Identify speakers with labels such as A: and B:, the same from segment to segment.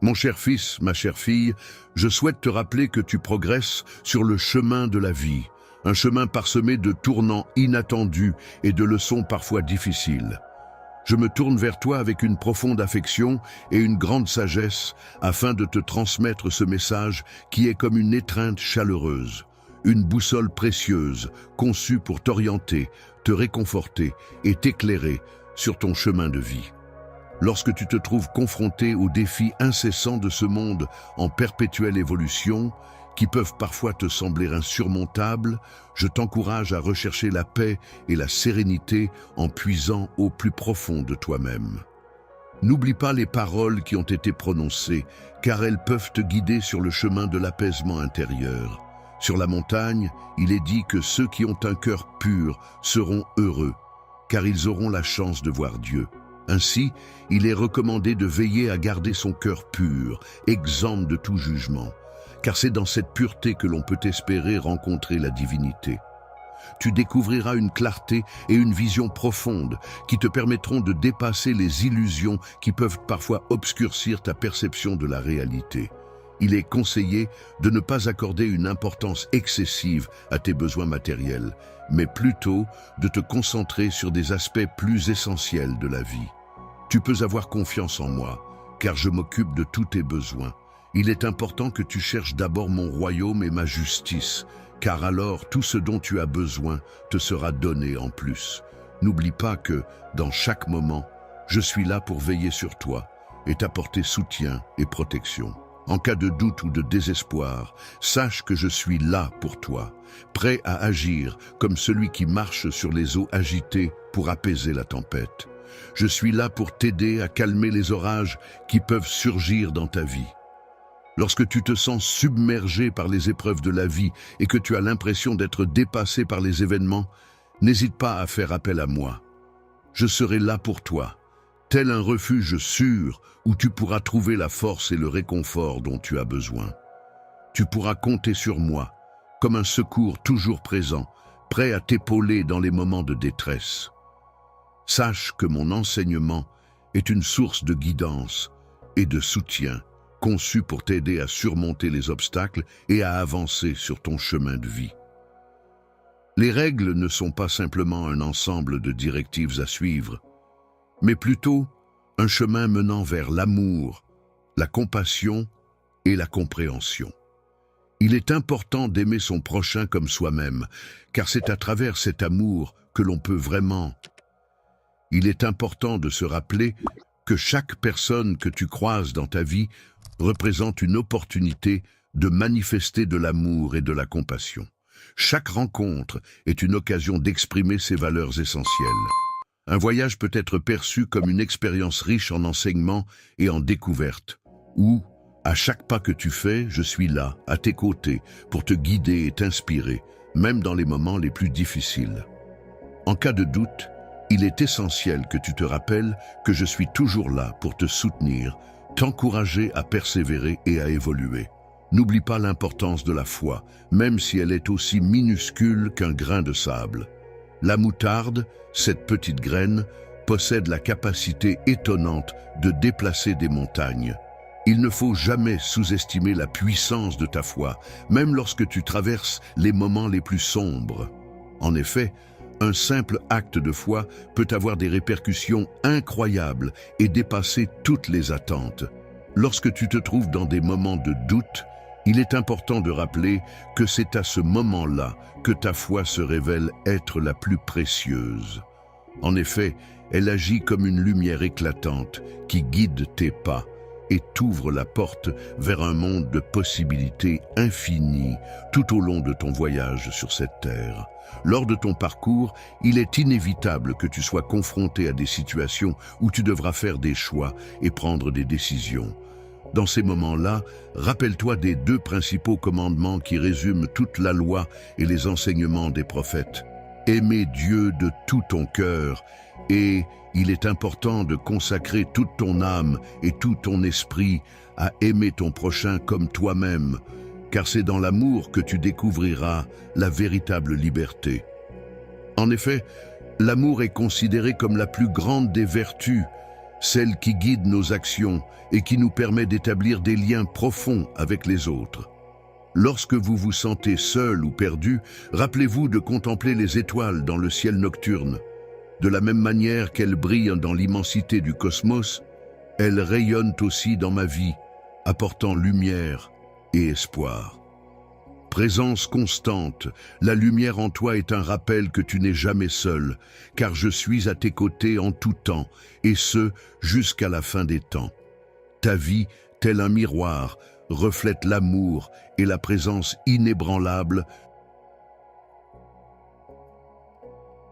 A: Mon cher fils, ma chère fille, je souhaite te rappeler que tu progresses sur le chemin de la vie, un chemin parsemé de tournants inattendus et de leçons parfois difficiles. Je me tourne vers toi avec une profonde affection et une grande sagesse afin de te transmettre ce message qui est comme une étreinte chaleureuse, une boussole précieuse conçue pour t'orienter, te réconforter et t'éclairer sur ton chemin de vie. Lorsque tu te trouves confronté aux défis incessants de ce monde en perpétuelle évolution, qui peuvent parfois te sembler insurmontables, je t'encourage à rechercher la paix et la sérénité en puisant au plus profond de toi-même. N'oublie pas les paroles qui ont été prononcées, car elles peuvent te guider sur le chemin de l'apaisement intérieur. Sur la montagne, il est dit que ceux qui ont un cœur pur seront heureux, car ils auront la chance de voir Dieu. Ainsi, il est recommandé de veiller à garder son cœur pur, exempt de tout jugement, car c'est dans cette pureté que l'on peut espérer rencontrer la divinité. Tu découvriras une clarté et une vision profonde qui te permettront de dépasser les illusions qui peuvent parfois obscurcir ta perception de la réalité. Il est conseillé de ne pas accorder une importance excessive à tes besoins matériels, mais plutôt de te concentrer sur des aspects plus essentiels de la vie. Tu peux avoir confiance en moi, car je m'occupe de tous tes besoins. Il est important que tu cherches d'abord mon royaume et ma justice, car alors tout ce dont tu as besoin te sera donné en plus. N'oublie pas que, dans chaque moment, je suis là pour veiller sur toi et t'apporter soutien et protection. En cas de doute ou de désespoir, sache que je suis là pour toi, prêt à agir comme celui qui marche sur les eaux agitées pour apaiser la tempête. Je suis là pour t'aider à calmer les orages qui peuvent surgir dans ta vie. Lorsque tu te sens submergé par les épreuves de la vie et que tu as l'impression d'être dépassé par les événements, n'hésite pas à faire appel à moi. Je serai là pour toi, tel un refuge sûr où tu pourras trouver la force et le réconfort dont tu as besoin. Tu pourras compter sur moi, comme un secours toujours présent, prêt à t'épauler dans les moments de détresse. Sache que mon enseignement est une source de guidance et de soutien, conçu pour t'aider à surmonter les obstacles et à avancer sur ton chemin de vie. Les règles ne sont pas simplement un ensemble de directives à suivre, mais plutôt un chemin menant vers l'amour, la compassion et la compréhension. Il est important d'aimer son prochain comme soi-même, car c'est à travers cet amour que l'on peut vraiment. Il est important de se rappeler que chaque personne que tu croises dans ta vie représente une opportunité de manifester de l'amour et de la compassion. Chaque rencontre est une occasion d'exprimer ces valeurs essentielles. Un voyage peut être perçu comme une expérience riche en enseignements et en découvertes, où, à chaque pas que tu fais, je suis là, à tes côtés, pour te guider et t'inspirer, même dans les moments les plus difficiles. En cas de doute, il est essentiel que tu te rappelles que je suis toujours là pour te soutenir, t'encourager à persévérer et à évoluer. N'oublie pas l'importance de la foi, même si elle est aussi minuscule qu'un grain de sable. La moutarde, cette petite graine, possède la capacité étonnante de déplacer des montagnes. Il ne faut jamais sous-estimer la puissance de ta foi, même lorsque tu traverses les moments les plus sombres. En effet, un simple acte de foi peut avoir des répercussions incroyables et dépasser toutes les attentes. Lorsque tu te trouves dans des moments de doute, il est important de rappeler que c'est à ce moment-là que ta foi se révèle être la plus précieuse. En effet, elle agit comme une lumière éclatante qui guide tes pas et t'ouvre la porte vers un monde de possibilités infinies tout au long de ton voyage sur cette terre. Lors de ton parcours, il est inévitable que tu sois confronté à des situations où tu devras faire des choix et prendre des décisions. Dans ces moments-là, rappelle-toi des 2 principaux commandements qui résument toute la loi et les enseignements des prophètes. Aimer Dieu de tout ton cœur et il est important de consacrer toute ton âme et tout ton esprit à aimer ton prochain comme toi-même, car c'est dans l'amour que tu découvriras la véritable liberté. En effet, l'amour est considéré comme la plus grande des vertus. celle qui guide nos actions et qui nous permet d'établir des liens profonds avec les autres. Lorsque vous vous sentez seul ou perdu, rappelez-vous de contempler les étoiles dans le ciel nocturne. De la même manière qu'elles brillent dans l'immensité du cosmos, elles rayonnent aussi dans ma vie, apportant lumière et espoir. Présence constante, la lumière en toi est un rappel que tu n'es jamais seul, car je suis à tes côtés en tout temps, et ce, jusqu'à la fin des temps. Ta vie, tel un miroir, reflète l'amour et la présence inébranlable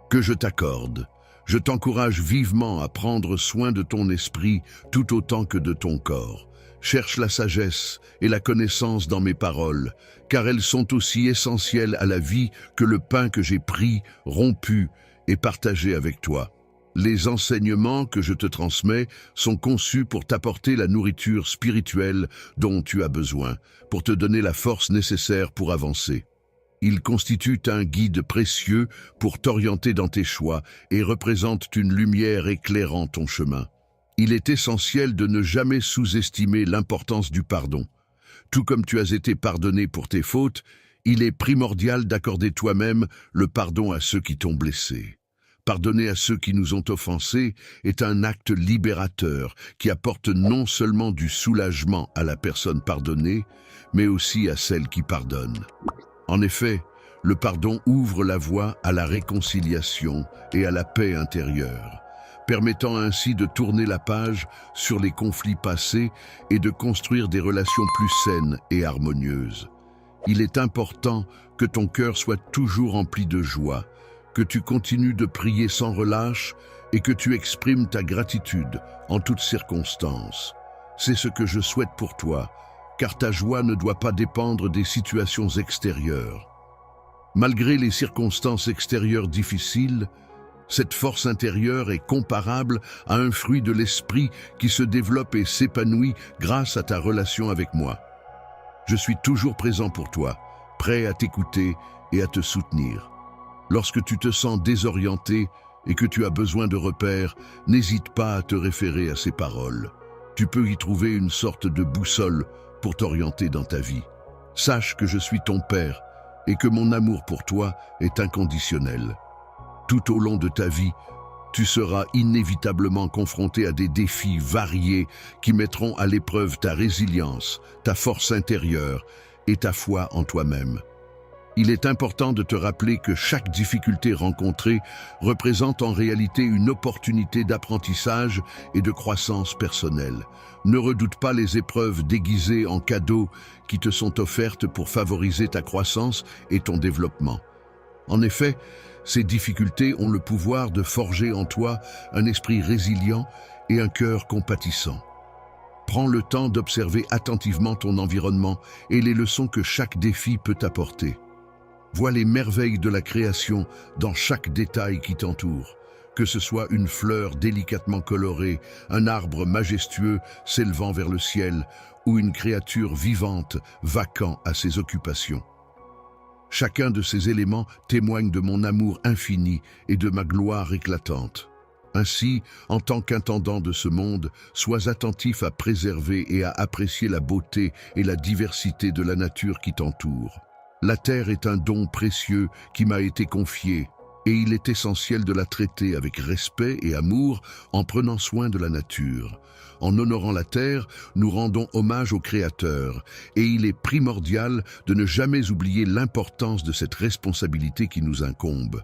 A: que je t'accorde. Je t'encourage vivement à prendre soin de ton esprit tout autant que de ton corps. Cherche la sagesse et la connaissance dans mes paroles, car elles sont aussi essentielles à la vie que le pain que j'ai pris, rompu et partagé avec toi. Les enseignements que je te transmets sont conçus pour t'apporter la nourriture spirituelle dont tu as besoin, pour te donner la force nécessaire pour avancer. Ils constituent un guide précieux pour t'orienter dans tes choix et représentent une lumière éclairant ton chemin. Il est essentiel de ne jamais sous-estimer l'importance du pardon. Tout comme tu as été pardonné pour tes fautes, il est primordial d'accorder toi-même le pardon à ceux qui t'ont blessé. Pardonner à ceux qui nous ont offensés est un acte libérateur qui apporte non seulement du soulagement à la personne pardonnée, mais aussi à celle qui pardonne. En effet, le pardon ouvre la voie à la réconciliation et à la paix intérieure, permettant ainsi de tourner la page sur les conflits passés et de construire des relations plus saines et harmonieuses. Il est important que ton cœur soit toujours rempli de joie, que tu continues de prier sans relâche et que tu exprimes ta gratitude en toutes circonstances. C'est ce que je souhaite pour toi, car ta joie ne doit pas dépendre des situations extérieures. Malgré les circonstances extérieures difficiles, cette force intérieure est comparable à un fruit de l'esprit qui se développe et s'épanouit grâce à ta relation avec moi. Je suis toujours présent pour toi, prêt à t'écouter et à te soutenir. Lorsque tu te sens désorienté et que tu as besoin de repères, n'hésite pas à te référer à ces paroles. Tu peux y trouver une sorte de boussole pour t'orienter dans ta vie. Sache que je suis ton Père et que mon amour pour toi est inconditionnel. Tout au long de ta vie, tu seras inévitablement confronté à des défis variés qui mettront à l'épreuve ta résilience, ta force intérieure et ta foi en toi-même. Il est important de te rappeler que chaque difficulté rencontrée représente en réalité une opportunité d'apprentissage et de croissance personnelle. Ne redoute pas les épreuves déguisées en cadeaux qui te sont offertes pour favoriser ta croissance et ton développement. En effet, ces difficultés ont le pouvoir de forger en toi un esprit résilient et un cœur compatissant. Prends le temps d'observer attentivement ton environnement et les leçons que chaque défi peut t'apporter. Vois les merveilles de la création dans chaque détail qui t'entoure, que ce soit une fleur délicatement colorée, un arbre majestueux s'élevant vers le ciel ou une créature vivante vaquant à ses occupations. Chacun de ces éléments témoigne de mon amour infini et de ma gloire éclatante. Ainsi, en tant qu'intendant de ce monde, sois attentif à préserver et à apprécier la beauté et la diversité de la nature qui t'entoure. La terre est un don précieux qui m'a été confié, et il est essentiel de la traiter avec respect et amour en prenant soin de la nature. En honorant la terre, nous rendons hommage au Créateur, et il est primordial de ne jamais oublier l'importance de cette responsabilité qui nous incombe.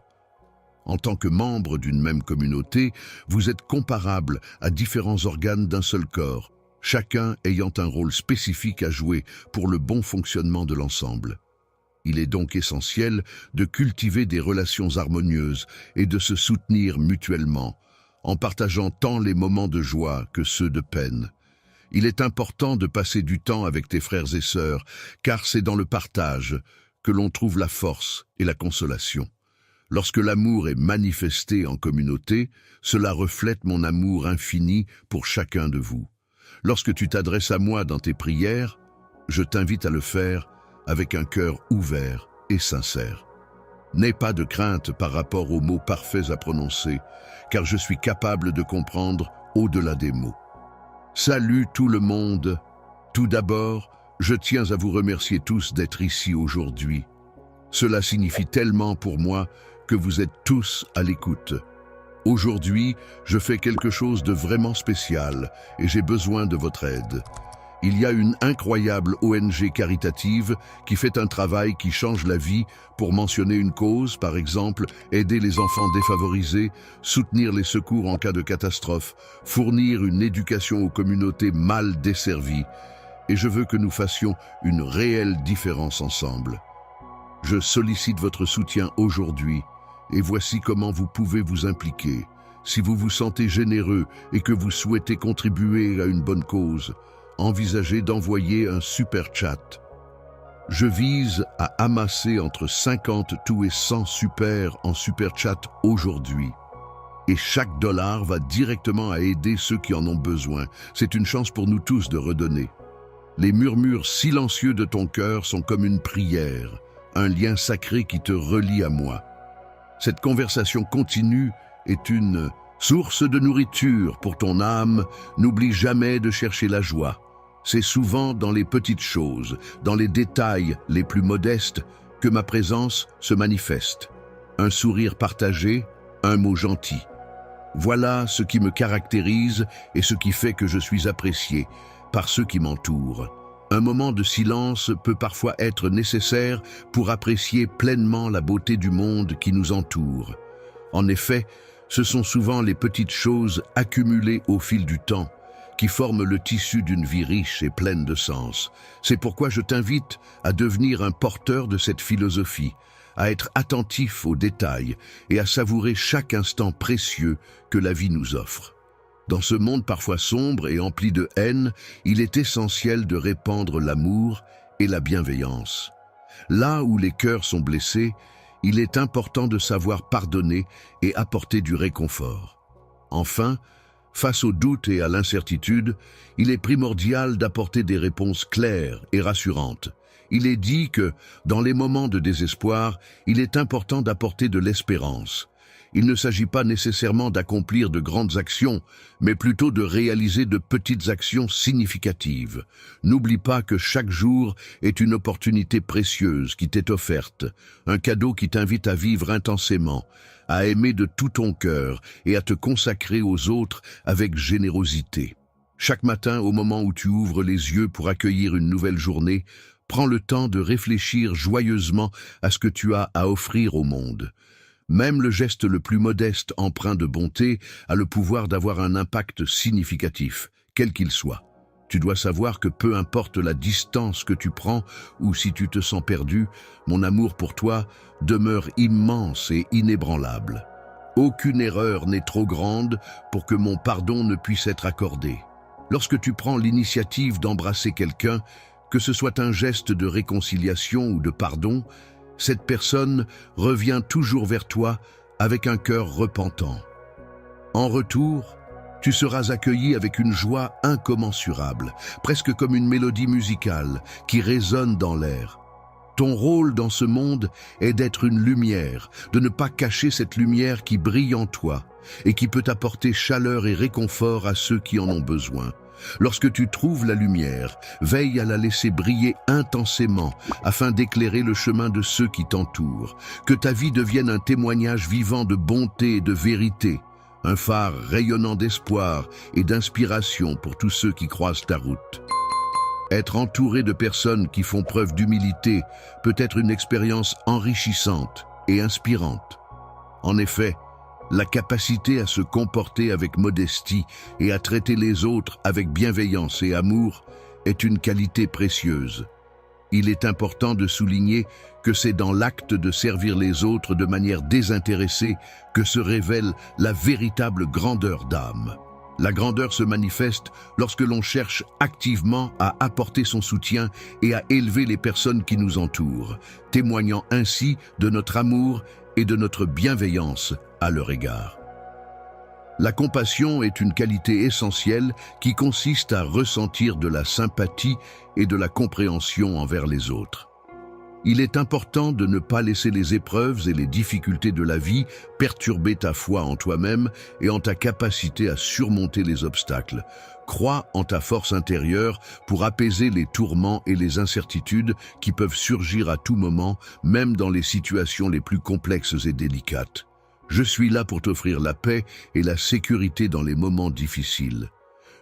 A: En tant que membre d'une même communauté, vous êtes comparables à différents organes d'un seul corps, chacun ayant un rôle spécifique à jouer pour le bon fonctionnement de l'ensemble. Il est donc essentiel de cultiver des relations harmonieuses et de se soutenir mutuellement, en partageant tant les moments de joie que ceux de peine. Il est important de passer du temps avec tes frères et sœurs, car c'est dans le partage que l'on trouve la force et la consolation. Lorsque l'amour est manifesté en communauté, cela reflète mon amour infini pour chacun de vous. Lorsque tu t'adresses à moi dans tes prières, je t'invite à le faire avec un cœur ouvert et sincère. N'aie pas de crainte par rapport aux mots parfaits à prononcer, car je suis capable de comprendre au-delà des mots. Salut tout le monde. Tout d'abord, je tiens à vous remercier tous d'être ici aujourd'hui. Cela signifie tellement pour moi que vous êtes tous à l'écoute. Aujourd'hui, je fais quelque chose de vraiment spécial et j'ai besoin de votre aide. Il y a une incroyable ONG caritative qui fait un travail qui change la vie pour mentionner une cause, par exemple, aider les enfants défavorisés, soutenir les secours en cas de catastrophe, fournir une éducation aux communautés mal desservies. Et je veux que nous fassions une réelle différence ensemble. Je sollicite votre soutien aujourd'hui et voici comment vous pouvez vous impliquer. Si vous vous sentez généreux et que vous souhaitez contribuer à une bonne cause, envisagez d'envoyer un super chat. Je vise à amasser entre 50 tout et 100 super en super chat aujourd'hui. Et chaque dollar va directement à aider ceux qui en ont besoin. C'est une chance pour nous tous de redonner. Les murmures silencieux de ton cœur sont comme une prière, un lien sacré qui te relie à moi. Cette conversation continue est une source de nourriture pour ton âme. N'oublie jamais de chercher la joie. C'est souvent dans les petites choses, dans les détails les plus modestes, que ma présence se manifeste. Un sourire partagé, un mot gentil. Voilà ce qui me caractérise et ce qui fait que je suis apprécié par ceux qui m'entourent. Un moment de silence peut parfois être nécessaire pour apprécier pleinement la beauté du monde qui nous entoure. En effet, ce sont souvent les petites choses accumulées au fil du temps qui forment le tissu d'une vie riche et pleine de sens. C'est pourquoi je t'invite à devenir un porteur de cette philosophie, à être attentif aux détails et à savourer chaque instant précieux que la vie nous offre. Dans ce monde parfois sombre et empli de haine, il est essentiel de répandre l'amour et la bienveillance. Là où les cœurs sont blessés, il est important de savoir pardonner et apporter du réconfort. Enfin, face aux doutes et à l'incertitude, il est primordial d'apporter des réponses claires et rassurantes. Il est dit que, dans les moments de désespoir, il est important d'apporter de l'espérance. Il ne s'agit pas nécessairement d'accomplir de grandes actions, mais plutôt de réaliser de petites actions significatives. N'oublie pas que chaque jour est une opportunité précieuse qui t'est offerte, un cadeau qui t'invite à vivre intensément, à aimer de tout ton cœur et à te consacrer aux autres avec générosité. Chaque matin, au moment où tu ouvres les yeux pour accueillir une nouvelle journée, prends le temps de réfléchir joyeusement à ce que tu as à offrir au monde. Même le geste le plus modeste empreint de bonté a le pouvoir d'avoir un impact significatif, quel qu'il soit. Tu dois savoir que peu importe la distance que tu prends ou si tu te sens perdu, mon amour pour toi demeure immense et inébranlable. Aucune erreur n'est trop grande pour que mon pardon ne puisse être accordé. Lorsque tu prends l'initiative d'embrasser quelqu'un, que ce soit un geste de réconciliation ou de pardon, cette personne revient toujours vers toi avec un cœur repentant. En retour, tu seras accueilli avec une joie incommensurable, presque comme une mélodie musicale qui résonne dans l'air. Ton rôle dans ce monde est d'être une lumière, de ne pas cacher cette lumière qui brille en toi et qui peut apporter chaleur et réconfort à ceux qui en ont besoin. Lorsque tu trouves la lumière, veille à la laisser briller intensément afin d'éclairer le chemin de ceux qui t'entourent. Que ta vie devienne un témoignage vivant de bonté et de vérité, un phare rayonnant d'espoir et d'inspiration pour tous ceux qui croisent ta route. Être entouré de personnes qui font preuve d'humilité peut être une expérience enrichissante et inspirante. En effet, la capacité à se comporter avec modestie et à traiter les autres avec bienveillance et amour est une qualité précieuse. Il est important de souligner que c'est dans l'acte de servir les autres de manière désintéressée que se révèle la véritable grandeur d'âme. La grandeur se manifeste lorsque l'on cherche activement à apporter son soutien et à élever les personnes qui nous entourent, témoignant ainsi de notre amour et de notre bienveillance à leur égard. La compassion est une qualité essentielle qui consiste à ressentir de la sympathie et de la compréhension envers les autres. Il est important de ne pas laisser les épreuves et les difficultés de la vie perturber ta foi en toi-même et en ta capacité à surmonter les obstacles. Crois en ta force intérieure pour apaiser les tourments et les incertitudes qui peuvent surgir à tout moment, même dans les situations les plus complexes et délicates. Je suis là pour t'offrir la paix et la sécurité dans les moments difficiles.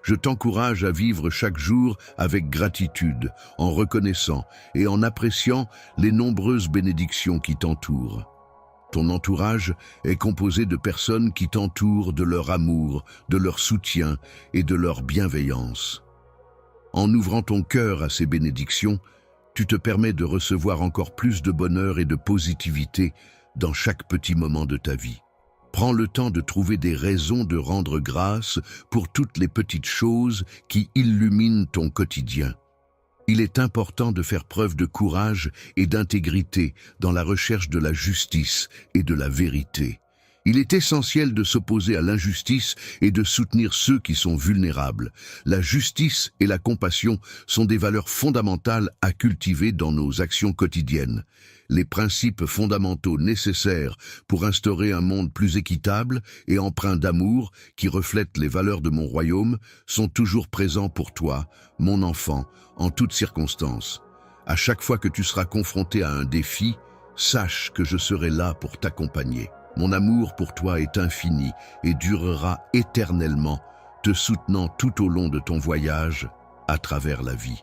A: Je t'encourage à vivre chaque jour avec gratitude, en reconnaissant et en appréciant les nombreuses bénédictions qui t'entourent. Ton entourage est composé de personnes qui t'entourent de leur amour, de leur soutien et de leur bienveillance. En ouvrant ton cœur à ces bénédictions, tu te permets de recevoir encore plus de bonheur et de positivité dans chaque petit moment de ta vie. Prends le temps de trouver des raisons de rendre grâce pour toutes les petites choses qui illuminent ton quotidien. Il est important de faire preuve de courage et d'intégrité dans la recherche de la justice et de la vérité. Il est essentiel de s'opposer à l'injustice et de soutenir ceux qui sont vulnérables. La justice et la compassion sont des valeurs fondamentales à cultiver dans nos actions quotidiennes. Les principes fondamentaux nécessaires pour instaurer un monde plus équitable et empreint d'amour qui reflète les valeurs de mon royaume sont toujours présents pour toi, mon enfant, en toutes circonstances. À chaque fois que tu seras confronté à un défi, sache que je serai là pour t'accompagner. Mon amour pour toi est infini et durera éternellement, te soutenant tout au long de ton voyage à travers la vie.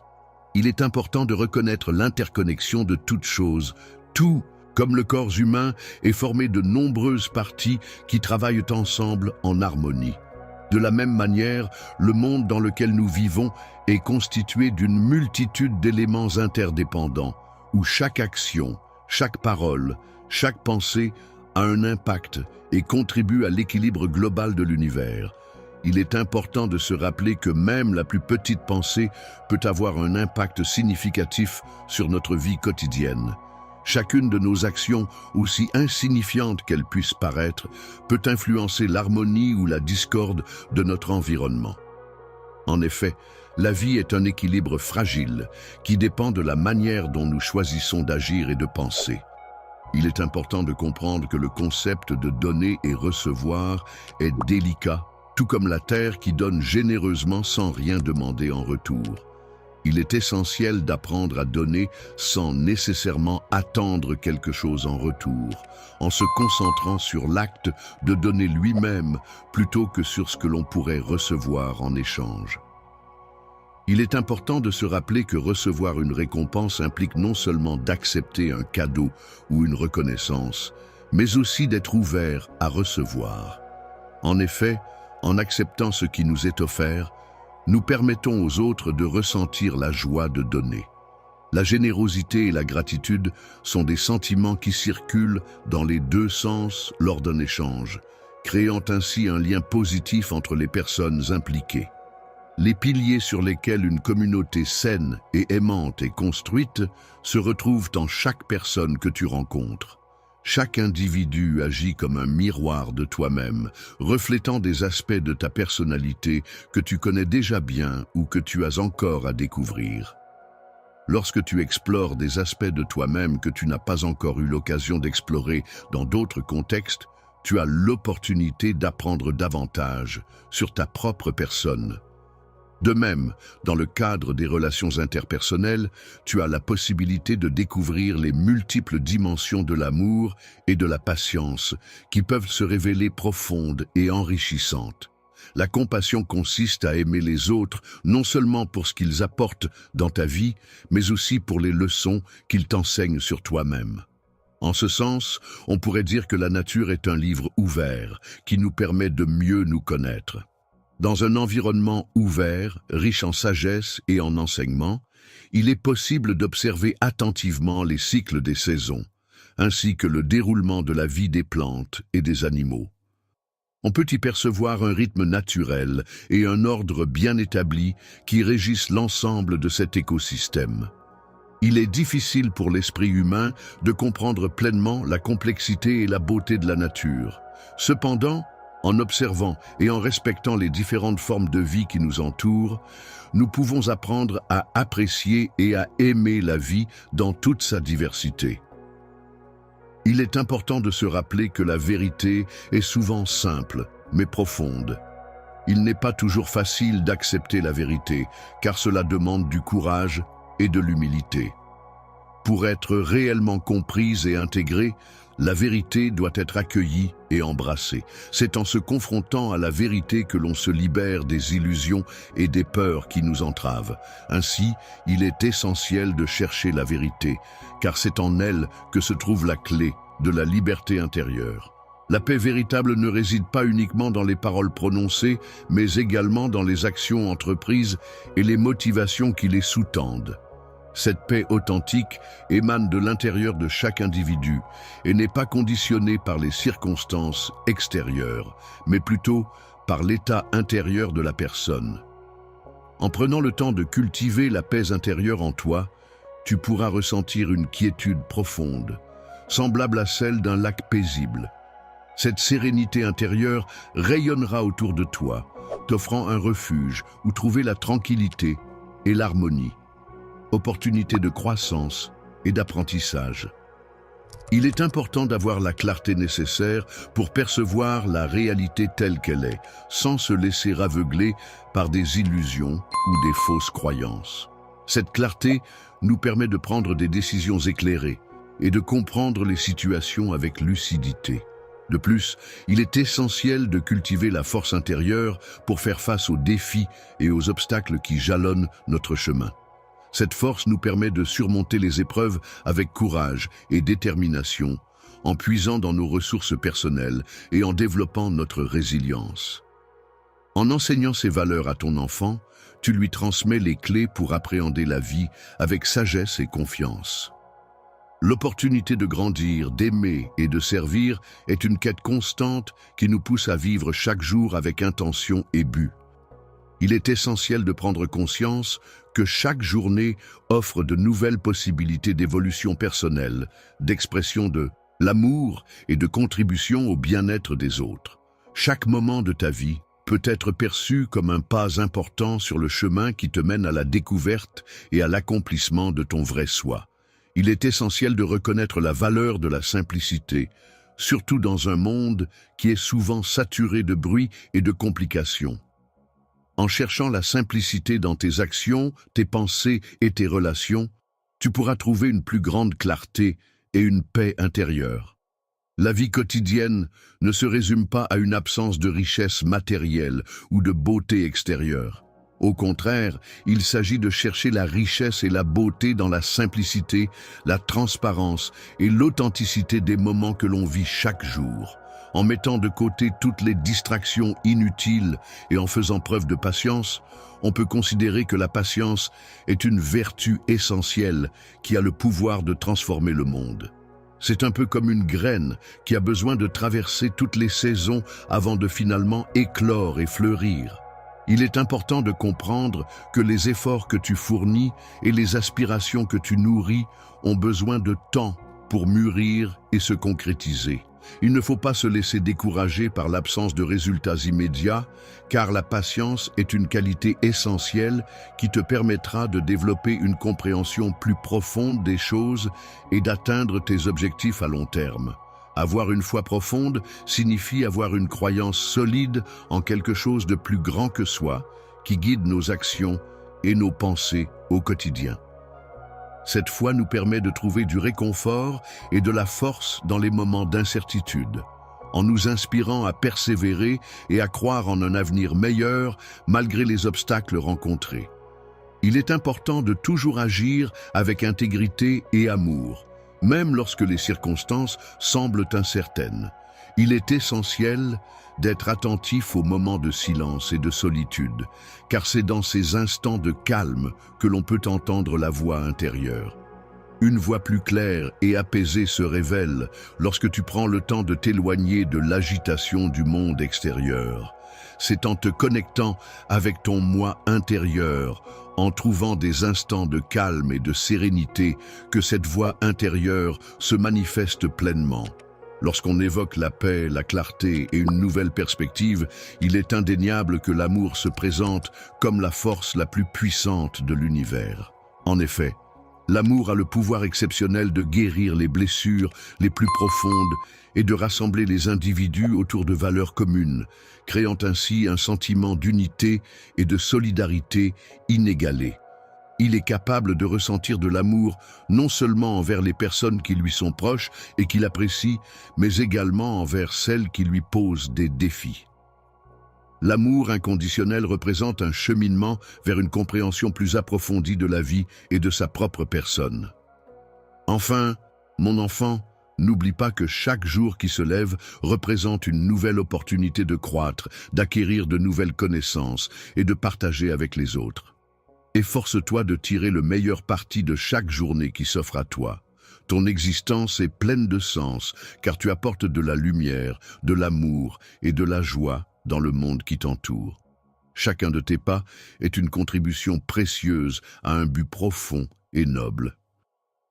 A: Il est important de reconnaître l'interconnexion de toutes choses. Tout, comme le corps humain, est formé de nombreuses parties qui travaillent ensemble en harmonie. De la même manière, le monde dans lequel nous vivons est constitué d'une multitude d'éléments interdépendants, où chaque action, chaque parole, chaque pensée a un impact et contribue à l'équilibre global de l'univers. Il est important de se rappeler que même la plus petite pensée peut avoir un impact significatif sur notre vie quotidienne. Chacune de nos actions, aussi insignifiantes qu'elles puissent paraître, peut influencer l'harmonie ou la discorde de notre environnement. En effet, la vie est un équilibre fragile qui dépend de la manière dont nous choisissons d'agir et de penser. Il est important de comprendre que le concept de donner et recevoir est délicat, tout comme la terre qui donne généreusement sans rien demander en retour. Il est essentiel d'apprendre à donner sans nécessairement attendre quelque chose en retour, en se concentrant sur l'acte de donner lui-même plutôt que sur ce que l'on pourrait recevoir en échange. Il est important de se rappeler que recevoir une récompense implique non seulement d'accepter un cadeau ou une reconnaissance, mais aussi d'être ouvert à recevoir. En effet, en acceptant ce qui nous est offert, nous permettons aux autres de ressentir la joie de donner. La générosité et la gratitude sont des sentiments qui circulent dans les deux sens lors d'un échange, créant ainsi un lien positif entre les personnes impliquées. Les piliers sur lesquels une communauté saine et aimante est construite se retrouvent en chaque personne que tu rencontres. Chaque individu agit comme un miroir de toi-même, reflétant des aspects de ta personnalité que tu connais déjà bien ou que tu as encore à découvrir. Lorsque tu explores des aspects de toi-même que tu n'as pas encore eu l'occasion d'explorer dans d'autres contextes, tu as l'opportunité d'apprendre davantage sur ta propre personne. De même, dans le cadre des relations interpersonnelles, tu as la possibilité de découvrir les multiples dimensions de l'amour et de la patience qui peuvent se révéler profondes et enrichissantes. La compassion consiste à aimer les autres non seulement pour ce qu'ils apportent dans ta vie, mais aussi pour les leçons qu'ils t'enseignent sur toi-même. En ce sens, on pourrait dire que la nature est un livre ouvert qui nous permet de mieux nous connaître. Dans un environnement ouvert, riche en sagesse et en enseignement, il est possible d'observer attentivement les cycles des saisons, ainsi que le déroulement de la vie des plantes et des animaux. On peut y percevoir un rythme naturel et un ordre bien établi qui régissent l'ensemble de cet écosystème. Il est difficile pour l'esprit humain de comprendre pleinement la complexité et la beauté de la nature. Cependant, En observant et en respectant les différentes formes de vie qui nous entourent, nous pouvons apprendre à apprécier et à aimer la vie dans toute sa diversité. Il est important de se rappeler que la vérité est souvent simple, mais profonde. Il n'est pas toujours facile d'accepter la vérité, car cela demande du courage et de l'humilité. Pour être réellement comprise et intégrée, la vérité doit être accueillie et embrassée. C'est en se confrontant à la vérité que l'on se libère des illusions et des peurs qui nous entravent. Ainsi, il est essentiel de chercher la vérité, car c'est en elle que se trouve la clé de la liberté intérieure. La paix véritable ne réside pas uniquement dans les paroles prononcées, mais également dans les actions entreprises et les motivations qui les sous-tendent. Cette paix authentique émane de l'intérieur de chaque individu et n'est pas conditionnée par les circonstances extérieures, mais plutôt par l'état intérieur de la personne. En prenant le temps de cultiver la paix intérieure en toi, tu pourras ressentir une quiétude profonde, semblable à celle d'un lac paisible. Cette sérénité intérieure rayonnera autour de toi, t'offrant un refuge où trouver la tranquillité et l'harmonie. Opportunité de croissance et d'apprentissage. Il est important d'avoir la clarté nécessaire pour percevoir la réalité telle qu'elle est, sans se laisser aveugler par des illusions ou des fausses croyances. Cette clarté nous permet de prendre des décisions éclairées et de comprendre les situations avec lucidité. De plus, il est essentiel de cultiver la force intérieure pour faire face aux défis et aux obstacles qui jalonnent notre chemin. Cette force nous permet de surmonter les épreuves avec courage et détermination, en puisant dans nos ressources personnelles et en développant notre résilience. En enseignant ces valeurs à ton enfant, tu lui transmets les clés pour appréhender la vie avec sagesse et confiance. L'opportunité de grandir, d'aimer et de servir est une quête constante qui nous pousse à vivre chaque jour avec intention et but. Il est essentiel de prendre conscience que chaque journée offre de nouvelles possibilités d'évolution personnelle, d'expression de l'amour et de contribution au bien-être des autres. Chaque moment de ta vie peut être perçu comme un pas important sur le chemin qui te mène à la découverte et à l'accomplissement de ton vrai soi. Il est essentiel de reconnaître la valeur de la simplicité, surtout dans un monde qui est souvent saturé de bruit et de complications. En cherchant la simplicité dans tes actions, tes pensées et tes relations, tu pourras trouver une plus grande clarté et une paix intérieure. La vie quotidienne ne se résume pas à une absence de richesse matérielle ou de beauté extérieure. Au contraire, il s'agit de chercher la richesse et la beauté dans la simplicité, la transparence et l'authenticité des moments que l'on vit chaque jour. En mettant de côté toutes les distractions inutiles et en faisant preuve de patience, on peut considérer que la patience est une vertu essentielle qui a le pouvoir de transformer le monde. C'est un peu comme une graine qui a besoin de traverser toutes les saisons avant de finalement éclore et fleurir. Il est important de comprendre que les efforts que tu fournis et les aspirations que tu nourris ont besoin de temps pour mûrir et se concrétiser. Il ne faut pas se laisser décourager par l'absence de résultats immédiats, car la patience est une qualité essentielle qui te permettra de développer une compréhension plus profonde des choses et d'atteindre tes objectifs à long terme. Avoir une foi profonde signifie avoir une croyance solide en quelque chose de plus grand que soi, qui guide nos actions et nos pensées au quotidien. Cette foi nous permet de trouver du réconfort et de la force dans les moments d'incertitude, en nous inspirant à persévérer et à croire en un avenir meilleur malgré les obstacles rencontrés. Il est important de toujours agir avec intégrité et amour, même lorsque les circonstances semblent incertaines. Il est essentiel d'être attentif aux moments de silence et de solitude, car c'est dans ces instants de calme que l'on peut entendre la voix intérieure. Une voix plus claire et apaisée se révèle lorsque tu prends le temps de t'éloigner de l'agitation du monde extérieur. C'est en te connectant avec ton moi intérieur, en trouvant des instants de calme et de sérénité, que cette voix intérieure se manifeste pleinement. Lorsqu'on évoque la paix, la clarté et une nouvelle perspective, il est indéniable que l'amour se présente comme la force la plus puissante de l'univers. En effet, l'amour a le pouvoir exceptionnel de guérir les blessures les plus profondes et de rassembler les individus autour de valeurs communes, créant ainsi un sentiment d'unité et de solidarité inégalé. Il est capable de ressentir de l'amour non seulement envers les personnes qui lui sont proches et qu'il apprécie, mais également envers celles qui lui posent des défis. L'amour inconditionnel représente un cheminement vers une compréhension plus approfondie de la vie et de sa propre personne. Enfin, mon enfant, n'oublie pas que chaque jour qui se lève représente une nouvelle opportunité de croître, d'acquérir de nouvelles connaissances et de partager avec les autres. Efforce-toi de tirer le meilleur parti de chaque journée qui s'offre à toi. Ton existence est pleine de sens, car tu apportes de la lumière, de l'amour et de la joie dans le monde qui t'entoure. Chacun de tes pas est une contribution précieuse à un but profond et noble.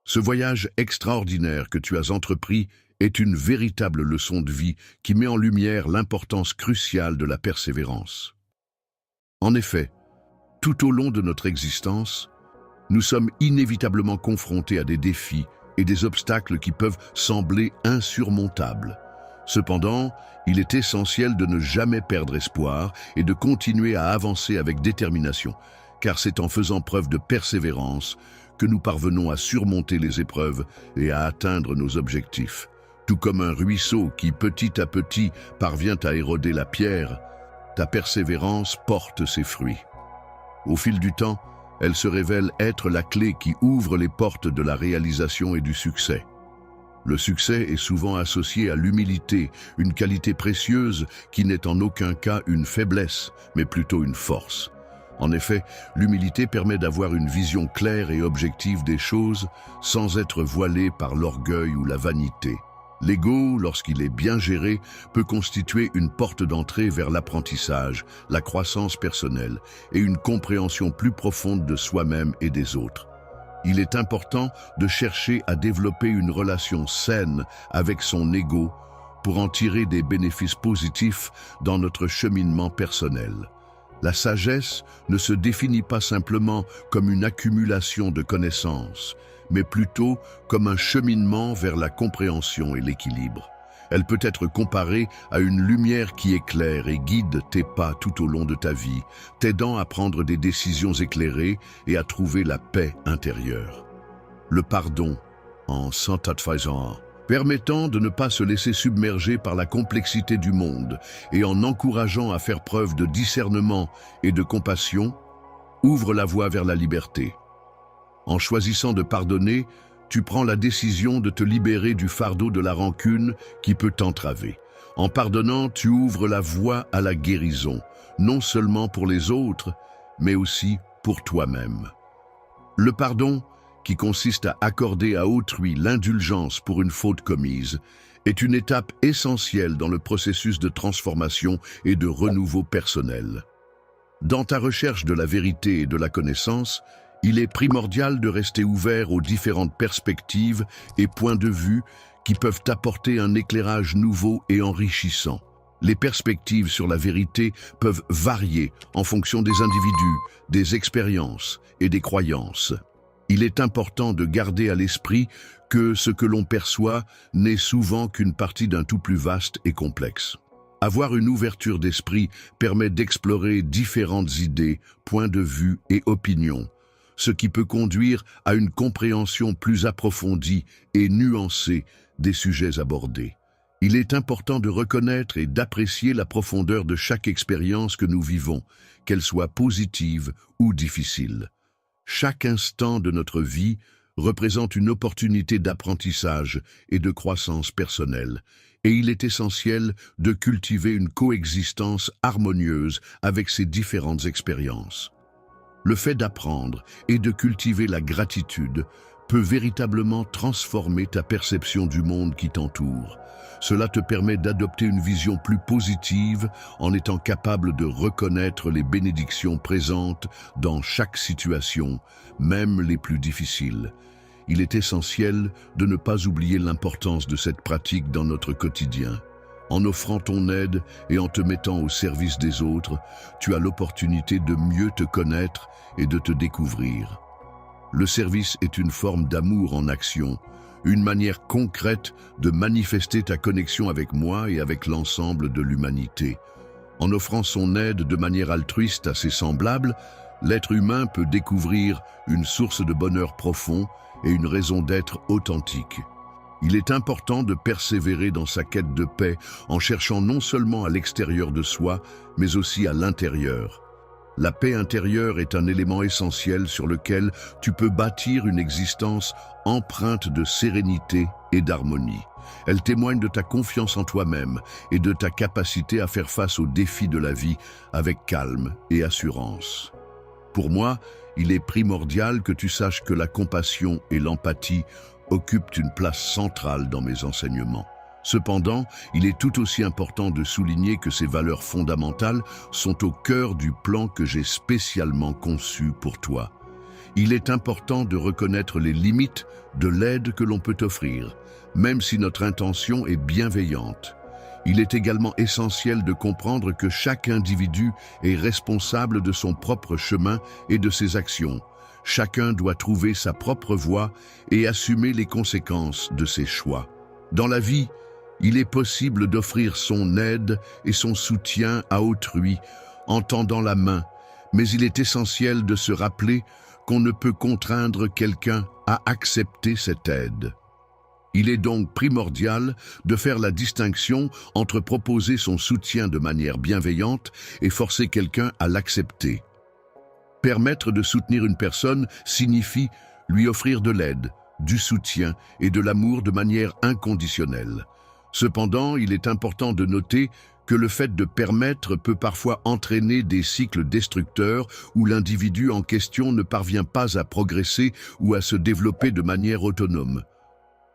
A: Ce voyage extraordinaire que tu as entrepris est une véritable leçon de vie qui met en lumière l'importance cruciale de la persévérance. En effet, tout au long de notre existence, nous sommes inévitablement confrontés à des défis et des obstacles qui peuvent sembler insurmontables. Cependant, il est essentiel de ne jamais perdre espoir et de continuer à avancer avec détermination, car c'est en faisant preuve de persévérance que nous parvenons à surmonter les épreuves et à atteindre nos objectifs. Tout comme un ruisseau qui, petit à petit, parvient à éroder la pierre, ta persévérance porte ses fruits. Au fil du temps, elle se révèle être la clé qui ouvre les portes de la réalisation et du succès. Le succès est souvent associé à l'humilité, une qualité précieuse qui n'est en aucun cas une faiblesse, mais plutôt une force. En effet, l'humilité permet d'avoir une vision claire et objective des choses sans être voilée par l'orgueil ou la vanité. L'ego, lorsqu'il est bien géré, peut constituer une porte d'entrée vers l'apprentissage, la croissance personnelle et une compréhension plus profonde de soi-même et des autres. Il est important de chercher à développer une relation saine avec son ego pour en tirer des bénéfices positifs dans notre cheminement personnel. La sagesse ne se définit pas simplement comme une accumulation de connaissances, mais plutôt comme un cheminement vers la compréhension et l'équilibre. Elle peut être comparée à une lumière qui éclaire et guide tes pas tout au long de ta vie, t'aidant à prendre des décisions éclairées et à trouver la paix intérieure. Le pardon, en sanctifiant, permettant de ne pas se laisser submerger par la complexité du monde et en encourageant à faire preuve de discernement et de compassion, ouvre la voie vers la liberté. En choisissant de pardonner, tu prends la décision de te libérer du fardeau de la rancune qui peut t'entraver. En pardonnant, tu ouvres la voie à la guérison, non seulement pour les autres, mais aussi pour toi-même. Le pardon, qui consiste à accorder à autrui l'indulgence pour une faute commise, est une étape essentielle dans le processus de transformation et de renouveau personnel. Dans ta recherche de la vérité et de la connaissance, il est primordial de rester ouvert aux différentes perspectives et points de vue qui peuvent apporter un éclairage nouveau et enrichissant. Les perspectives sur la vérité peuvent varier en fonction des individus, des expériences et des croyances. Il est important de garder à l'esprit que ce que l'on perçoit n'est souvent qu'une partie d'un tout plus vaste et complexe. Avoir une ouverture d'esprit permet d'explorer différentes idées, points de vue et opinions, ce qui peut conduire à une compréhension plus approfondie et nuancée des sujets abordés. Il est important de reconnaître et d'apprécier la profondeur de chaque expérience que nous vivons, qu'elle soit positive ou difficile. Chaque instant de notre vie représente une opportunité d'apprentissage et de croissance personnelle, et il est essentiel de cultiver une coexistence harmonieuse avec ces différentes expériences. Le fait d'apprendre et de cultiver la gratitude peut véritablement transformer ta perception du monde qui t'entoure. Cela te permet d'adopter une vision plus positive en étant capable de reconnaître les bénédictions présentes dans chaque situation, même les plus difficiles. il est essentiel de ne pas oublier l'importance de cette pratique dans notre quotidien. En offrant ton aide et en te mettant au service des autres, tu as l'opportunité de mieux te connaître et de te découvrir. Le service est une forme d'amour en action, une manière concrète de manifester ta connexion avec moi et avec l'ensemble de l'humanité. En offrant son aide de manière altruiste à ses semblables, l'être humain peut découvrir une source de bonheur profond et une raison d'être authentique. Il est important de persévérer dans sa quête de paix en cherchant non seulement à l'extérieur de soi, mais aussi à l'intérieur. La paix intérieure est un élément essentiel sur lequel tu peux bâtir une existence empreinte de sérénité et d'harmonie. Elle témoigne de ta confiance en toi-même et de ta capacité à faire face aux défis de la vie avec calme et assurance. Pour moi, il est primordial que tu saches que la compassion et l'empathie occupent une place centrale dans mes enseignements. Cependant, il est tout aussi important de souligner que ces valeurs fondamentales sont au cœur du plan que j'ai spécialement conçu pour toi. Il est important de reconnaître les limites de l'aide que l'on peut offrir, même si notre intention est bienveillante. Il est également essentiel de comprendre que chaque individu est responsable de son propre chemin et de ses actions. Chacun doit trouver sa propre voie et assumer les conséquences de ses choix. Dans la vie, il est possible d'offrir son aide et son soutien à autrui en tendant la main, mais il est essentiel de se rappeler qu'on ne peut contraindre quelqu'un à accepter cette aide. Il est donc primordial de faire la distinction entre proposer son soutien de manière bienveillante et forcer quelqu'un à l'accepter. Permettre de soutenir une personne signifie lui offrir de l'aide, du soutien et de l'amour de manière inconditionnelle. Cependant, il est important de noter que le fait de permettre peut parfois entraîner des cycles destructeurs où l'individu en question ne parvient pas à progresser ou à se développer de manière autonome.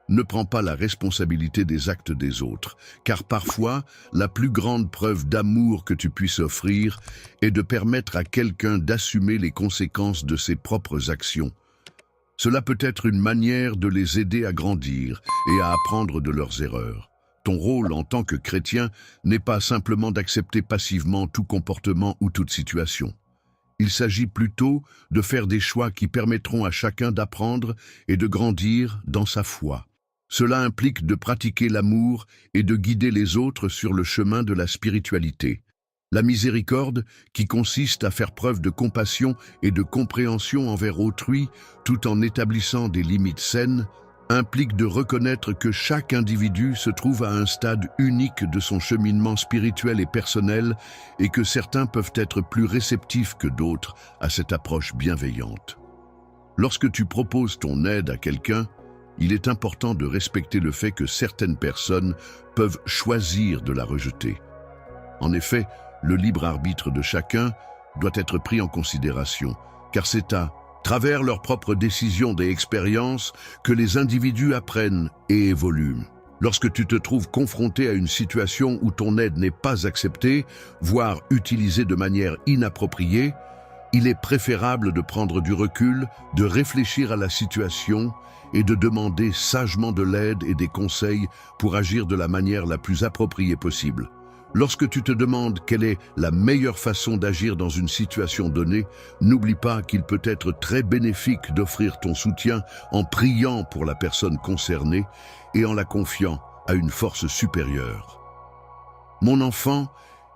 A: Ne prends pas la responsabilité des actes des autres, car parfois, la plus grande preuve d'amour que tu puisses offrir est de permettre à quelqu'un d'assumer les conséquences de ses propres actions. Cela peut être une manière de les aider à grandir et à apprendre de leurs erreurs. Ton rôle en tant que chrétien n'est pas simplement d'accepter passivement tout comportement ou toute situation. Il s'agit plutôt de faire des choix qui permettront à chacun d'apprendre et de grandir dans sa foi. Cela implique de pratiquer l'amour et de guider les autres sur le chemin de la spiritualité. La miséricorde, qui consiste à faire preuve de compassion et de compréhension envers autrui, tout en établissant des limites saines, implique de reconnaître que chaque individu se trouve à un stade unique de son cheminement spirituel et personnel et que certains peuvent être plus réceptifs que d'autres à cette approche bienveillante. Lorsque tu proposes ton aide à quelqu'un, il est important de respecter le fait que certaines personnes peuvent choisir de la rejeter. En effet, le libre arbitre de chacun doit être pris en considération, car c'est à travers leurs propres décisions et expériences que les individus apprennent et évoluent. Lorsque tu te trouves confronté à une situation où ton aide n'est pas acceptée, voire utilisée de manière inappropriée, il est préférable de prendre du recul, de réfléchir à la situation et de demander sagement de l'aide et des conseils pour agir de la manière la plus appropriée possible. Lorsque tu te demandes quelle est la meilleure façon d'agir dans une situation donnée, n'oublie pas qu'il peut être très bénéfique d'offrir ton soutien en priant pour la personne concernée et en la confiant à une force supérieure. Mon enfant,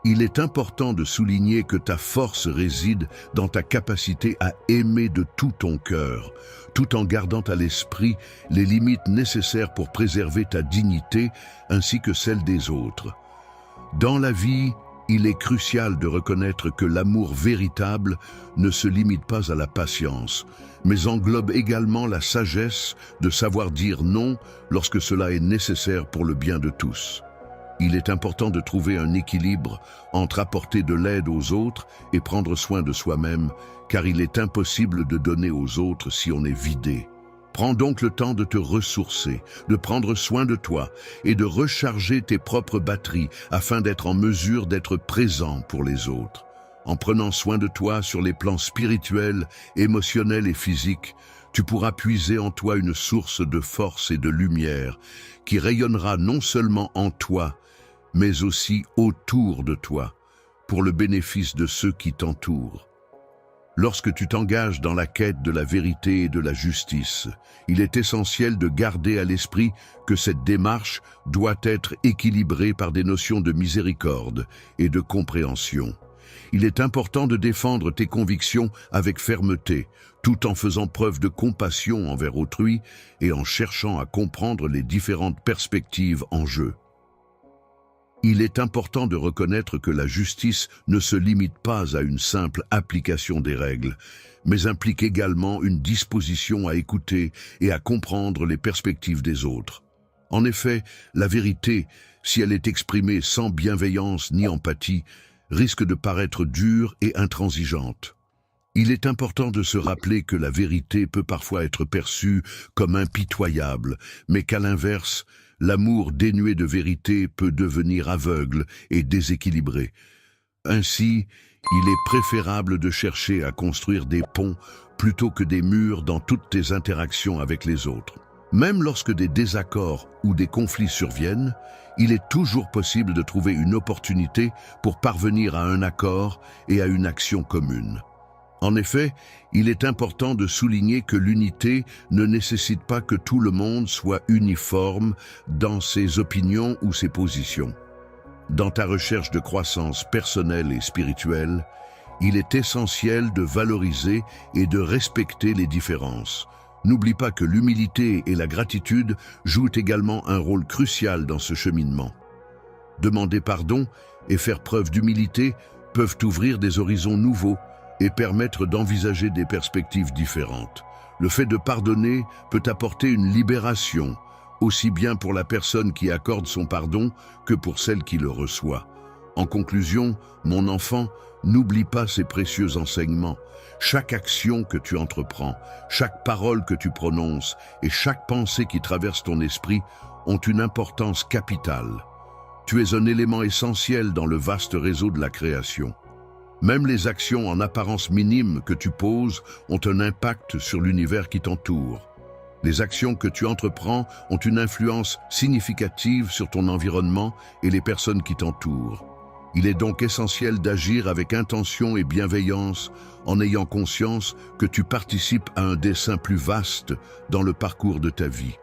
A: il est important de souligner que ta force réside dans ta capacité à aimer de tout ton cœur, tout en gardant à l'esprit les limites nécessaires pour préserver ta dignité ainsi que celle des autres. Dans la vie, il est crucial de reconnaître que l'amour véritable ne se limite pas à la patience, mais englobe également la sagesse de savoir dire non lorsque cela est nécessaire pour le bien de tous. Il est important de trouver un équilibre entre apporter de l'aide aux autres et prendre soin de soi-même, car il est impossible de donner aux autres si on est vidé. Prends donc le temps de te ressourcer, de prendre soin de toi et de recharger tes propres batteries afin d'être en mesure d'être présent pour les autres. En prenant soin de toi sur les plans spirituels, émotionnels et physiques, tu pourras puiser en toi une source de force et de lumière qui rayonnera non seulement en toi, mais aussi autour de toi, pour le bénéfice de ceux qui t'entourent. Lorsque tu t'engages dans la quête de la vérité et de la justice, il est essentiel de garder à l'esprit que cette démarche doit être équilibrée par des notions de miséricorde et de compréhension. Il est important de défendre tes convictions avec fermeté, tout en faisant preuve de compassion envers autrui et en cherchant à comprendre les différentes perspectives en jeu. Il est important de reconnaître que la justice ne se limite pas à une simple application des règles, mais implique également une disposition à écouter et à comprendre les perspectives des autres. En effet, la vérité, si elle est exprimée sans bienveillance ni empathie, risque de paraître dure et intransigeante. Il est important de se rappeler que la vérité peut parfois être perçue comme impitoyable, mais qu'à l'inverse, l'amour dénué de vérité peut devenir aveugle et déséquilibré. Ainsi, il est préférable de chercher à construire des ponts plutôt que des murs dans toutes tes interactions avec les autres. Même lorsque des désaccords ou des conflits surviennent, il est toujours possible de trouver une opportunité pour parvenir à un accord et à une action commune. En effet, il est important de souligner que l'unité ne nécessite pas que tout le monde soit uniforme dans ses opinions ou ses positions. Dans ta recherche de croissance personnelle et spirituelle, il est essentiel de valoriser et de respecter les différences. N'oublie pas que l'humilité et la gratitude jouent également un rôle crucial dans ce cheminement. Demander pardon et faire preuve d'humilité peuvent ouvrir des horizons nouveaux et permettre d'envisager des perspectives différentes. Le fait de pardonner peut apporter une libération, aussi bien pour la personne qui accorde son pardon que pour celle qui le reçoit. En conclusion, mon enfant, n'oublie pas ces précieux enseignements. Chaque action que tu entreprends, chaque parole que tu prononces et chaque pensée qui traverse ton esprit ont une importance capitale. Tu es un élément essentiel dans le vaste réseau de la création. Même les actions en apparence minimes que tu poses ont un impact sur l'univers qui t'entoure. Les actions que tu entreprends ont une influence significative sur ton environnement et les personnes qui t'entourent. Il est donc essentiel d'agir avec intention et bienveillance en ayant conscience que tu participes à un dessein plus vaste dans le parcours de ta vie.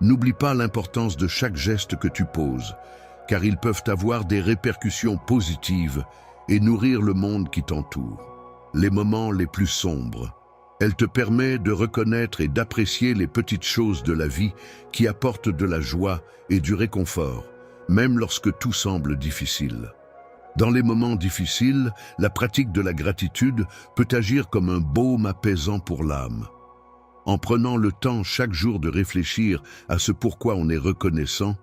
A: N'oublie pas l'importance de chaque geste que tu poses, car ils peuvent avoir des répercussions positives et nourrir le monde qui t'entoure. Les moments les plus sombres. Elle te permet de reconnaître et d'apprécier les petites choses de la vie qui apportent de la joie et du réconfort, même lorsque tout semble difficile. Dans les moments difficiles, la pratique de la gratitude peut agir comme un baume apaisant pour l'âme. En prenant le temps chaque jour de réfléchir à ce pourquoi on est reconnaissant,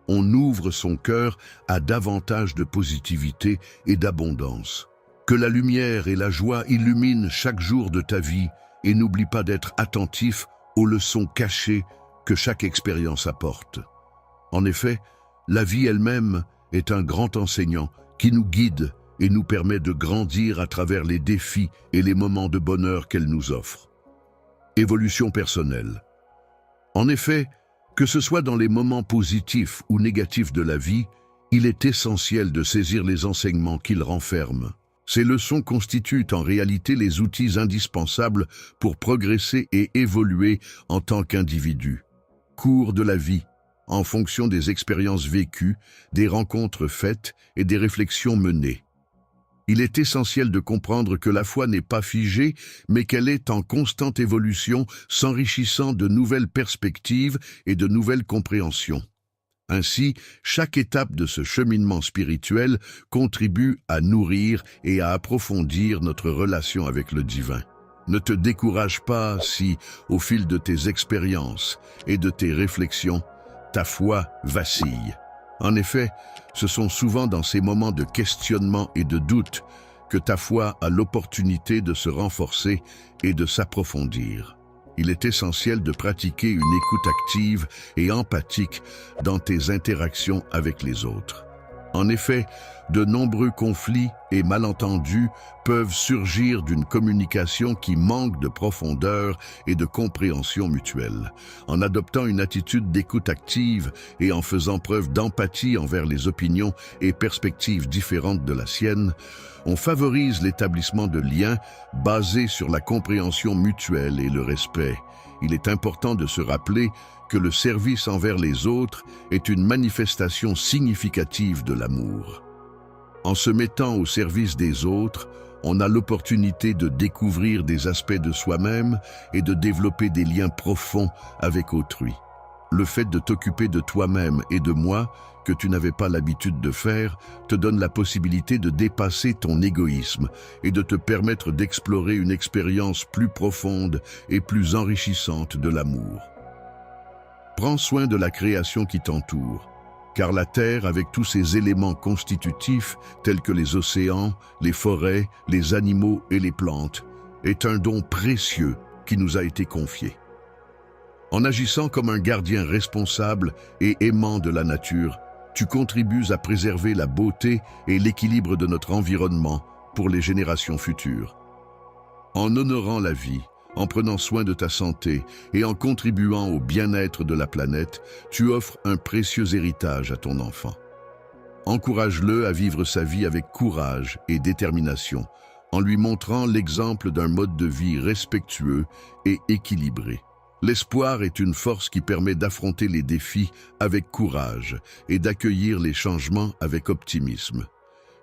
A: on ouvre son cœur à davantage de positivité et d'abondance. Que la lumière et la joie illuminent chaque jour de ta vie et n'oublie pas d'être attentif aux leçons cachées que chaque expérience apporte. En effet, la vie elle-même est un grand enseignant qui nous guide et nous permet de grandir à travers les défis et les moments de bonheur qu'elle nous offre. Évolution personnelle. En effet, que ce soit dans les moments positifs ou négatifs de la vie, il est essentiel de saisir les enseignements qu'ils renferment. Ces leçons constituent en réalité les outils indispensables pour progresser et évoluer en tant qu'individu. Cours de la vie, en fonction des expériences vécues, des rencontres faites et des réflexions menées. Il est essentiel de comprendre que la foi n'est pas figée, mais qu'elle est en constante évolution, s'enrichissant de nouvelles perspectives et de nouvelles compréhensions. Ainsi, chaque étape de ce cheminement spirituel contribue à nourrir et à approfondir notre relation avec le divin. Ne te décourage pas si, au fil de tes expériences et de tes réflexions, ta foi vacille. En effet, ce sont souvent dans ces moments de questionnement et de doute que ta foi a l'opportunité de se renforcer et de s'approfondir. Il est essentiel de pratiquer une écoute active et empathique dans tes interactions avec les autres. En effet, de nombreux conflits et malentendus peuvent surgir d'une communication qui manque de profondeur et de compréhension mutuelle. En adoptant une attitude d'écoute active et en faisant preuve d'empathie envers les opinions et perspectives différentes de la sienne, on favorise l'établissement de liens basés sur la compréhension mutuelle et le respect. Il est important de se rappeler que le service envers les autres est une manifestation significative de l'amour. En se mettant au service des autres, on a l'opportunité de découvrir des aspects de soi-même et de développer des liens profonds avec autrui. Le fait de t'occuper de toi-même et de moi, que tu n'avais pas l'habitude de faire, te donne la possibilité de dépasser ton égoïsme et de te permettre d'explorer une expérience plus profonde et plus enrichissante de l'amour. Prends soin de la création qui t'entoure, car la Terre, avec tous ses éléments constitutifs, tels que les océans, les forêts, les animaux et les plantes, est un don précieux qui nous a été confié. En agissant comme un gardien responsable et aimant de la nature, tu contribues à préserver la beauté et l'équilibre de notre environnement pour les générations futures. En honorant la vie, en prenant soin de ta santé et en contribuant au bien-être de la planète, tu offres un précieux héritage à ton enfant. Encourage-le à vivre sa vie avec courage et détermination, en lui montrant l'exemple d'un mode de vie respectueux et équilibré. L'espoir est une force qui permet d'affronter les défis avec courage et d'accueillir les changements avec optimisme.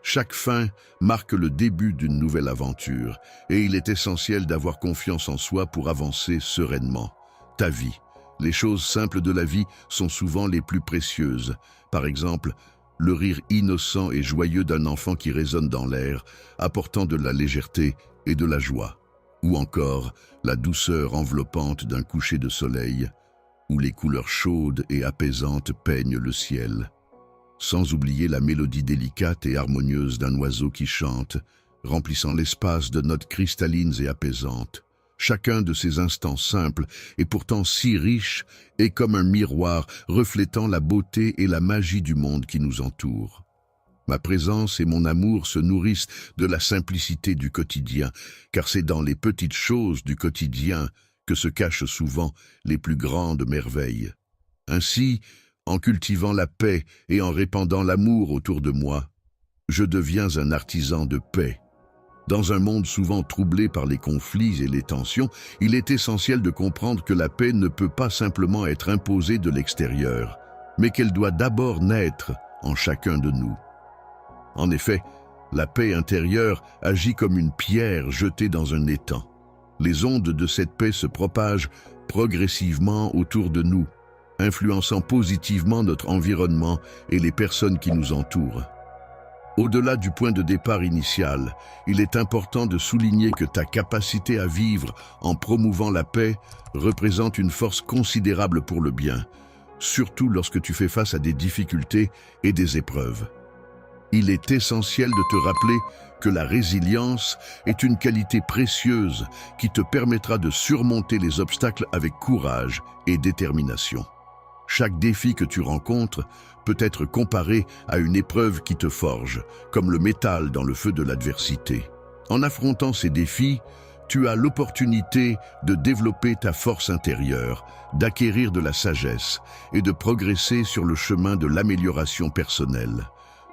A: Chaque fin marque le début d'une nouvelle aventure et il est essentiel d'avoir confiance en soi pour avancer sereinement. Ta vie. Les choses simples de la vie sont souvent les plus précieuses. Par exemple, le rire innocent et joyeux d'un enfant qui résonne dans l'air, apportant de la légèreté et de la joie. Ou encore, la douceur enveloppante d'un coucher de soleil, où les couleurs chaudes et apaisantes peignent le ciel. Sans oublier la mélodie délicate et harmonieuse d'un oiseau qui chante, remplissant l'espace de notes cristallines et apaisantes. Chacun de ces instants simples et pourtant si riches est comme un miroir reflétant la beauté et la magie du monde qui nous entoure. Ma présence et mon amour se nourrissent de la simplicité du quotidien, car c'est dans les petites choses du quotidien que se cachent souvent les plus grandes merveilles. Ainsi, en cultivant la paix et en répandant l'amour autour de moi, je deviens un artisan de paix. Dans un monde souvent troublé par les conflits et les tensions, il est essentiel de comprendre que la paix ne peut pas simplement être imposée de l'extérieur, mais qu'elle doit d'abord naître en chacun de nous. En effet, la paix intérieure agit comme une pierre jetée dans un étang. Les ondes de cette paix se propagent progressivement autour de nous, influençant positivement notre environnement et les personnes qui nous entourent. Au-delà du point de départ initial, il est important de souligner que ta capacité à vivre en promouvant la paix représente une force considérable pour le bien, surtout lorsque tu fais face à des difficultés et des épreuves. Il est essentiel de te rappeler que la résilience est une qualité précieuse qui te permettra de surmonter les obstacles avec courage et détermination. Chaque défi que tu rencontres peut être comparé à une épreuve qui te forge, comme le métal dans le feu de l'adversité. En affrontant ces défis, tu as l'opportunité de développer ta force intérieure, d'acquérir de la sagesse et de progresser sur le chemin de l'amélioration personnelle.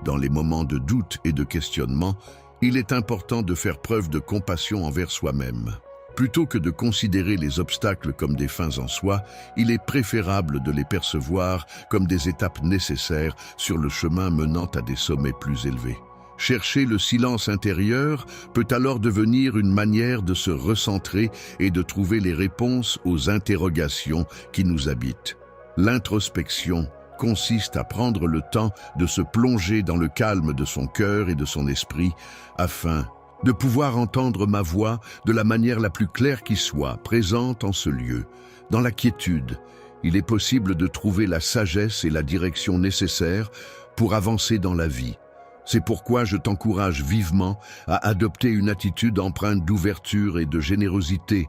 A: Dans les moments de doute et de questionnement, il est important de faire preuve de compassion envers soi-même. Plutôt que de considérer les obstacles comme des fins en soi, il est préférable de les percevoir comme des étapes nécessaires sur le chemin menant à des sommets plus élevés. Chercher le silence intérieur peut alors devenir une manière de se recentrer et de trouver les réponses aux interrogations qui nous habitent. L'introspection consiste à prendre le temps de se plonger dans le calme de son cœur et de son esprit afin de pouvoir entendre ma voix de la manière la plus claire qui soit, présente en ce lieu. Dans la quiétude, il est possible de trouver la sagesse et la direction nécessaires pour avancer dans la vie. C'est pourquoi je t'encourage vivement à adopter une attitude empreinte d'ouverture et de générosité,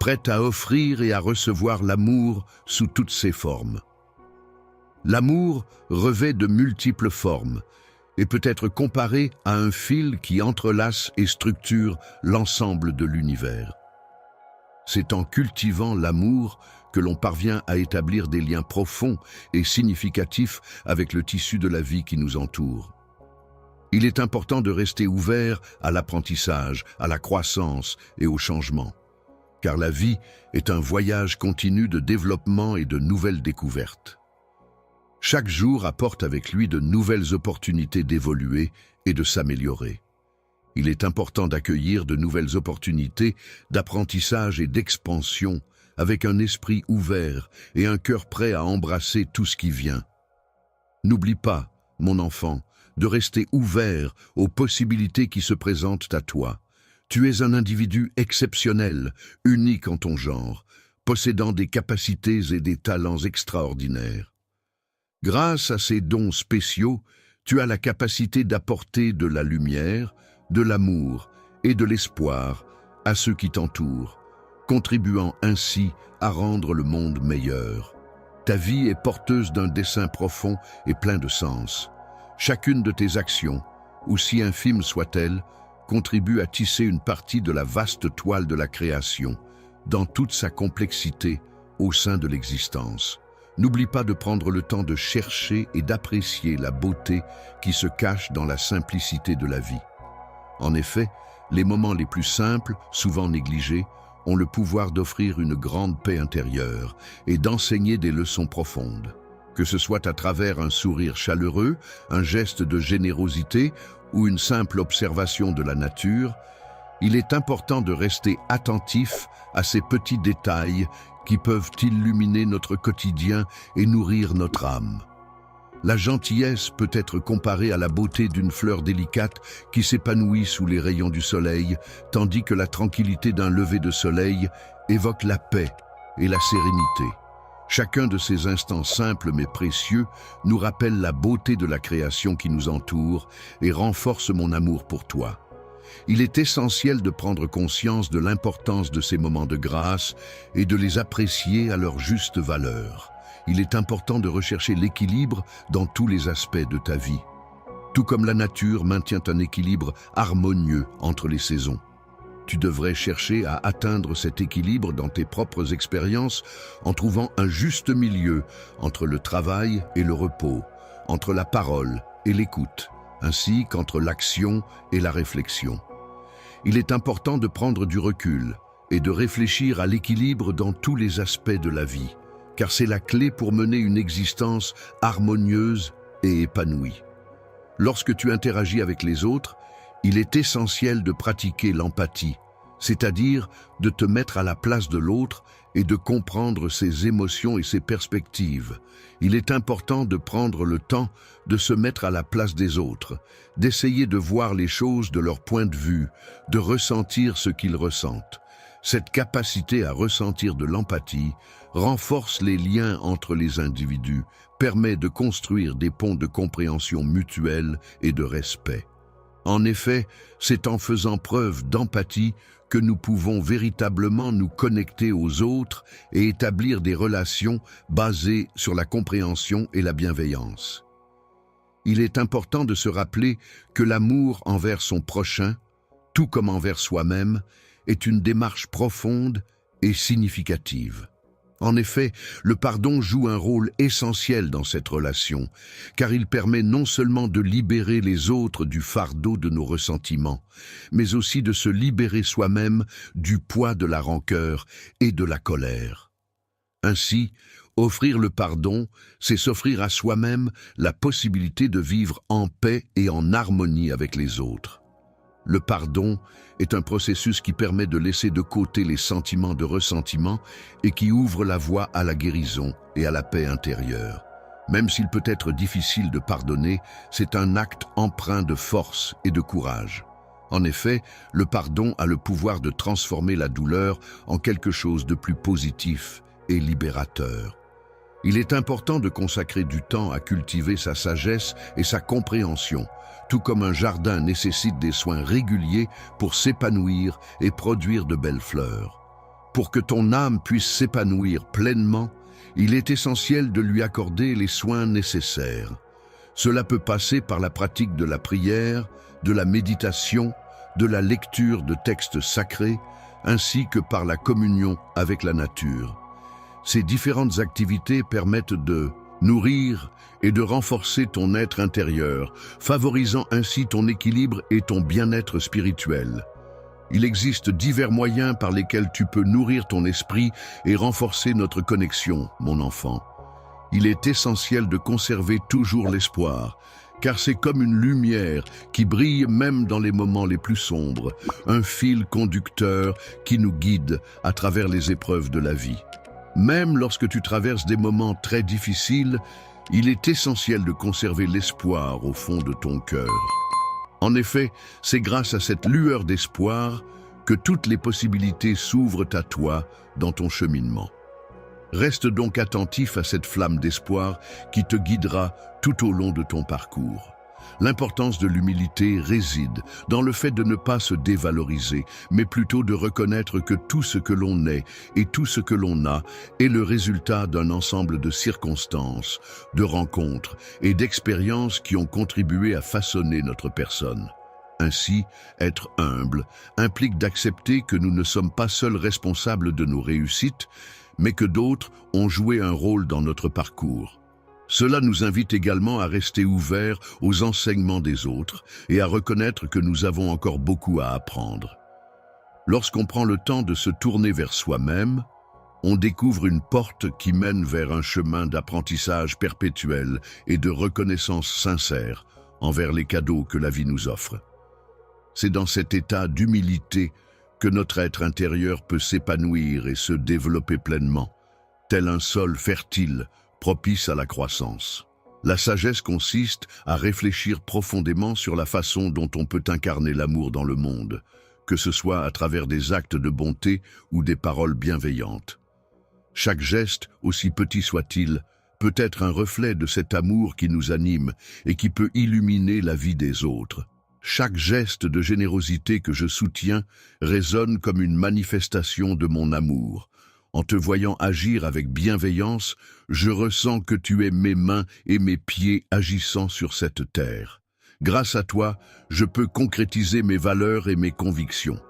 A: prête à offrir et à recevoir l'amour sous toutes ses formes. L'amour revêt de multiples formes. et peut être comparé à un fil qui entrelace et structure l'ensemble de l'univers. C'est en cultivant l'amour que l'on parvient à établir des liens profonds et significatifs avec le tissu de la vie qui nous entoure. Il est important de rester ouvert à l'apprentissage, à la croissance et au changement, car la vie est un voyage continu de développement et de nouvelles découvertes. Chaque jour apporte avec lui de nouvelles opportunités d'évoluer et de s'améliorer. Il est important d'accueillir de nouvelles opportunités d'apprentissage et d'expansion avec un esprit ouvert et un cœur prêt à embrasser tout ce qui vient. N'oublie pas, mon enfant, de rester ouvert aux possibilités qui se présentent à toi. Tu es un individu exceptionnel, unique en ton genre, possédant des capacités et des talents extraordinaires. Grâce à ces dons spéciaux, tu as la capacité d'apporter de la lumière, de l'amour et de l'espoir à ceux qui t'entourent, contribuant ainsi à rendre le monde meilleur. Ta vie est porteuse d'un dessein profond et plein de sens. Chacune de tes actions, aussi infime soit-elle, contribue à tisser une partie de la vaste toile de la création, dans toute sa complexité, au sein de l'existence. N'oublie pas de prendre le temps de chercher et d'apprécier la beauté qui se cache dans la simplicité de la vie. En effet, les moments les plus simples, souvent négligés, ont le pouvoir d'offrir une grande paix intérieure et d'enseigner des leçons profondes. Que ce soit à travers un sourire chaleureux, un geste de générosité ou une simple observation de la nature, il est important de rester attentif à ces petits détails qui peuvent illuminer notre quotidien et nourrir notre âme. La gentillesse peut être comparée à la beauté d'une fleur délicate qui s'épanouit sous les rayons du soleil, tandis que la tranquillité d'un lever de soleil évoque la paix et la sérénité. Chacun de ces instants simples mais précieux nous rappelle la beauté de la création qui nous entoure et renforce mon amour pour toi. Il est essentiel de prendre conscience de l'importance de ces moments de grâce et de les apprécier à leur juste valeur. Il est important de rechercher l'équilibre dans tous les aspects de ta vie. Tout comme la nature maintient un équilibre harmonieux entre les saisons. Tu devrais chercher à atteindre cet équilibre dans tes propres expériences en trouvant un juste milieu entre le travail et le repos, entre la parole et l'écoute, ainsi qu'entre l'action et la réflexion. Il est important de prendre du recul et de réfléchir à l'équilibre dans tous les aspects de la vie, car c'est la clé pour mener une existence harmonieuse et épanouie. Lorsque tu interagis avec les autres, il est essentiel de pratiquer l'empathie, c'est-à-dire de te mettre à la place de l'autre et de comprendre ses émotions et ses perspectives. Il est important de prendre le temps de se mettre à la place des autres, d'essayer de voir les choses de leur point de vue, de ressentir ce qu'ils ressentent. Cette capacité à ressentir de l'empathie renforce les liens entre les individus, permet de construire des ponts de compréhension mutuelle et de respect. En effet, c'est en faisant preuve d'empathie que nous pouvons véritablement nous connecter aux autres et établir des relations basées sur la compréhension et la bienveillance. Il est important de se rappeler que l'amour envers son prochain, tout comme envers soi-même, est une démarche profonde et significative. En effet, le pardon joue un rôle essentiel dans cette relation, car il permet non seulement de libérer les autres du fardeau de nos ressentiments, mais aussi de se libérer soi-même du poids de la rancœur et de la colère. Ainsi, offrir le pardon, c'est s'offrir à soi-même la possibilité de vivre en paix et en harmonie avec les autres. Le pardon est un processus qui permet de laisser de côté les sentiments de ressentiment et qui ouvre la voie à la guérison et à la paix intérieure. Même s'il peut être difficile de pardonner, c'est un acte empreint de force et de courage. En effet, le pardon a le pouvoir de transformer la douleur en quelque chose de plus positif et libérateur. Il est important de consacrer du temps à cultiver sa sagesse et sa compréhension, tout comme un jardin nécessite des soins réguliers pour s'épanouir et produire de belles fleurs. Pour que ton âme puisse s'épanouir pleinement, il est essentiel de lui accorder les soins nécessaires. Cela peut passer par la pratique de la prière, de la méditation, de la lecture de textes sacrés, ainsi que par la communion avec la nature. Ces différentes activités permettent de nourrir et de renforcer ton être intérieur, favorisant ainsi ton équilibre et ton bien-être spirituel. Il existe divers moyens par lesquels tu peux nourrir ton esprit et renforcer notre connexion, mon enfant. Il est essentiel de conserver toujours l'espoir, car c'est comme une lumière qui brille même dans les moments les plus sombres, un fil conducteur qui nous guide à travers les épreuves de la vie. Même lorsque tu traverses des moments très difficiles, il est essentiel de conserver l'espoir au fond de ton cœur. En effet, c'est grâce à cette lueur d'espoir que toutes les possibilités s'ouvrent à toi dans ton cheminement. Reste donc attentif à cette flamme d'espoir qui te guidera tout au long de ton parcours. L'importance de l'humilité réside dans le fait de ne pas se dévaloriser, mais plutôt de reconnaître que tout ce que l'on est et tout ce que l'on a est le résultat d'un ensemble de circonstances, de rencontres et d'expériences qui ont contribué à façonner notre personne. Ainsi, être humble implique d'accepter que nous ne sommes pas seuls responsables de nos réussites, mais que d'autres ont joué un rôle dans notre parcours. Cela nous invite également à rester ouverts aux enseignements des autres et à reconnaître que nous avons encore beaucoup à apprendre. Lorsqu'on prend le temps de se tourner vers soi-même, on découvre une porte qui mène vers un chemin d'apprentissage perpétuel et de reconnaissance sincère envers les cadeaux que la vie nous offre. C'est dans cet état d'humilité que notre être intérieur peut s'épanouir et se développer pleinement, tel un sol fertile, propice à la croissance. La sagesse consiste à réfléchir profondément sur la façon dont on peut incarner l'amour dans le monde, que ce soit à travers des actes de bonté ou des paroles bienveillantes. Chaque geste, aussi petit soit-il, peut être un reflet de cet amour qui nous anime et qui peut illuminer la vie des autres. Chaque geste de générosité que je soutiens résonne comme une manifestation de mon amour. En te voyant agir avec bienveillance, je ressens que tu es mes mains et mes pieds agissant sur cette terre. Grâce à toi, je peux concrétiser mes valeurs et mes convictions.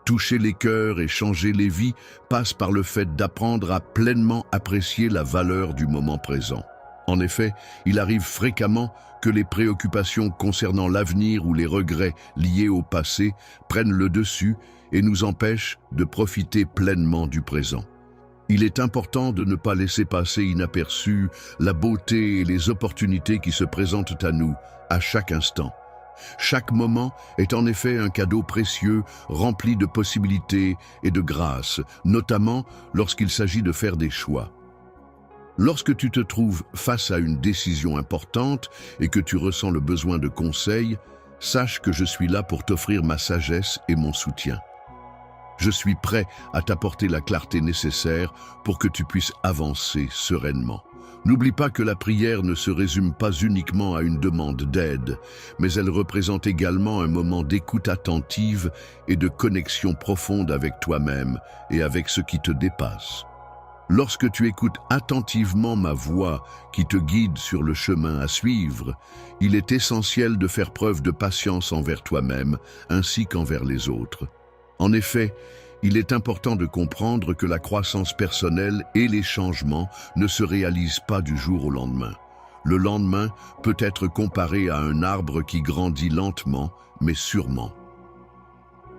A: Toucher les cœurs et changer les vies passe par le fait d'apprendre à pleinement apprécier la valeur du moment présent. En effet, il arrive fréquemment que les préoccupations concernant l'avenir ou les regrets liés au passé prennent le dessus et nous empêchent de profiter pleinement du présent. Il est important de ne pas laisser passer inaperçue la beauté et les opportunités qui se présentent à nous à chaque instant. Chaque moment est en effet un cadeau précieux rempli de possibilités et de grâces, notamment lorsqu'il s'agit de faire des choix. Lorsque tu te trouves face à une décision importante et que tu ressens le besoin de conseils, sache que je suis là pour t'offrir ma sagesse et mon soutien. Je suis prêt à t'apporter la clarté nécessaire pour que tu puisses avancer sereinement. N'oublie pas que la prière ne se résume pas uniquement à une demande d'aide, mais elle représente également un moment d'écoute attentive et de connexion profonde avec toi-même et avec ce qui te dépasse. Lorsque tu écoutes attentivement ma voix qui te guide sur le chemin à suivre, il est essentiel de faire preuve de patience envers toi-même ainsi qu'envers les autres. En effet, il est important de comprendre que la croissance personnelle et les changements ne se réalisent pas du jour au lendemain. Le lendemain peut être comparé à un arbre qui grandit lentement, mais sûrement.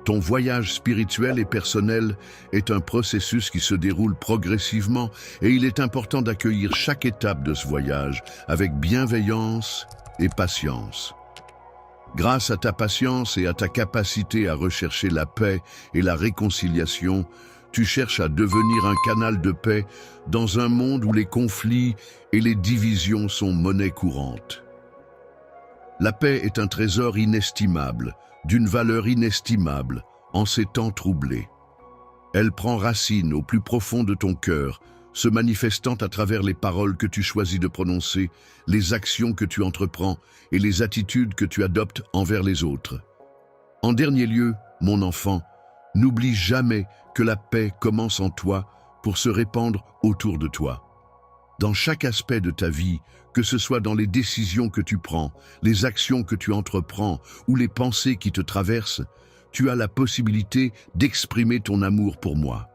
A: Ton voyage spirituel et personnel est un processus qui se déroule progressivement et il est important d'accueillir chaque étape de ce voyage avec bienveillance et patience. Grâce à ta patience et à ta capacité à rechercher la paix et la réconciliation, tu cherches à devenir un canal de paix dans un monde où les conflits et les divisions sont monnaie courante. La paix est un trésor inestimable, d'une valeur inestimable, en ces temps troublés. Elle prend racine au plus profond de ton cœur, se manifestant à travers les paroles que tu choisis de prononcer, les actions que tu entreprends et les attitudes que tu adoptes envers les autres. En dernier lieu, mon enfant, n'oublie jamais que la paix commence en toi pour se répandre autour de toi. Dans chaque aspect de ta vie, que ce soit dans les décisions que tu prends, les actions que tu entreprends ou les pensées qui te traversent, tu as la possibilité d'exprimer ton amour pour moi.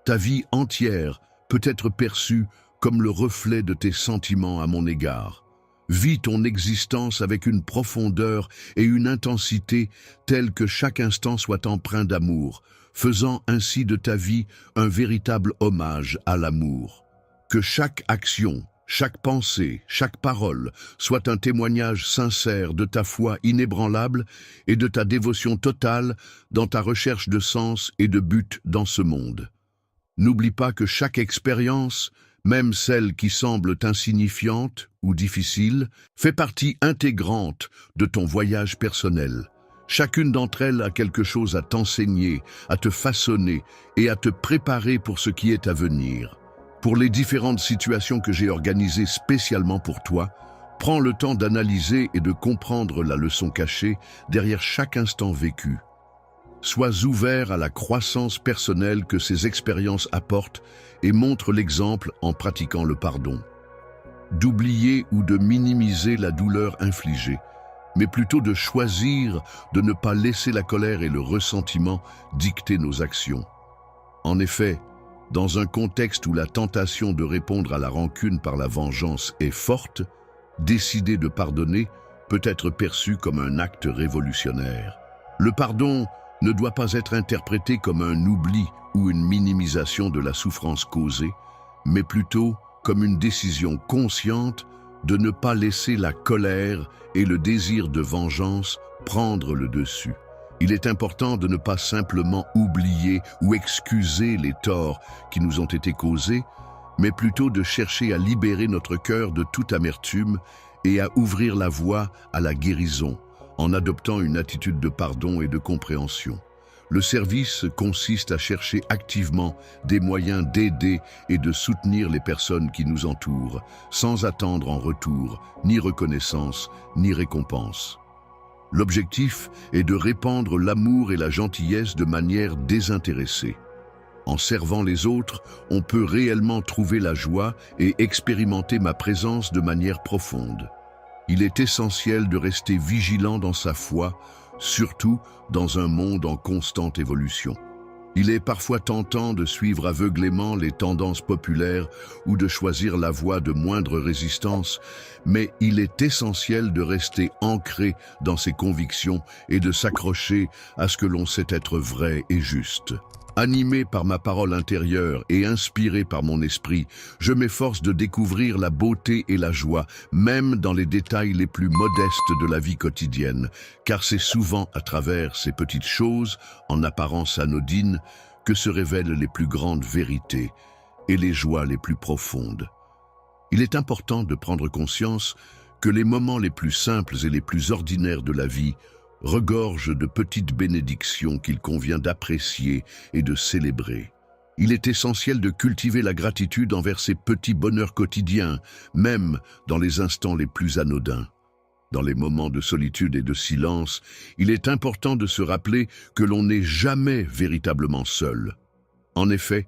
A: Ta vie entière peut être perçue comme le reflet de tes sentiments à mon égard. Vis ton existence avec une profondeur et une intensité telles que chaque instant soit empreint d'amour, faisant ainsi de ta vie un véritable hommage à l'amour. Que chaque action, chaque pensée, chaque parole soit un témoignage sincère de ta foi inébranlable et de ta dévotion totale dans ta recherche de sens et de but dans ce monde. N'oublie pas que chaque expérience, même celle qui semble insignifiante ou difficile, fait partie intégrante de ton voyage personnel. Chacune d'entre elles a quelque chose à t'enseigner, à te façonner et à te préparer pour ce qui est à venir. Pour les différentes situations que j'ai organisées spécialement pour toi, prends le temps d'analyser et de comprendre la leçon cachée derrière chaque instant vécu. Sois ouvert à la croissance personnelle que ces expériences apportent et montre l'exemple en pratiquant le pardon. D'oublier ou de minimiser la douleur infligée, mais plutôt de choisir de ne pas laisser la colère et le ressentiment dicter nos actions. En effet, dans un contexte où la tentation de répondre à la rancune par la vengeance est forte, décider de pardonner peut être perçu comme un acte révolutionnaire. Le pardon ne doit pas être interprété comme un oubli ou une minimisation de la souffrance causée, mais plutôt comme une décision consciente de ne pas laisser la colère et le désir de vengeance prendre le dessus. Il est important de ne pas simplement oublier ou excuser les torts qui nous ont été causés, mais plutôt de chercher à libérer notre cœur de toute amertume et à ouvrir la voie à la guérison, en adoptant une attitude de pardon et de compréhension. Le service consiste à chercher activement des moyens d'aider et de soutenir les personnes qui nous entourent, sans attendre en retour ni reconnaissance ni récompense. L'objectif est de répandre l'amour et la gentillesse de manière désintéressée. En servant les autres, on peut réellement trouver la joie et expérimenter ma présence de manière profonde. Il est essentiel de rester vigilant dans sa foi, surtout dans un monde en constante évolution. Il est parfois tentant de suivre aveuglément les tendances populaires ou de choisir la voie de moindre résistance, mais il est essentiel de rester ancré dans ses convictions et de s'accrocher à ce que l'on sait être vrai et juste. Animé par ma parole intérieure et inspiré par mon esprit, je m'efforce de découvrir la beauté et la joie, même dans les détails les plus modestes de la vie quotidienne, car c'est souvent à travers ces petites choses, en apparence anodines, que se révèlent les plus grandes vérités et les joies les plus profondes. Il est important de prendre conscience que les moments les plus simples et les plus ordinaires de la vie regorge de petites bénédictions qu'il convient d'apprécier et de célébrer. Il est essentiel de cultiver la gratitude envers ces petits bonheurs quotidiens, même dans les instants les plus anodins. Dans les moments de solitude et de silence, il est important de se rappeler que l'on n'est jamais véritablement seul. En effet,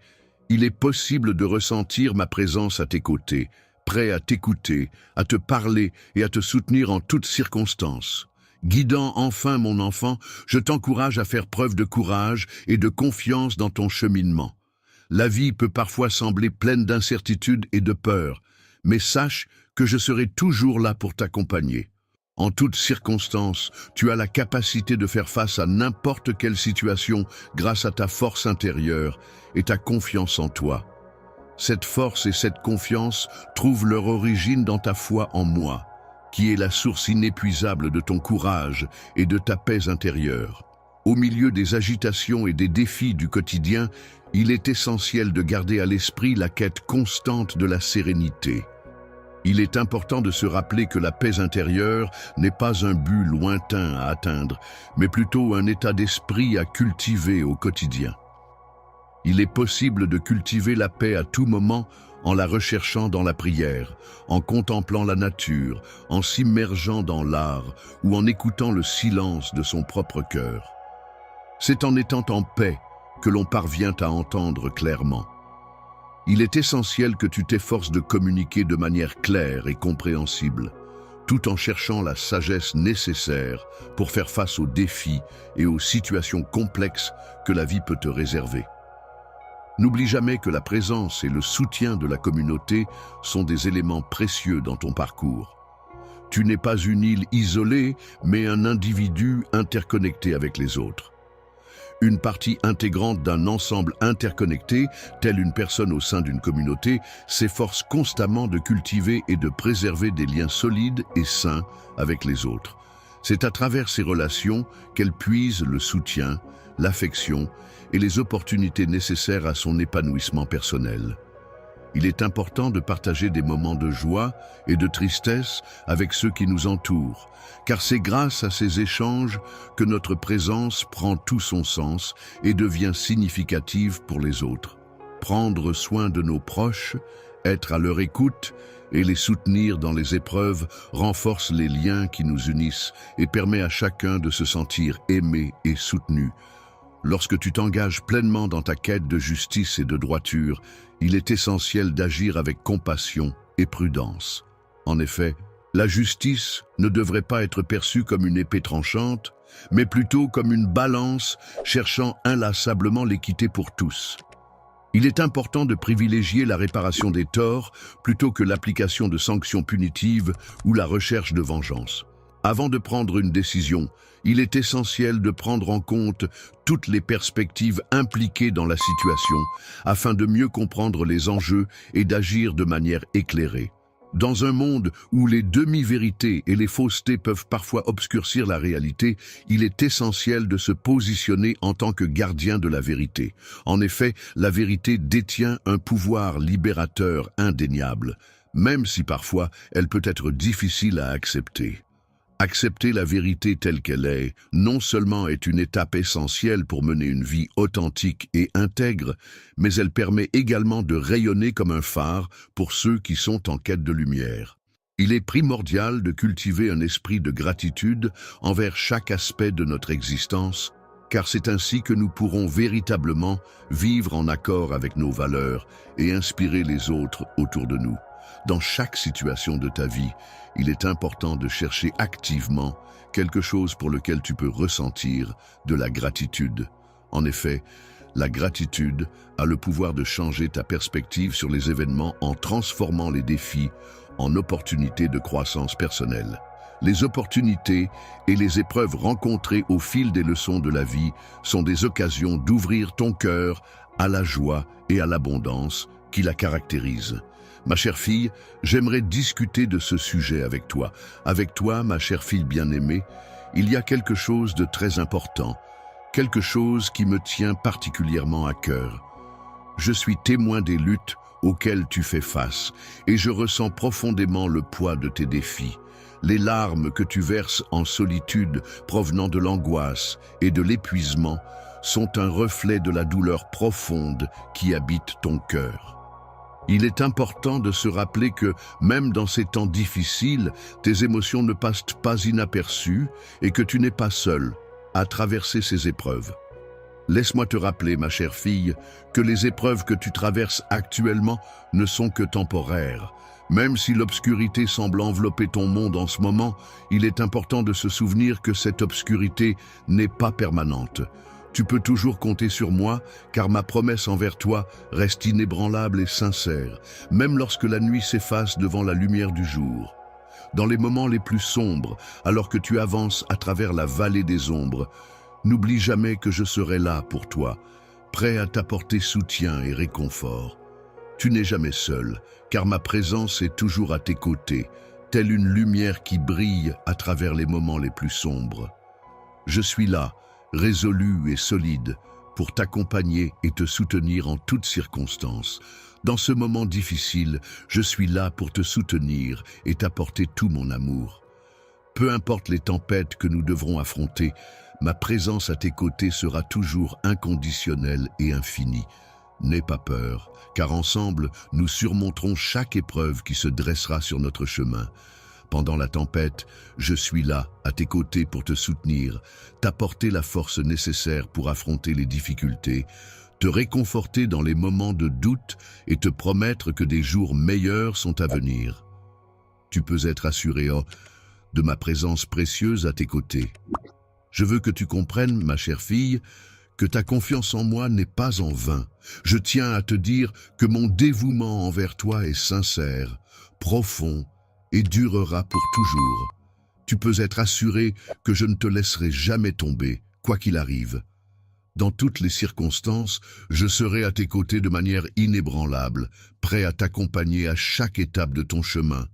A: il est possible de ressentir ma présence à tes côtés, prêt à t'écouter, à te parler et à te soutenir en toutes circonstances. Guidant enfin mon enfant, je t'encourage à faire preuve de courage et de confiance dans ton cheminement. La vie peut parfois sembler pleine d'incertitudes et de peur, mais sache que je serai toujours là pour t'accompagner. En toutes circonstances, tu as la capacité de faire face à n'importe quelle situation grâce à ta force intérieure et ta confiance en toi. Cette force et cette confiance trouvent leur origine dans ta foi en moi, qui est la source inépuisable de ton courage et de ta paix intérieure. Au milieu des agitations et des défis du quotidien, il est essentiel de garder à l'esprit la quête constante de la sérénité. Il est important de se rappeler que la paix intérieure n'est pas un but lointain à atteindre, mais plutôt un état d'esprit à cultiver au quotidien. Il est possible de cultiver la paix à tout moment en la recherchant dans la prière, en contemplant la nature, en s'immergeant dans l'art ou en écoutant le silence de son propre cœur. C'est en étant en paix que l'on parvient à entendre clairement. Il est essentiel que tu t'efforces de communiquer de manière claire et compréhensible, tout en cherchant la sagesse nécessaire pour faire face aux défis et aux situations complexes que la vie peut te réserver. N'oublie jamais que la présence et le soutien de la communauté sont des éléments précieux dans ton parcours. Tu n'es pas une île isolée, mais un individu interconnecté avec les autres. Une partie intégrante d'un ensemble interconnecté, telle une personne au sein d'une communauté, s'efforce constamment de cultiver et de préserver des liens solides et sains avec les autres. C'est à travers ces relations qu'elle puise le soutien, l'affection et les opportunités nécessaires à son épanouissement personnel. Il est important de partager des moments de joie et de tristesse avec ceux qui nous entourent, car c'est grâce à ces échanges que notre présence prend tout son sens et devient significative pour les autres. Prendre soin de nos proches, être à leur écoute et les soutenir dans les épreuves renforce les liens qui nous unissent et permet à chacun de se sentir aimé et soutenu. Lorsque tu t'engages pleinement dans ta quête de justice et de droiture, il est essentiel d'agir avec compassion et prudence. En effet, la justice ne devrait pas être perçue comme une épée tranchante, mais plutôt comme une balance cherchant inlassablement l'équité pour tous. Il est important de privilégier la réparation des torts plutôt que l'application de sanctions punitives ou la recherche de vengeance. Avant de prendre une décision, il est essentiel de prendre en compte toutes les perspectives impliquées dans la situation afin de mieux comprendre les enjeux et d'agir de manière éclairée. Dans un monde où les demi-vérités et les faussetés peuvent parfois obscurcir la réalité, il est essentiel de se positionner en tant que gardien de la vérité. En effet, la vérité détient un pouvoir libérateur indéniable, même si parfois elle peut être difficile à accepter. Accepter la vérité telle qu'elle est, non seulement est une étape essentielle pour mener une vie authentique et intègre, mais elle permet également de rayonner comme un phare pour ceux qui sont en quête de lumière. Il est primordial de cultiver un esprit de gratitude envers chaque aspect de notre existence, car c'est ainsi que nous pourrons véritablement vivre en accord avec nos valeurs et inspirer les autres autour de nous. Dans chaque situation de ta vie, il est important de chercher activement quelque chose pour lequel tu peux ressentir de la gratitude. En effet, la gratitude a le pouvoir de changer ta perspective sur les événements en transformant les défis en opportunités de croissance personnelle. Les opportunités et les épreuves rencontrées au fil des leçons de la vie sont des occasions d'ouvrir ton cœur à la joie et à l'abondance qui la caractérisent. Ma chère fille, j'aimerais discuter de ce sujet avec toi. Avec toi, ma chère fille bien-aimée, il y a quelque chose de très important, quelque chose qui me tient particulièrement à cœur. Je suis témoin des luttes auxquelles tu fais face et je ressens profondément le poids de tes défis. Les larmes que tu verses en solitude provenant de l'angoisse et de l'épuisement sont un reflet de la douleur profonde qui habite ton cœur. Il est important de se rappeler que, même dans ces temps difficiles, tes émotions ne passent pas inaperçues et que tu n'es pas seule à traverser ces épreuves. Laisse-moi te rappeler, ma chère fille, que les épreuves que tu traverses actuellement ne sont que temporaires. Même si l'obscurité semble envelopper ton monde en ce moment, il est important de se souvenir que cette obscurité n'est pas permanente. Tu peux toujours compter sur moi, car ma promesse envers toi reste inébranlable et sincère, même lorsque la nuit s'efface devant la lumière du jour. Dans les moments les plus sombres, alors que tu avances à travers la vallée des ombres, n'oublie jamais que je serai là pour toi, prêt à t'apporter soutien et réconfort. Tu n'es jamais seul, car ma présence est toujours à tes côtés, telle une lumière qui brille à travers les moments les plus sombres. Je suis là, résolu et solide, pour t'accompagner et te soutenir en toutes circonstances. Dans ce moment difficile, je suis là pour te soutenir et t'apporter tout mon amour. Peu importe les tempêtes que nous devrons affronter, ma présence à tes côtés sera toujours inconditionnelle et infinie. N'aie pas peur, car ensemble, nous surmonterons chaque épreuve qui se dressera sur notre chemin. Pendant la tempête, je suis là, à tes côtés pour te soutenir, t'apporter la force nécessaire pour affronter les difficultés, te réconforter dans les moments de doute et te promettre que des jours meilleurs sont à venir. Tu peux être assuré de ma présence précieuse à tes côtés. Je veux que tu comprennes, ma chère fille, que ta confiance en moi n'est pas en vain. Je tiens à te dire que mon dévouement envers toi est sincère, profond et durera pour toujours. Tu peux être assuré que je ne te laisserai jamais tomber, quoi qu'il arrive. Dans toutes les circonstances, je serai à tes côtés de manière inébranlable, prêt à t'accompagner à chaque étape de ton chemin,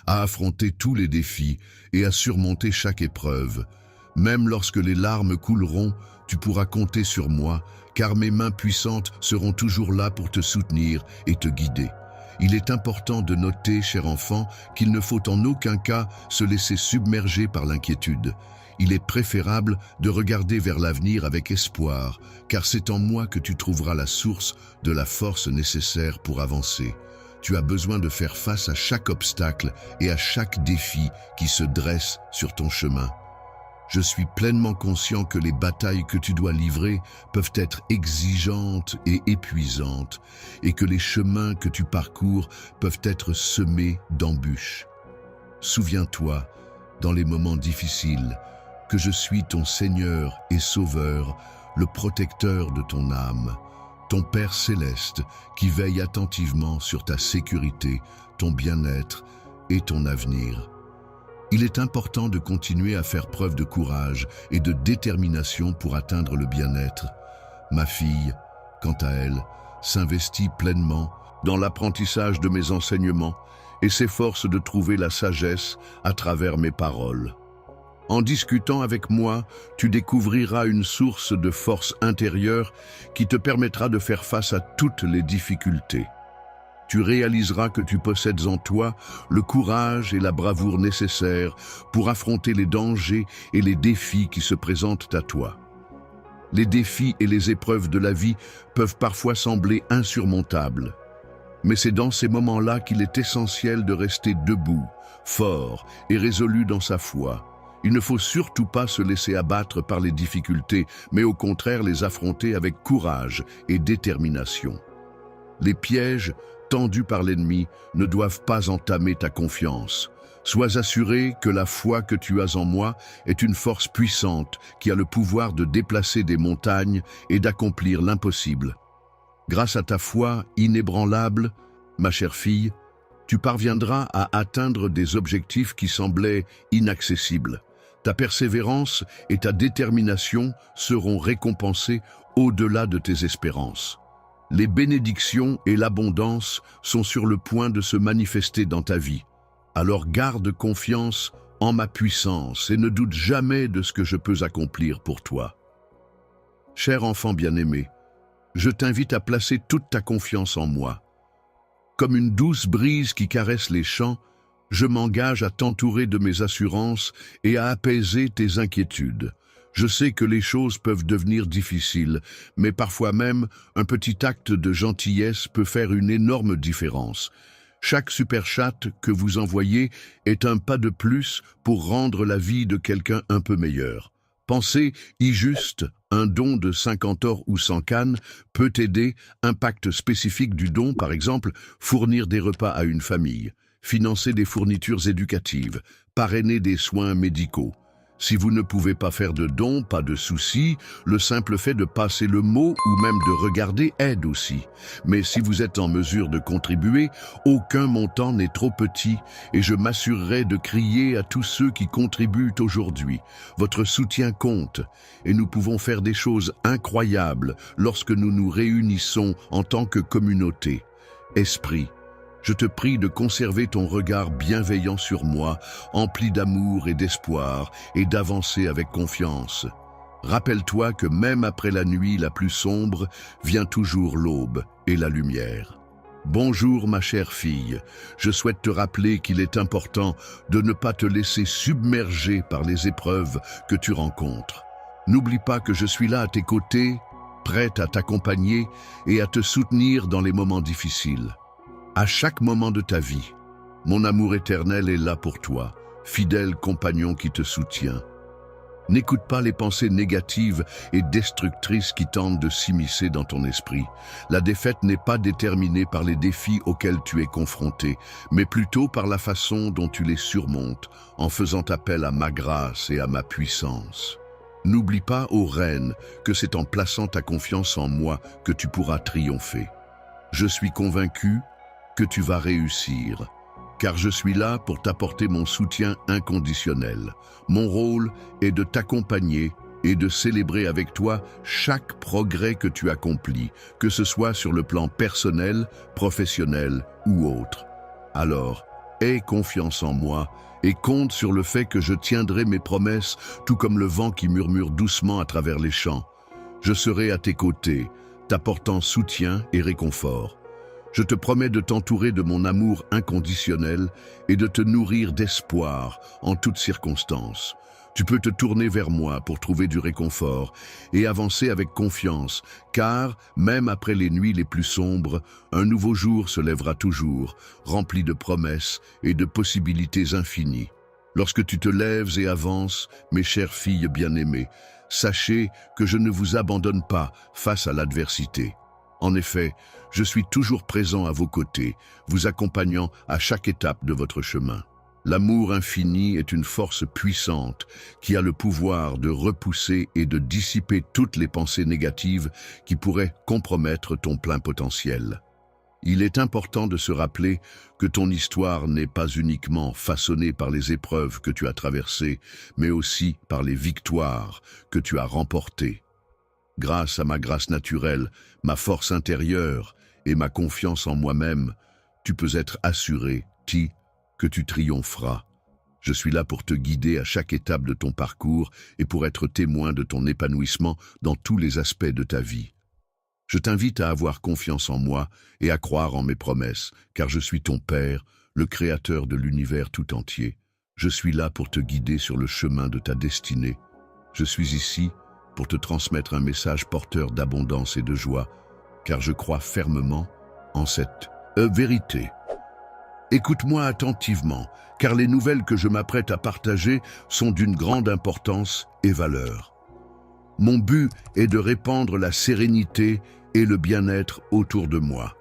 A: à affronter tous les défis et à surmonter chaque épreuve. Même lorsque les larmes couleront, tu pourras compter sur moi, car mes mains puissantes seront toujours là pour te soutenir et te guider. Il est important de noter, cher enfant, qu'il ne faut en aucun cas se laisser submerger par l'inquiétude. Il est préférable de regarder vers l'avenir avec espoir, car c'est en moi que tu trouveras la source de la force nécessaire pour avancer. Tu as besoin de faire face à chaque obstacle et à chaque défi qui se dresse sur ton chemin. Je suis pleinement conscient que les batailles que tu dois livrer peuvent être exigeantes et épuisantes, et que les chemins que tu parcours peuvent être semés d'embûches. Souviens-toi, dans les moments difficiles, que je suis ton Seigneur et Sauveur, le protecteur de ton âme, ton Père céleste qui veille attentivement sur ta sécurité, ton bien-être et ton avenir. Il est important de continuer à faire preuve de courage et de détermination pour atteindre le bien-être. Ma fille, quant à elle, s'investit pleinement dans l'apprentissage de mes enseignements et s'efforce de trouver la sagesse à travers mes paroles. En discutant avec moi, tu découvriras une source de force intérieure qui te permettra de faire face à toutes les difficultés. Tu réaliseras que tu possèdes en toi le courage et la bravoure nécessaires pour affronter les dangers et les défis qui se présentent à toi. Les défis et les épreuves de la vie peuvent parfois sembler insurmontables, mais c'est dans ces moments-là qu'il est essentiel de rester debout, fort et résolu dans sa foi. Il ne faut surtout pas se laisser abattre par les difficultés, mais au contraire les affronter avec courage et détermination. Les pièges tendus par l'ennemi ne doivent pas entamer ta confiance. Sois assuré que la foi que tu as en moi est une force puissante qui a le pouvoir de déplacer des montagnes et d'accomplir l'impossible. Grâce à ta foi inébranlable, ma chère fille, tu parviendras à atteindre des objectifs qui semblaient inaccessibles. Ta persévérance et ta détermination seront récompensées au-delà de tes espérances. Les bénédictions et l'abondance sont sur le point de se manifester dans ta vie. Alors garde confiance en ma puissance et ne doute jamais de ce que je peux accomplir pour toi. Cher enfant bien-aimé, je t'invite à placer toute ta confiance en moi. Comme une douce brise qui caresse les champs, je m'engage à t'entourer de mes assurances et à apaiser tes inquiétudes. Je sais que les choses peuvent devenir difficiles, mais parfois même, un petit acte de gentillesse peut faire une énorme différence. Chaque super chat que vous envoyez est un pas de plus pour rendre la vie de quelqu'un un peu meilleure. Pensez y juste, un don de 50 ors ou 100 cannes peut aider. Impact spécifique du don, par exemple, fournir des repas à une famille, financer des fournitures éducatives, parrainer des soins médicaux. Si vous ne pouvez pas faire de dons, pas de souci, le simple fait de passer le mot ou même de regarder aide aussi. Mais si vous êtes en mesure de contribuer, aucun montant n'est trop petit et je m'assurerai de crier à tous ceux qui contribuent aujourd'hui. Votre soutien compte et nous pouvons faire des choses incroyables lorsque nous nous réunissons en tant que communauté. Esprit, je te prie de conserver ton regard bienveillant sur moi, empli d'amour et d'espoir, et d'avancer avec confiance. Rappelle-toi que même après la nuit la plus sombre, vient toujours l'aube et la lumière. Bonjour ma chère fille, je souhaite te rappeler qu'il est important de ne pas te laisser submerger par les épreuves que tu rencontres. N'oublie pas que je suis là à tes côtés, prête à t'accompagner et à te soutenir dans les moments difficiles. À chaque moment de ta vie, mon amour éternel est là pour toi, fidèle compagnon qui te soutient. N'écoute pas les pensées négatives et destructrices qui tentent de s'immiscer dans ton esprit. La défaite n'est pas déterminée par les défis auxquels tu es confronté, mais plutôt par la façon dont tu les surmontes, en faisant appel à ma grâce et à ma puissance. N'oublie pas, ô reine, que c'est en plaçant ta confiance en moi que tu pourras triompher. Je suis convaincu que tu vas réussir, car je suis là pour t'apporter mon soutien inconditionnel. Mon rôle est de t'accompagner et de célébrer avec toi chaque progrès que tu accomplis, que ce soit sur le plan personnel, professionnel ou autre. Alors, aie confiance en moi et compte sur le fait que je tiendrai mes promesses, tout comme le vent qui murmure doucement à travers les champs. Je serai à tes côtés, t'apportant soutien et réconfort. Je te promets de t'entourer de mon amour inconditionnel et de te nourrir d'espoir en toutes circonstances. Tu peux te tourner vers moi pour trouver du réconfort et avancer avec confiance, car, même après les nuits les plus sombres, un nouveau jour se lèvera toujours, rempli de promesses et de possibilités infinies. Lorsque tu te lèves et avances, mes chères filles bien-aimées, sachez que je ne vous abandonne pas face à l'adversité. En effet, je suis toujours présent à vos côtés, vous accompagnant à chaque étape de votre chemin. L'amour infini est une force puissante qui a le pouvoir de repousser et de dissiper toutes les pensées négatives qui pourraient compromettre ton plein potentiel. Il est important de se rappeler que ton histoire n'est pas uniquement façonnée par les épreuves que tu as traversées, mais aussi par les victoires que tu as remportées. Grâce à ma grâce naturelle, ma force intérieure et ma confiance en moi-même, tu peux être assuré, que tu triompheras. Je suis là pour te guider à chaque étape de ton parcours et pour être témoin de ton épanouissement dans tous les aspects de ta vie. Je t'invite à avoir confiance en moi et à croire en mes promesses, car je suis ton Père, le Créateur de l'univers tout entier. Je suis là pour te guider sur le chemin de ta destinée. Je suis ici pour te transmettre un message porteur d'abondance et de joie, car je crois fermement en cette vérité. Écoute-moi attentivement, car les nouvelles que je m'apprête à partager sont d'une grande importance et valeur. Mon but est de répandre la sérénité et le bien-être autour de moi.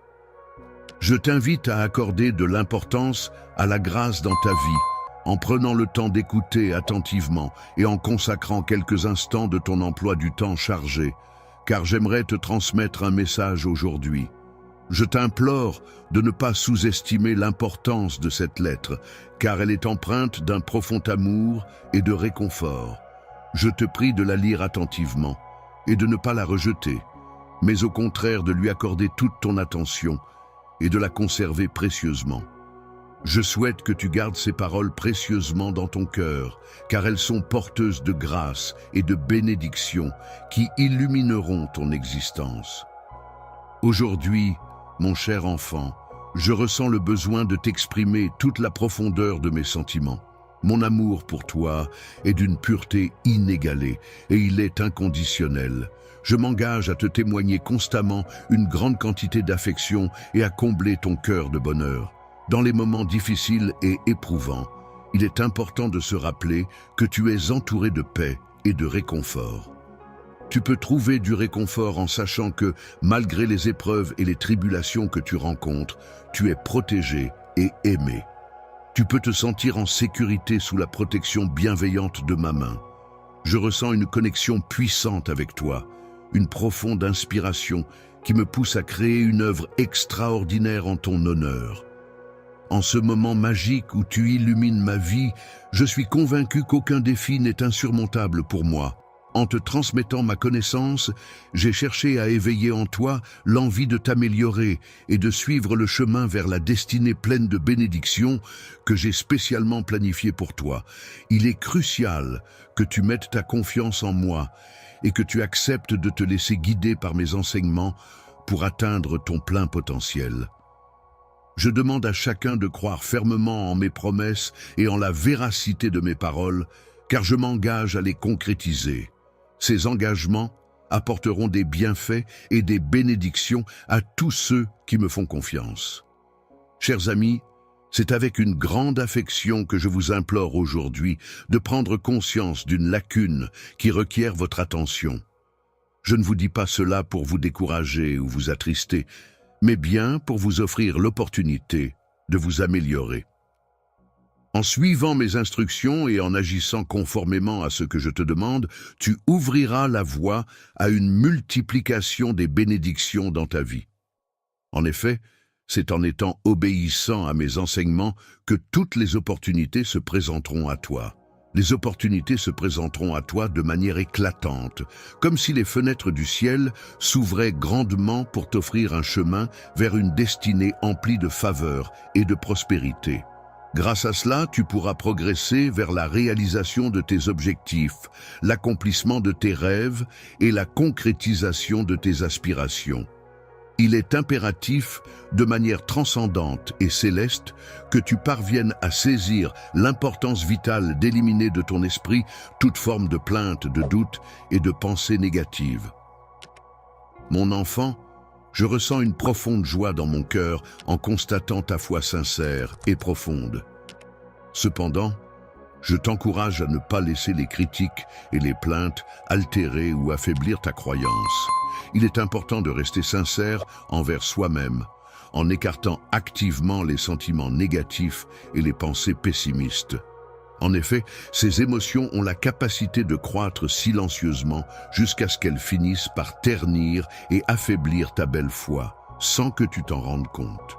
A: Je t'invite à accorder de l'importance à la grâce dans ta vie, en prenant le temps d'écouter attentivement et en consacrant quelques instants de ton emploi du temps chargé, car j'aimerais te transmettre un message aujourd'hui. Je t'implore de ne pas sous-estimer l'importance de cette lettre, car elle est empreinte d'un profond amour et de réconfort. Je te prie de la lire attentivement et de ne pas la rejeter, mais au contraire de lui accorder toute ton attention et de la conserver précieusement. Je souhaite que tu gardes ces paroles précieusement dans ton cœur, car elles sont porteuses de grâce et de bénédiction qui illumineront ton existence. Aujourd'hui, mon cher enfant, je ressens le besoin de t'exprimer toute la profondeur de mes sentiments. Mon amour pour toi est d'une pureté inégalée et il est inconditionnel. Je m'engage à te témoigner constamment une grande quantité d'affection et à combler ton cœur de bonheur. Dans les moments difficiles et éprouvants, il est important de se rappeler que tu es entouré de paix et de réconfort. Tu peux trouver du réconfort en sachant que, malgré les épreuves et les tribulations que tu rencontres, tu es protégé et aimé. Tu peux te sentir en sécurité sous la protection bienveillante de ma main. Je ressens une connexion puissante avec toi, une profonde inspiration qui me pousse à créer une œuvre extraordinaire en ton honneur. En ce moment magique où tu illumines ma vie, je suis convaincu qu'aucun défi n'est insurmontable pour moi. En te transmettant ma connaissance, j'ai cherché à éveiller en toi l'envie de t'améliorer et de suivre le chemin vers la destinée pleine de bénédictions que j'ai spécialement planifiée pour toi. Il est crucial que tu mettes ta confiance en moi et que tu acceptes de te laisser guider par mes enseignements pour atteindre ton plein potentiel. Je demande à chacun de croire fermement en mes promesses et en la véracité de mes paroles, car je m'engage à les concrétiser. Ces engagements apporteront des bienfaits et des bénédictions à tous ceux qui me font confiance. Chers amis, C'est avec une grande affection que je vous implore aujourd'hui de prendre conscience d'une lacune qui requiert votre attention. Je ne vous dis pas cela pour vous décourager ou vous attrister, mais bien pour vous offrir l'opportunité de vous améliorer. En suivant mes instructions et en agissant conformément à ce que je te demande, tu ouvriras la voie à une multiplication des bénédictions dans ta vie. En effet, c'est en étant obéissant à mes enseignements que toutes les opportunités se présenteront à toi. Les opportunités se présenteront à toi de manière éclatante, comme si les fenêtres du ciel s'ouvraient grandement pour t'offrir un chemin vers une destinée emplie de faveur et de prospérité. Grâce à cela, tu pourras progresser vers la réalisation de tes objectifs, l'accomplissement de tes rêves et la concrétisation de tes aspirations. Il est impératif, de manière transcendante et céleste, que tu parviennes à saisir l'importance vitale d'éliminer de ton esprit toute forme de plainte, de doute et de pensée négative. Mon enfant, je ressens une profonde joie dans mon cœur en constatant ta foi sincère et profonde. Cependant, je t'encourage à ne pas laisser les critiques et les plaintes altérer ou affaiblir ta croyance. Il est important de rester sincère envers soi-même, en écartant activement les sentiments négatifs et les pensées pessimistes. En effet, ces émotions ont la capacité de croître silencieusement jusqu'à ce qu'elles finissent par ternir et affaiblir ta belle foi, sans que tu t'en rendes compte.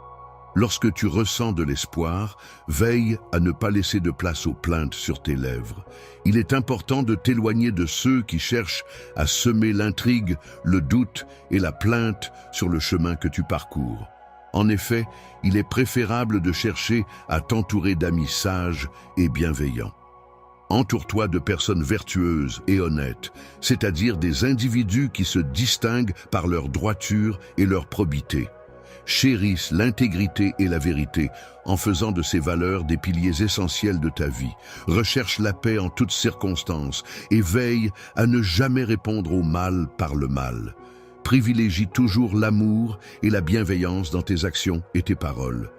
A: Lorsque tu ressens de l'espoir, veille à ne pas laisser de place aux plaintes sur tes lèvres. Il est important de t'éloigner de ceux qui cherchent à semer l'intrigue, le doute et la plainte sur le chemin que tu parcours. En effet, il est préférable de chercher à t'entourer d'amis sages et bienveillants. Entoure-toi de personnes vertueuses et honnêtes, c'est-à-dire des individus qui se distinguent par leur droiture et leur probité. Chérisse l'intégrité et la vérité en faisant de ces valeurs des piliers essentiels de ta vie. Recherche la paix en toutes circonstances et veille à ne jamais répondre au mal par le mal. Privilégie toujours l'amour et la bienveillance dans tes actions et tes paroles.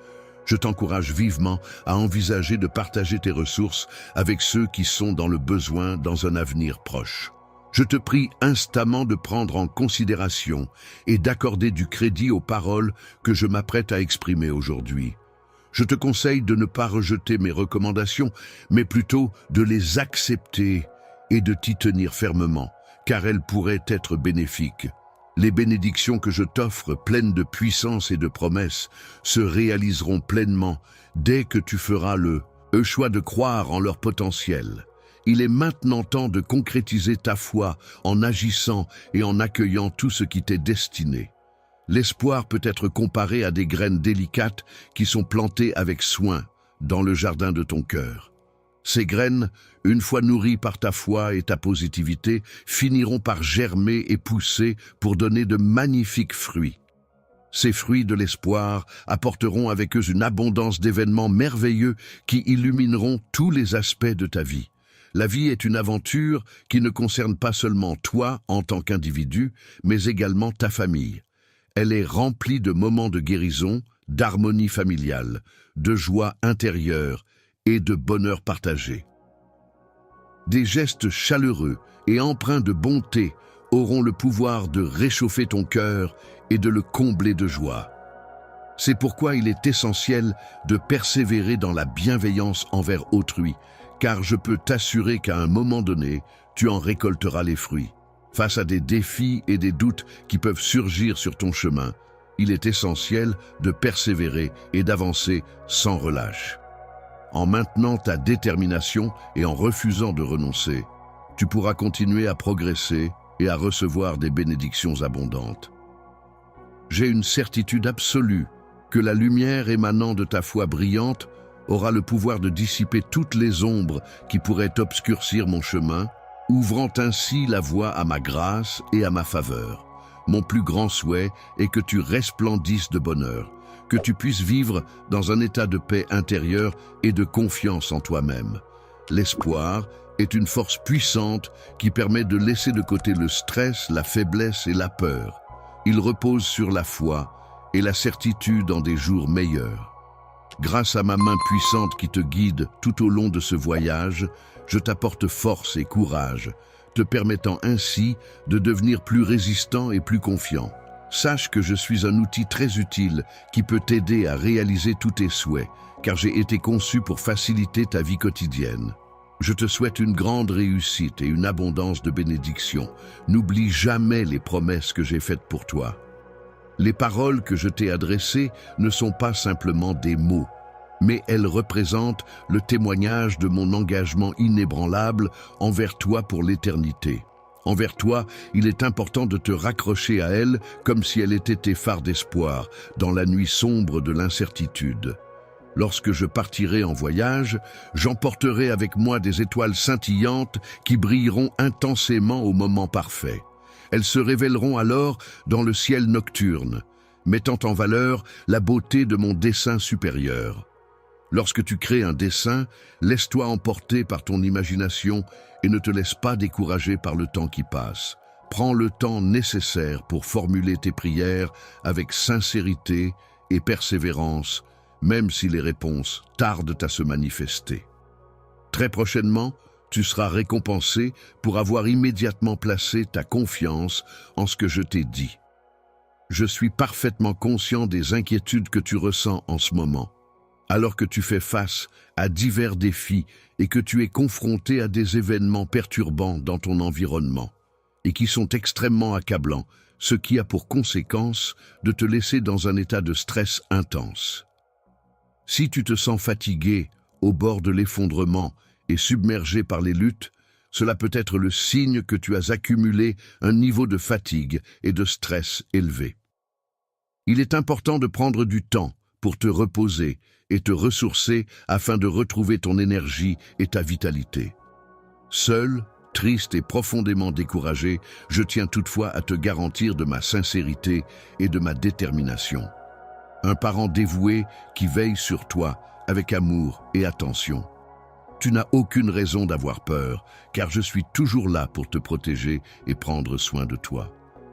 A: Je t'encourage vivement à envisager de partager tes ressources avec ceux qui sont dans le besoin dans un avenir proche. Je te prie instamment de prendre en considération et d'accorder du crédit aux paroles que je m'apprête à exprimer aujourd'hui. Je te conseille de ne pas rejeter mes recommandations, mais plutôt de les accepter et de t'y tenir fermement, car elles pourraient être bénéfiques. Les bénédictions que je t'offre, pleines de puissance et de promesses, se réaliseront pleinement dès que tu feras le choix de croire en leur potentiel. Il est maintenant temps de concrétiser ta foi en agissant et en accueillant tout ce qui t'est destiné. L'espoir peut être comparé à des graines délicates qui sont plantées avec soin dans le jardin de ton cœur. Ces graines, une fois nourries par ta foi et ta positivité, finiront par germer et pousser pour donner de magnifiques fruits. Ces fruits de l'espoir apporteront avec eux une abondance d'événements merveilleux qui illumineront tous les aspects de ta vie. La vie est une aventure qui ne concerne pas seulement toi en tant qu'individu, mais également ta famille. Elle est remplie de moments de guérison, d'harmonie familiale, de joie intérieure et de bonheur partagé. Des gestes chaleureux et empreints de bonté auront le pouvoir de réchauffer ton cœur et de le combler de joie. C'est pourquoi il est essentiel de persévérer dans la bienveillance envers autrui, car je peux t'assurer qu'à un moment donné, tu en récolteras les fruits. Face à des défis et des doutes qui peuvent surgir sur ton chemin, il est essentiel de persévérer et d'avancer sans relâche. En maintenant ta détermination et en refusant de renoncer, tu pourras continuer à progresser et à recevoir des bénédictions abondantes. J'ai une certitude absolue que la lumière émanant de ta foi brillante aura le pouvoir de dissiper toutes les ombres qui pourraient obscurcir mon chemin, ouvrant ainsi la voie à ma grâce et à ma faveur. Mon plus grand souhait est que tu resplendisses de bonheur, que tu puisses vivre dans un état de paix intérieure et de confiance en toi-même. L'espoir est une force puissante qui permet de laisser de côté le stress, la faiblesse et la peur. Il repose sur la foi et la certitude en des jours meilleurs. Grâce à ma main puissante qui te guide tout au long de ce voyage, je t'apporte force et courage, te permettant ainsi de devenir plus résistant et plus confiant. Sache que je suis un outil très utile qui peut t'aider à réaliser tous tes souhaits, car j'ai été conçu pour faciliter ta vie quotidienne. Je te souhaite une grande réussite et une abondance de bénédictions. N'oublie jamais les promesses que j'ai faites pour toi. Les paroles que je t'ai adressées ne sont pas simplement des mots, mais elles représentent le témoignage de mon engagement inébranlable envers toi pour l'éternité. Envers toi, il est important de te raccrocher à elle comme si elle était tes phares d'espoir dans la nuit sombre de l'incertitude. Lorsque je partirai en voyage, j'emporterai avec moi des étoiles scintillantes qui brilleront intensément au moment parfait. Elles se révéleront alors dans le ciel nocturne, mettant en valeur la beauté de mon dessein supérieur. Lorsque tu crées un dessein, laisse-toi emporter par ton imagination et ne te laisse pas décourager par le temps qui passe. Prends le temps nécessaire pour formuler tes prières avec sincérité et persévérance, même si les réponses tardent à se manifester. Très prochainement, tu seras récompensé pour avoir immédiatement placé ta confiance en ce que je t'ai dit. Je suis parfaitement conscient des inquiétudes que tu ressens en ce moment, alors que tu fais face à divers défis et que tu es confronté à des événements perturbants dans ton environnement et qui sont extrêmement accablants, ce qui a pour conséquence de te laisser dans un état de stress intense. Si tu te sens fatigué, au bord de l'effondrement et submergé par les luttes, cela peut être le signe que tu as accumulé un niveau de fatigue et de stress élevé. Il est important de prendre du temps pour te reposer et te ressourcer afin de retrouver ton énergie et ta vitalité. Seul, triste et profondément découragé, je tiens toutefois à te garantir de ma sincérité et de ma détermination. Un parent dévoué qui veille sur toi avec amour et attention. Tu n'as aucune raison d'avoir peur, car je suis toujours là pour te protéger et prendre soin de toi.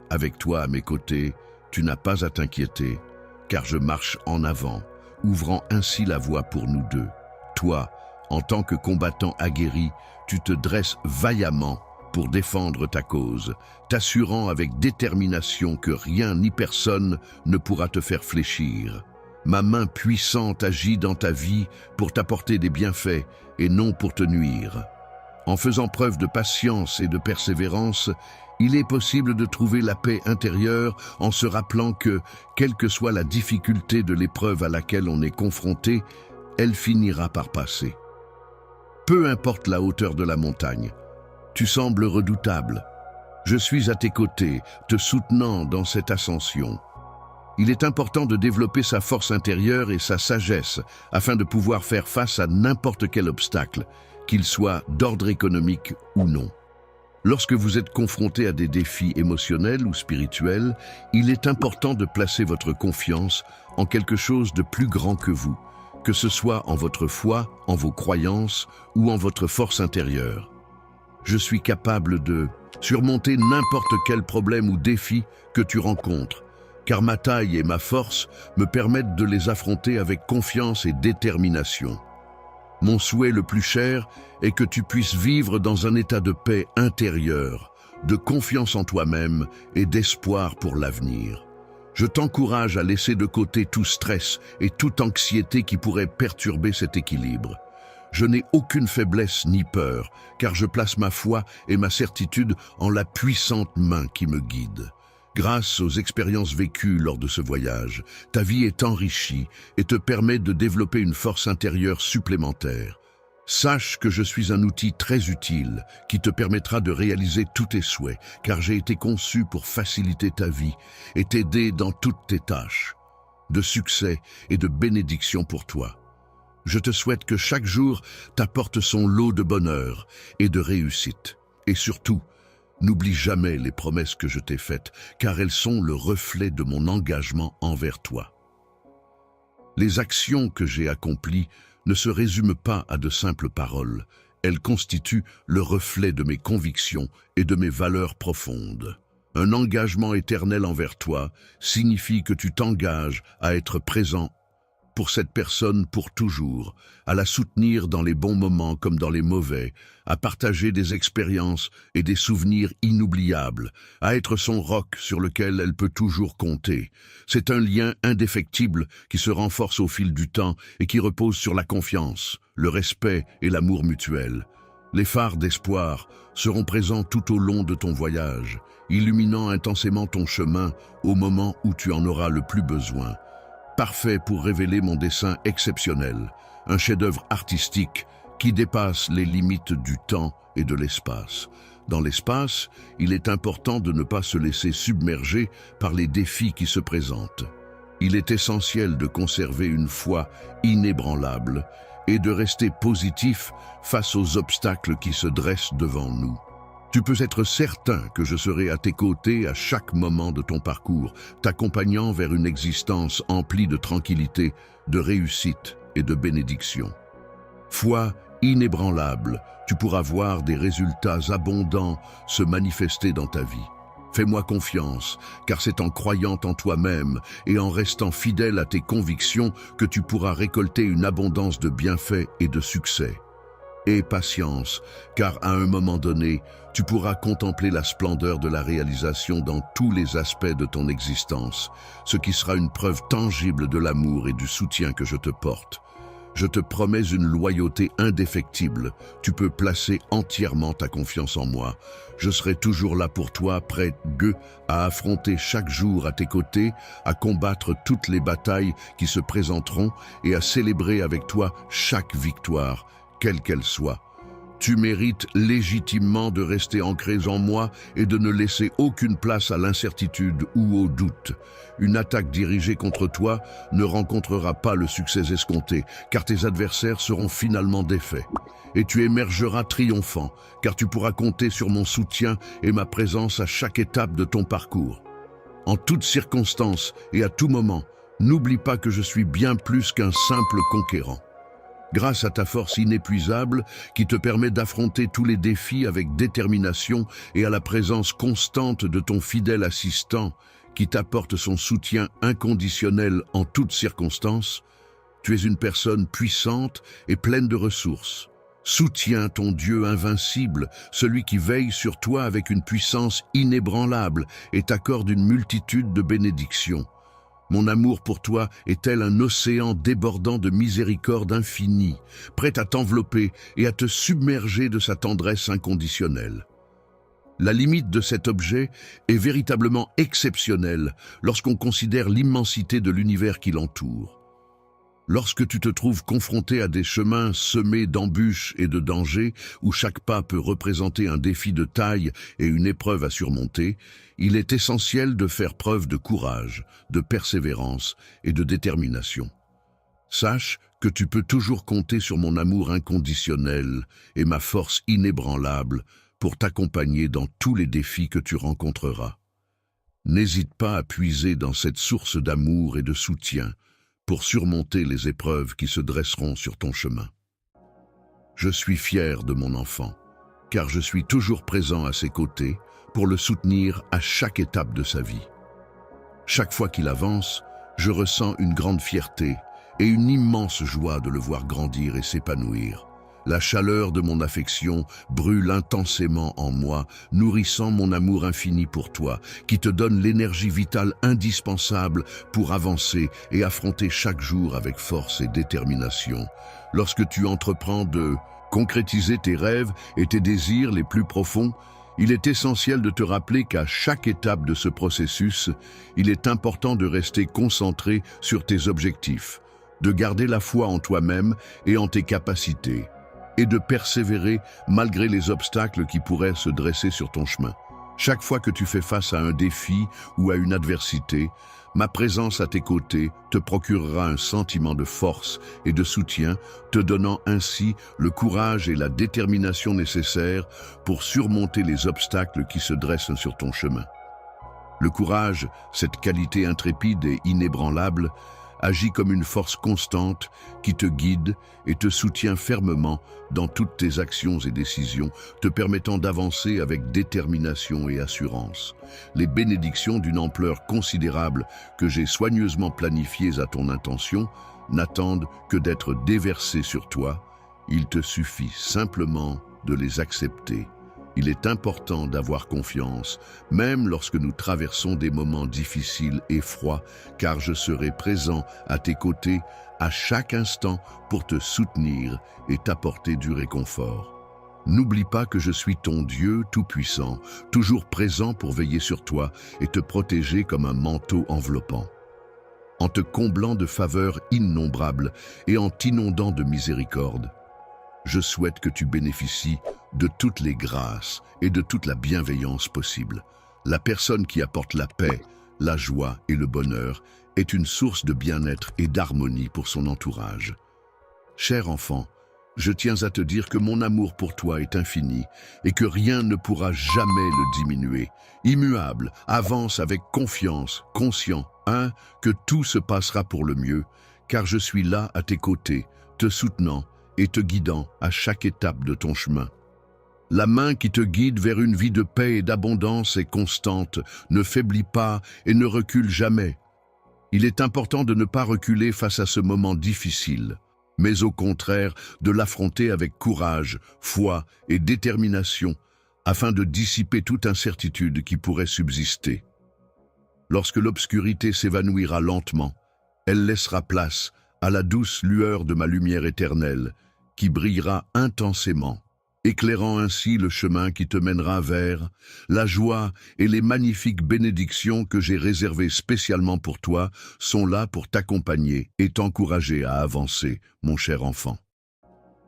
A: Avec toi à mes côtés, tu n'as pas à t'inquiéter, car je marche en avant, ouvrant ainsi la voie pour nous deux. Toi, en tant que combattant aguerri, tu te dresses vaillamment pour défendre ta cause, t'assurant avec détermination que rien ni personne ne pourra te faire fléchir. Ma main puissante agit dans ta vie pour t'apporter des bienfaits et non pour te nuire. En faisant preuve de patience et de persévérance, il est possible de trouver la paix intérieure en se rappelant que, quelle que soit la difficulté de l'épreuve à laquelle on est confronté, elle finira par passer. Peu importe la hauteur de la montagne, tu sembles redoutable. Je suis à tes côtés, te soutenant dans cette ascension. Il est important de développer sa force intérieure et sa sagesse afin de pouvoir faire face à n'importe quel obstacle, qu'il soit d'ordre économique ou non. Lorsque vous êtes confronté à des défis émotionnels ou spirituels, il est important de placer votre confiance en quelque chose de plus grand que vous, que ce soit en votre foi, en vos croyances ou en votre force intérieure. Je suis capable de surmonter n'importe quel problème ou défi que tu rencontres, car ma taille et ma force me permettent de les affronter avec confiance et détermination. Mon souhait le plus cher est que tu puisses vivre dans un état de paix intérieure, de confiance en toi-même et d'espoir pour l'avenir. Je t'encourage à laisser de côté tout stress et toute anxiété qui pourrait perturber cet équilibre. Je n'ai aucune faiblesse ni peur, car je place ma foi et ma certitude en la puissante main qui me guide. Grâce aux expériences vécues lors de ce voyage, ta vie est enrichie et te permet de développer une force intérieure supplémentaire. Sache que je suis un outil très utile qui te permettra de réaliser tous tes souhaits, car j'ai été conçu pour faciliter ta vie et t'aider dans toutes tes tâches. De succès et de bénédictions pour toi. Je te souhaite que chaque jour t'apporte son lot de bonheur et de réussite. Et surtout, n'oublie jamais les promesses que je t'ai faites, car elles sont le reflet de mon engagement envers toi. Les actions que j'ai accomplies ne se résument pas à de simples paroles. Elles constituent le reflet de mes convictions et de mes valeurs profondes. Un engagement éternel envers toi signifie que tu t'engages à être présent pour cette personne pour toujours, à la soutenir dans les bons moments comme dans les mauvais, à partager des expériences et des souvenirs inoubliables, à être son roc sur lequel elle peut toujours compter. C'est un lien indéfectible qui se renforce au fil du temps et qui repose sur la confiance, le respect et l'amour mutuel. Les phares d'espoir seront présents tout au long de ton voyage, illuminant intensément ton chemin au moment où tu en auras le plus besoin. Parfait pour révéler mon dessin exceptionnel, un chef-d'œuvre artistique qui dépasse les limites du temps et de l'espace. Dans l'espace, il est important de ne pas se laisser submerger par les défis qui se présentent. Il est essentiel de conserver une foi inébranlable et de rester positif face aux obstacles qui se dressent devant nous. Tu peux être certain que je serai à tes côtés à chaque moment de ton parcours, t'accompagnant vers une existence emplie de tranquillité, de réussite et de bénédiction. Foi inébranlable, tu pourras voir des résultats abondants se manifester dans ta vie. Fais-moi confiance, car c'est en croyant en toi-même et en restant fidèle à tes convictions que tu pourras récolter une abondance de bienfaits et de succès. Et patience, car à un moment donné, tu pourras contempler la splendeur de la réalisation dans tous les aspects de ton existence, ce qui sera une preuve tangible de l'amour et du soutien que je te porte. Je te promets une loyauté indéfectible. Tu peux placer entièrement ta confiance en moi. Je serai toujours là pour toi, prêt à affronter chaque jour à tes côtés, à combattre toutes les batailles qui se présenteront et à célébrer avec toi chaque victoire, quelle qu'elle soit. Tu mérites légitimement de rester ancré en moi et de ne laisser aucune place à l'incertitude ou au doute. Une attaque dirigée contre toi ne rencontrera pas le succès escompté, car tes adversaires seront finalement défaits. Et tu émergeras triomphant, car tu pourras compter sur mon soutien et ma présence à chaque étape de ton parcours. En toutes circonstances et à tout moment, n'oublie pas que je suis bien plus qu'un simple conquérant. Grâce à ta force inépuisable qui te permet d'affronter tous les défis avec détermination et à la présence constante de ton fidèle assistant qui t'apporte son soutien inconditionnel en toutes circonstances, tu es une personne puissante et pleine de ressources. Soutiens ton Dieu invincible, celui qui veille sur toi avec une puissance inébranlable et t'accorde une multitude de bénédictions. Mon amour pour toi est tel un océan débordant de miséricorde infinie, prêt à t'envelopper et à te submerger de sa tendresse inconditionnelle. La limite de cet objet est véritablement exceptionnelle lorsqu'on considère l'immensité de l'univers qui l'entoure. Lorsque tu te trouves confronté à des chemins semés d'embûches et de dangers, où chaque pas peut représenter un défi de taille et une épreuve à surmonter, il est essentiel de faire preuve de courage, de persévérance et de détermination. Sache que tu peux toujours compter sur mon amour inconditionnel et ma force inébranlable pour t'accompagner dans tous les défis que tu rencontreras. N'hésite pas à puiser dans cette source d'amour et de soutien pour surmonter les épreuves qui se dresseront sur ton chemin. Je suis fier de mon enfant, car je suis toujours présent à ses côtés pour le soutenir à chaque étape de sa vie. Chaque fois qu'il avance, je ressens une grande fierté et une immense joie de le voir grandir et s'épanouir. La chaleur de mon affection brûle intensément en moi, nourrissant mon amour infini pour toi, qui te donne l'énergie vitale indispensable pour avancer et affronter chaque jour avec force et détermination. Lorsque tu entreprends de concrétiser tes rêves et tes désirs les plus profonds, il est essentiel de te rappeler qu'à chaque étape de ce processus, il est important de rester concentré sur tes objectifs, de garder la foi en toi-même et en tes capacités, et de persévérer malgré les obstacles qui pourraient se dresser sur ton chemin. Chaque fois que tu fais face à un défi ou à une adversité, ma présence à tes côtés te procurera un sentiment de force et de soutien, te donnant ainsi le courage et la détermination nécessaires pour surmonter les obstacles qui se dressent sur ton chemin. Le courage, cette qualité intrépide et inébranlable, agit comme une force constante qui te guide et te soutient fermement dans toutes tes actions et décisions, te permettant d'avancer avec détermination et assurance. Les bénédictions d'une ampleur considérable que j'ai soigneusement planifiées à ton intention n'attendent que d'être déversés sur toi. Il te suffit simplement de les accepter. Il est important d'avoir confiance, même lorsque nous traversons des moments difficiles et froids, car je serai présent à tes côtés à chaque instant pour te soutenir et t'apporter du réconfort. N'oublie pas que je suis ton Dieu tout-puissant, toujours présent pour veiller sur toi et te protéger comme un manteau enveloppant. En te comblant de faveurs innombrables et en t'inondant de miséricorde, je souhaite que tu bénéficies de toutes les grâces et de toute la bienveillance possible. La personne qui apporte la paix, la joie et le bonheur est une source de bien-être et d'harmonie pour son entourage. Cher enfant, je tiens à te dire que mon amour pour toi est infini et que rien ne pourra jamais le diminuer. Immuable, avance avec confiance, conscient, que tout se passera pour le mieux, car je suis là à tes côtés, te soutenant et te guidant à chaque étape de ton chemin. La main qui te guide vers une vie de paix et d'abondance est constante, ne faiblit pas et ne recule jamais. Il est important de ne pas reculer face à ce moment difficile, mais au contraire de l'affronter avec courage, foi et détermination, afin de dissiper toute incertitude qui pourrait subsister. Lorsque l'obscurité s'évanouira lentement, elle laissera place à la douce lueur de ma lumière éternelle, qui brillera intensément, éclairant ainsi le chemin qui te mènera vers la joie et les magnifiques bénédictions que j'ai réservées spécialement pour toi sont là pour t'accompagner et t'encourager à avancer, mon cher enfant.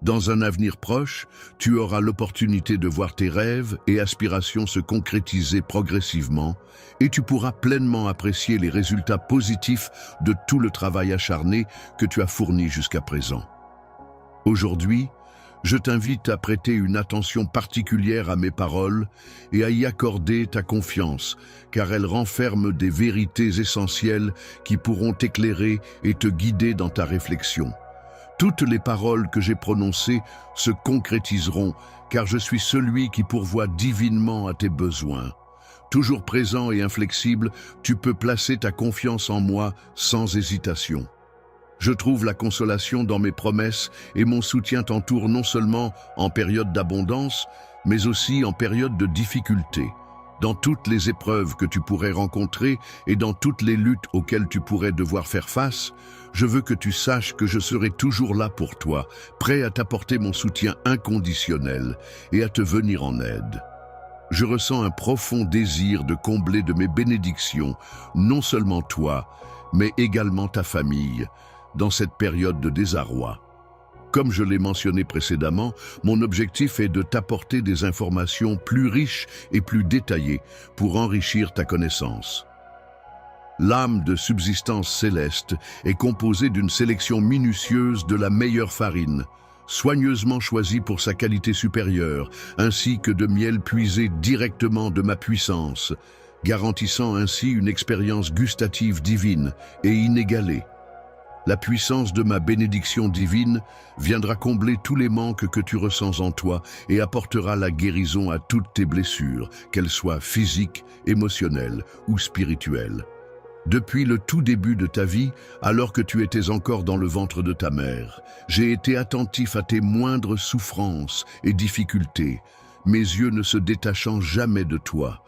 A: Dans un avenir proche, tu auras l'opportunité de voir tes rêves et aspirations se concrétiser progressivement et tu pourras pleinement apprécier les résultats positifs de tout le travail acharné que tu as fourni jusqu'à présent. Aujourd'hui, je t'invite à prêter une attention particulière à mes paroles et à y accorder ta confiance, car elles renferment des vérités essentielles qui pourront t'éclairer et te guider dans ta réflexion. Toutes les paroles que j'ai prononcées se concrétiseront, car je suis celui qui pourvoit divinement à tes besoins. Toujours présent et inflexible, tu peux placer ta confiance en moi sans hésitation. Je trouve la consolation dans mes promesses et mon soutien t'entoure non seulement en période d'abondance, mais aussi en période de difficulté. Dans toutes les épreuves que tu pourrais rencontrer et dans toutes les luttes auxquelles tu pourrais devoir faire face, je veux que tu saches que je serai toujours là pour toi, prêt à t'apporter mon soutien inconditionnel et à te venir en aide. Je ressens un profond désir de combler de mes bénédictions, non seulement toi, mais également ta famille, dans cette période de désarroi. Comme je l'ai mentionné précédemment, mon objectif est de t'apporter des informations plus riches et plus détaillées pour enrichir ta connaissance. L'âme de subsistance céleste est composée d'une sélection minutieuse de la meilleure farine, soigneusement choisie pour sa qualité supérieure, ainsi que de miel puisé directement de ma puissance, garantissant ainsi une expérience gustative divine et inégalée. La puissance de ma bénédiction divine viendra combler tous les manques que tu ressens en toi et apportera la guérison à toutes tes blessures, qu'elles soient physiques, émotionnelles ou spirituelles. Depuis le tout début de ta vie, alors que tu étais encore dans le ventre de ta mère, j'ai été attentif à tes moindres souffrances et difficultés, mes yeux ne se détachant jamais de toi.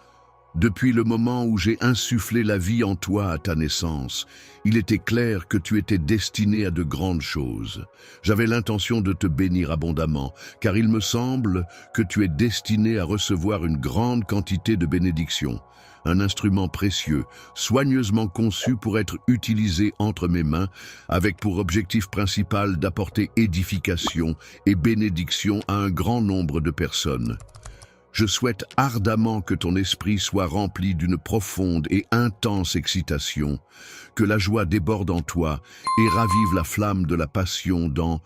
A: Depuis le moment où j'ai insufflé la vie en toi à ta naissance, il était clair que tu étais destiné à de grandes choses. J'avais l'intention de te bénir abondamment, car il me semble que tu es destiné à recevoir une grande quantité de bénédictions, un instrument précieux, soigneusement conçu pour être utilisé entre mes mains, avec pour objectif principal d'apporter édification et bénédiction à un grand nombre de personnes. Je souhaite ardemment que ton esprit soit rempli d'une profonde et intense excitation, que la joie déborde en toi et ravive la flamme de la passion dans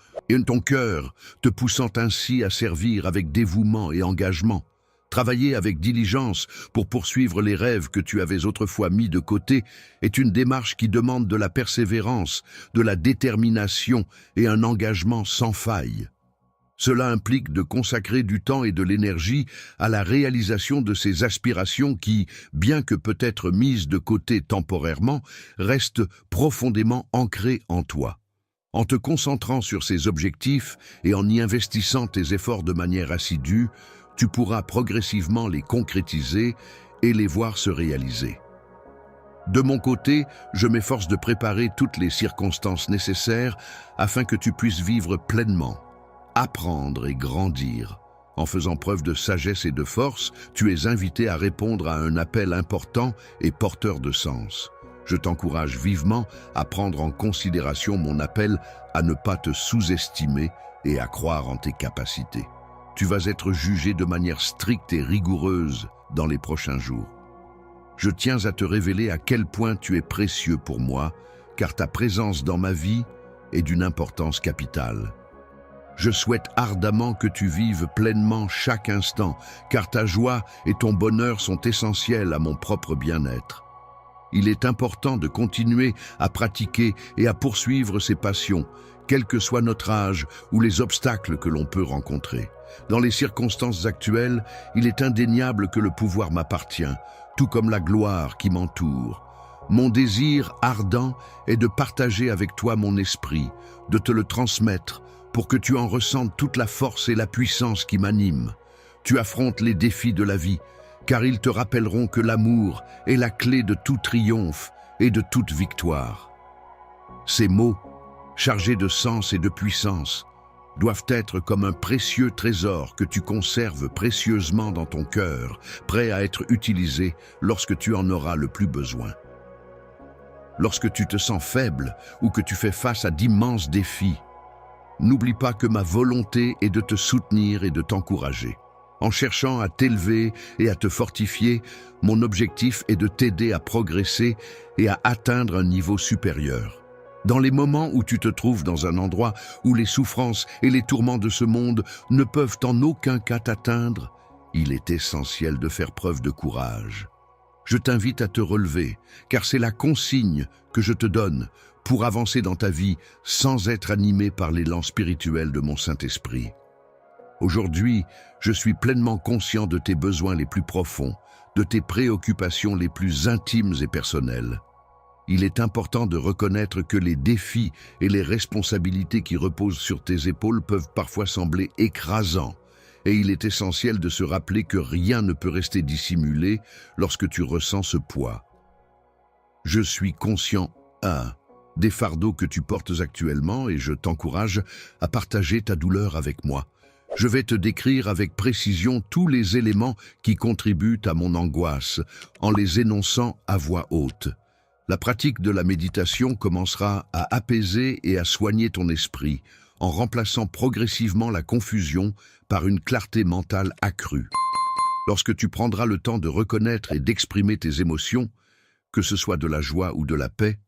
A: ton cœur, te poussant ainsi à servir avec dévouement et engagement. Travailler avec diligence pour poursuivre les rêves que tu avais autrefois mis de côté est une démarche qui demande de la persévérance, de la détermination et un engagement sans faille. Cela implique de consacrer du temps et de l'énergie à la réalisation de ces aspirations qui, bien que peut-être mises de côté temporairement, restent profondément ancrées en toi. En te concentrant sur ces objectifs et en y investissant tes efforts de manière assidue, tu pourras progressivement les concrétiser et les voir se réaliser. De mon côté, je m'efforce de préparer toutes les circonstances nécessaires afin que tu puisses vivre pleinement, apprendre et grandir. En faisant preuve de sagesse et de force, tu es invité à répondre à un appel important et porteur de sens. Je t'encourage vivement à prendre en considération mon appel à ne pas te sous-estimer et à croire en tes capacités. Tu vas être jugé de manière stricte et rigoureuse dans les prochains jours. Je tiens à te révéler à quel point tu es précieux pour moi, car ta présence dans ma vie est d'une importance capitale. Je souhaite ardemment que tu vives pleinement chaque instant, car ta joie et ton bonheur sont essentiels à mon propre bien-être. Il est important de continuer à pratiquer et à poursuivre ses passions, quel que soit notre âge ou les obstacles que l'on peut rencontrer. Dans les circonstances actuelles, il est indéniable que le pouvoir m'appartient, tout comme la gloire qui m'entoure. Mon désir ardent est de partager avec toi mon esprit, de te le transmettre, pour que tu en ressentes toute la force et la puissance qui m'animent. Tu affrontes les défis de la vie, car ils te rappelleront que l'amour est la clé de tout triomphe et de toute victoire. Ces mots, chargés de sens et de puissance, doivent être comme un précieux trésor que tu conserves précieusement dans ton cœur, prêt à être utilisé lorsque tu en auras le plus besoin. Lorsque tu te sens faible ou que tu fais face à d'immenses défis, n'oublie pas que ma volonté est de te soutenir et de t'encourager. En cherchant à t'élever et à te fortifier, mon objectif est de t'aider à progresser et à atteindre un niveau supérieur. Dans les moments où tu te trouves dans un endroit où les souffrances et les tourments de ce monde ne peuvent en aucun cas t'atteindre, il est essentiel de faire preuve de courage. Je t'invite à te relever, car c'est la consigne que je te donne pour avancer dans ta vie sans être animé par l'élan spirituel de mon Saint-Esprit. Aujourd'hui, je suis pleinement conscient de tes besoins les plus profonds, de tes préoccupations les plus intimes et personnelles. Il est important de reconnaître que les défis et les responsabilités qui reposent sur tes épaules peuvent parfois sembler écrasants, et il est essentiel de se rappeler que rien ne peut rester dissimulé lorsque tu ressens ce poids. Je suis conscient, des fardeaux que tu portes actuellement et je t'encourage à partager ta douleur avec moi. Je vais te décrire avec précision tous les éléments qui contribuent à mon angoisse, en les énonçant à voix haute. La pratique de la méditation commencera à apaiser et à soigner ton esprit, en remplaçant progressivement la confusion par une clarté mentale accrue. Lorsque tu prendras le temps de reconnaître et d'exprimer tes émotions, que ce soit de la joie ou de la paix,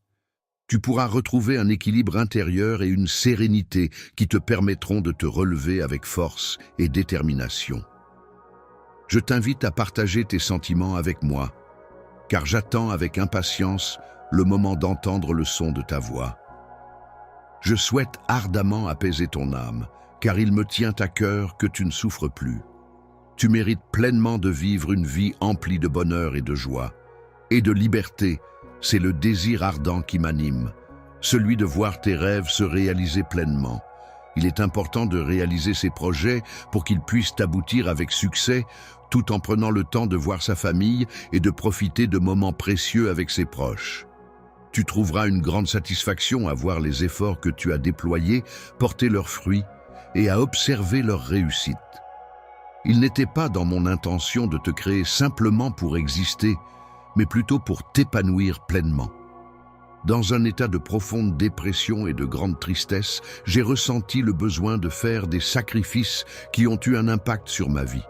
A: tu pourras retrouver un équilibre intérieur et une sérénité qui te permettront de te relever avec force et détermination. Je t'invite à partager tes sentiments avec moi, car j'attends avec impatience le moment d'entendre le son de ta voix. Je souhaite ardemment apaiser ton âme, car il me tient à cœur que tu ne souffres plus. Tu mérites pleinement de vivre une vie emplie de bonheur et de joie, et de liberté. C'est le désir ardent qui m'anime, celui de voir tes rêves se réaliser pleinement. Il est important de réaliser ces projets pour qu'ils puissent aboutir avec succès, tout en prenant le temps de voir sa famille et de profiter de moments précieux avec ses proches. Tu trouveras une grande satisfaction à voir les efforts que tu as déployés porter leurs fruits et à observer leur réussite. Il n'était pas dans mon intention de te créer simplement pour exister, mais plutôt pour t'épanouir pleinement. Dans un état de profonde dépression et de grande tristesse, j'ai ressenti le besoin de faire des sacrifices qui ont eu un impact sur ma vie.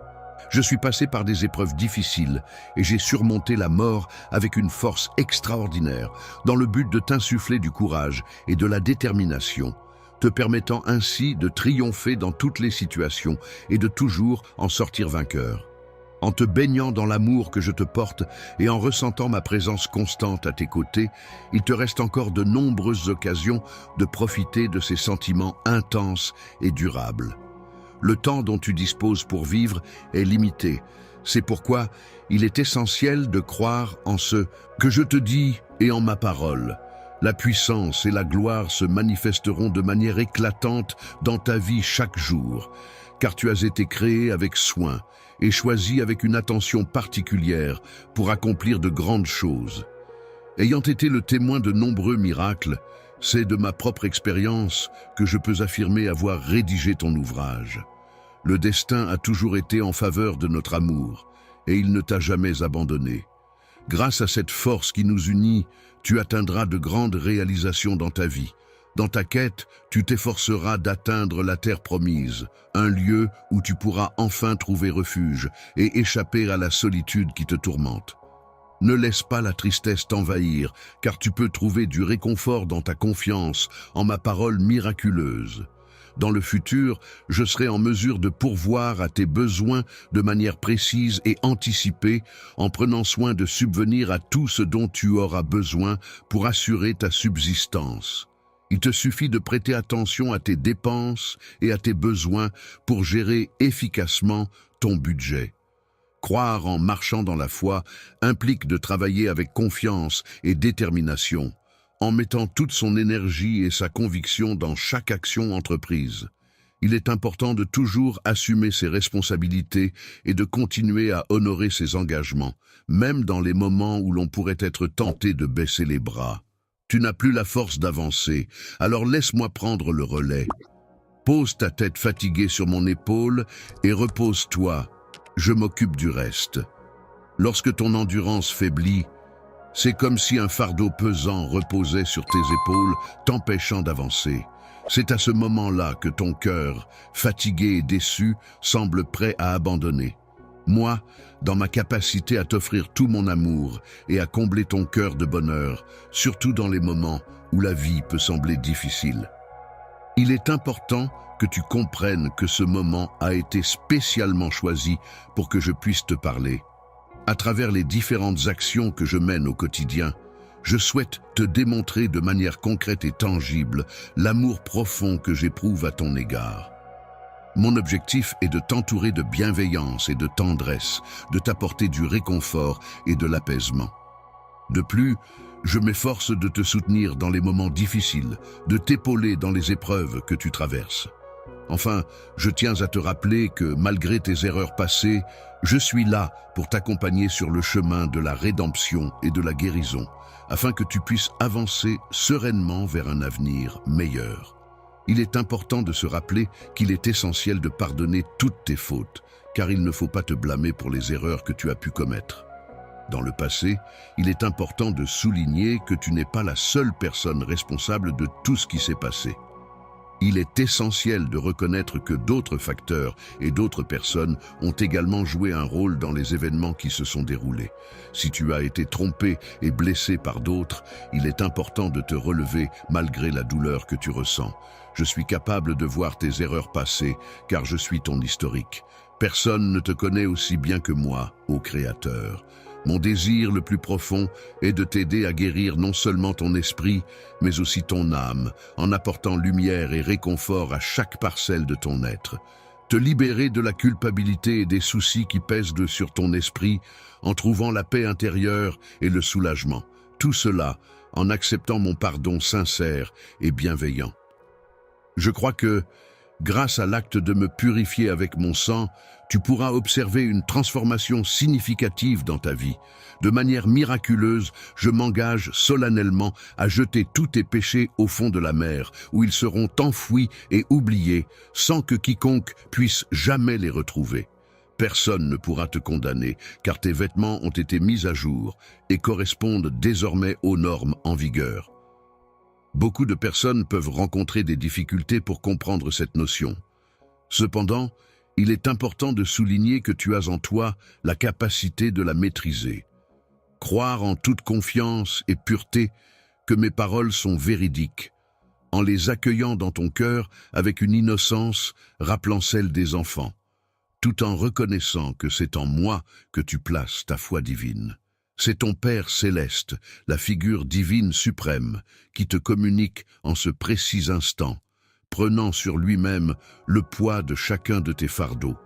A: Je suis passé par des épreuves difficiles et j'ai surmonté la mort avec une force extraordinaire, dans le but de t'insuffler du courage et de la détermination, te permettant ainsi de triompher dans toutes les situations et de toujours en sortir vainqueur. En te baignant dans l'amour que je te porte et en ressentant ma présence constante à tes côtés, il te reste encore de nombreuses occasions de profiter de ces sentiments intenses et durables. Le temps dont tu disposes pour vivre est limité. C'est pourquoi il est essentiel de croire en ce que je te dis et en ma parole. La puissance et la gloire se manifesteront de manière éclatante dans ta vie chaque jour, car tu as été créé avec soin et choisi avec une attention particulière pour accomplir de grandes choses. Ayant été le témoin de nombreux miracles, c'est de ma propre expérience que je peux affirmer avoir rédigé ton ouvrage. Le destin a toujours été en faveur de notre amour, et il ne t'a jamais abandonné. Grâce à cette force qui nous unit, tu atteindras de grandes réalisations dans ta vie. Dans ta quête, tu t'efforceras d'atteindre la terre promise, un lieu où tu pourras enfin trouver refuge et échapper à la solitude qui te tourmente. Ne laisse pas la tristesse t'envahir, car tu peux trouver du réconfort dans ta confiance en ma parole miraculeuse. Dans le futur, je serai en mesure de pourvoir à tes besoins de manière précise et anticipée, en prenant soin de subvenir à tout ce dont tu auras besoin pour assurer ta subsistance. Il te suffit de prêter attention à tes dépenses et à tes besoins pour gérer efficacement ton budget. Croire en marchant dans la foi implique de travailler avec confiance et détermination, en mettant toute son énergie et sa conviction dans chaque action entreprise. Il est important de toujours assumer ses responsabilités et de continuer à honorer ses engagements, même dans les moments où l'on pourrait être tenté de baisser les bras. Tu n'as plus la force d'avancer, alors laisse-moi prendre le relais. Pose ta tête fatiguée sur mon épaule et repose-toi. Je m'occupe du reste. Lorsque ton endurance faiblit, c'est comme si un fardeau pesant reposait sur tes épaules, t'empêchant d'avancer. C'est à ce moment-là que ton cœur, fatigué et déçu, semble prêt à abandonner. Moi, dans ma capacité à t'offrir tout mon amour et à combler ton cœur de bonheur, surtout dans les moments où la vie peut sembler difficile. Il est important que tu comprennes que ce moment a été spécialement choisi pour que je puisse te parler. À travers les différentes actions que je mène au quotidien, je souhaite te démontrer de manière concrète et tangible l'amour profond que j'éprouve à ton égard. Mon objectif est de t'entourer de bienveillance et de tendresse, de t'apporter du réconfort et de l'apaisement. De plus, je m'efforce de te soutenir dans les moments difficiles, de t'épauler dans les épreuves que tu traverses. Enfin, je tiens à te rappeler que, malgré tes erreurs passées, je suis là pour t'accompagner sur le chemin de la rédemption et de la guérison, afin que tu puisses avancer sereinement vers un avenir meilleur. Il est important de se rappeler qu'il est essentiel de pardonner toutes tes fautes, car il ne faut pas te blâmer pour les erreurs que tu as pu commettre. Dans le passé, il est important de souligner que tu n'es pas la seule personne responsable de tout ce qui s'est passé. Il est essentiel de reconnaître que d'autres facteurs et d'autres personnes ont également joué un rôle dans les événements qui se sont déroulés. Si tu as été trompé et blessé par d'autres, il est important de te relever malgré la douleur que tu ressens. Je suis capable de voir tes erreurs passées, car je suis ton historique. Personne ne te connaît aussi bien que moi, ô Créateur. Mon désir le plus profond est de t'aider à guérir non seulement ton esprit, mais aussi ton âme, en apportant lumière et réconfort à chaque parcelle de ton être. Te libérer de la culpabilité et des soucis qui pèsent sur ton esprit, en trouvant la paix intérieure et le soulagement. Tout cela en acceptant mon pardon sincère et bienveillant. Je crois que, grâce à l'acte de me purifier avec mon sang, tu pourras observer une transformation significative dans ta vie. De manière miraculeuse, je m'engage solennellement à jeter tous tes péchés au fond de la mer, où ils seront enfouis et oubliés, sans que quiconque puisse jamais les retrouver. Personne ne pourra te condamner, car tes vêtements ont été mis à jour et correspondent désormais aux normes en vigueur. Beaucoup de personnes peuvent rencontrer des difficultés pour comprendre cette notion. Cependant, il est important de souligner que tu as en toi la capacité de la maîtriser. Croire en toute confiance et pureté que mes paroles sont véridiques, en les accueillant dans ton cœur avec une innocence rappelant celle des enfants, tout en reconnaissant que c'est en moi que tu places ta foi divine. C'est ton Père céleste, la figure divine suprême, qui te communique en ce précis instant, prenant sur lui-même le poids de chacun de tes fardeaux,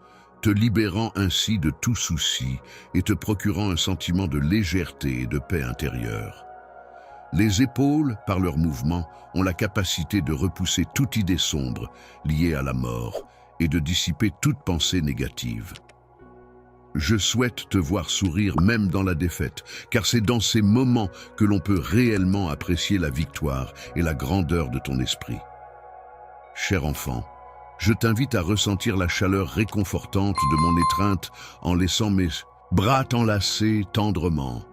A: te libérant ainsi de tout souci et te procurant un sentiment de légèreté et de paix intérieure. Les épaules, par leur mouvement, ont la capacité de repousser toute idée sombre liée à la mort et de dissiper toute pensée négative. Je souhaite te voir sourire même dans la défaite, car c'est dans ces moments que l'on peut réellement apprécier la victoire et la grandeur de ton esprit. Cher enfant, je t'invite à ressentir la chaleur réconfortante de mon étreinte en laissant mes bras t'enlacer tendrement.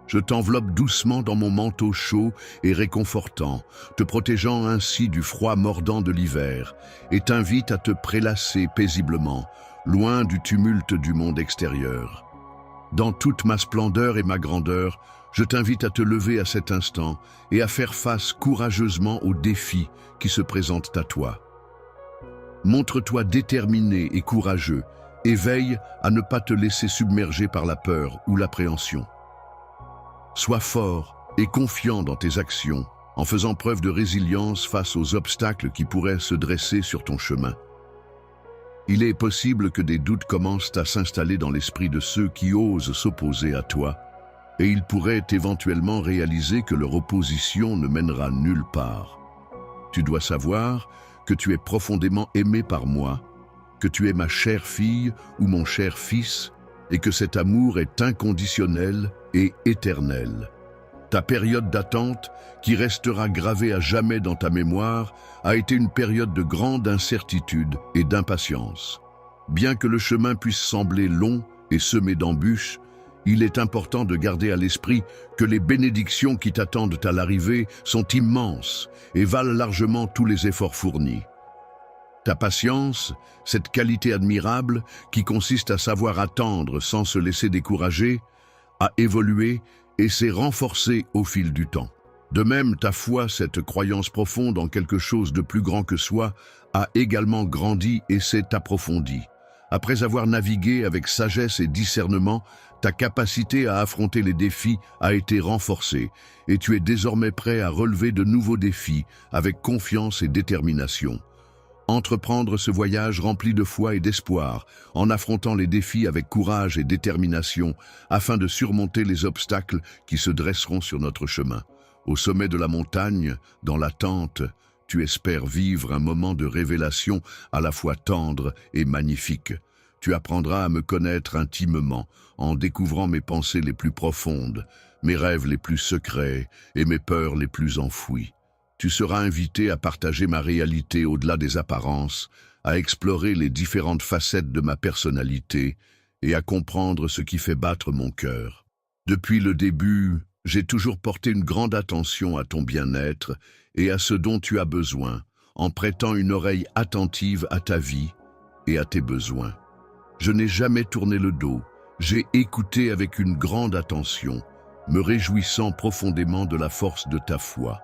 A: Je t'enveloppe doucement dans mon manteau chaud et réconfortant, te protégeant ainsi du froid mordant de l'hiver, et t'invite à te prélasser paisiblement, loin du tumulte du monde extérieur. Dans toute ma splendeur et ma grandeur, je t'invite à te lever à cet instant et à faire face courageusement aux défis qui se présentent à toi. Montre-toi déterminé et courageux, et veille à ne pas te laisser submerger par la peur ou l'appréhension. Sois fort et confiant dans tes actions, en faisant preuve de résilience face aux obstacles qui pourraient se dresser sur ton chemin. Il est possible que des doutes commencent à s'installer dans l'esprit de ceux qui osent s'opposer à toi, et ils pourraient éventuellement réaliser que leur opposition ne mènera nulle part. Tu dois savoir que tu es profondément aimé par moi, que tu es ma chère fille ou mon cher fils, et que cet amour est inconditionnel et éternel. Ta période d'attente, qui restera gravée à jamais dans ta mémoire, a été une période de grande incertitude et d'impatience. Bien que le chemin puisse sembler long et semé d'embûches, il est important de garder à l'esprit que les bénédictions qui t'attendent à l'arrivée sont immenses et valent largement tous les efforts fournis. Ta patience, cette qualité admirable qui consiste à savoir attendre sans se laisser décourager, a évolué et s'est renforcée au fil du temps. De même, ta foi, cette croyance profonde en quelque chose de plus grand que soi, a également grandi et s'est approfondie. Après avoir navigué avec sagesse et discernement, ta capacité à affronter les défis a été renforcée et tu es désormais prêt à relever de nouveaux défis avec confiance et détermination. Entreprendre ce voyage rempli de foi et d'espoir, en affrontant les défis avec courage et détermination, afin de surmonter les obstacles qui se dresseront sur notre chemin. Au sommet de la montagne, dans l'attente, tu espères vivre un moment de révélation à la fois tendre et magnifique. Tu apprendras à me connaître intimement, en découvrant mes pensées les plus profondes, mes rêves les plus secrets et mes peurs les plus enfouies. Tu seras invité à partager ma réalité au-delà des apparences, à explorer les différentes facettes de ma personnalité et à comprendre ce qui fait battre mon cœur. Depuis le début, j'ai toujours porté une grande attention à ton bien-être et à ce dont tu as besoin, en prêtant une oreille attentive à ta vie et à tes besoins. Je n'ai jamais tourné le dos, j'ai écouté avec une grande attention, me réjouissant profondément de la force de ta foi.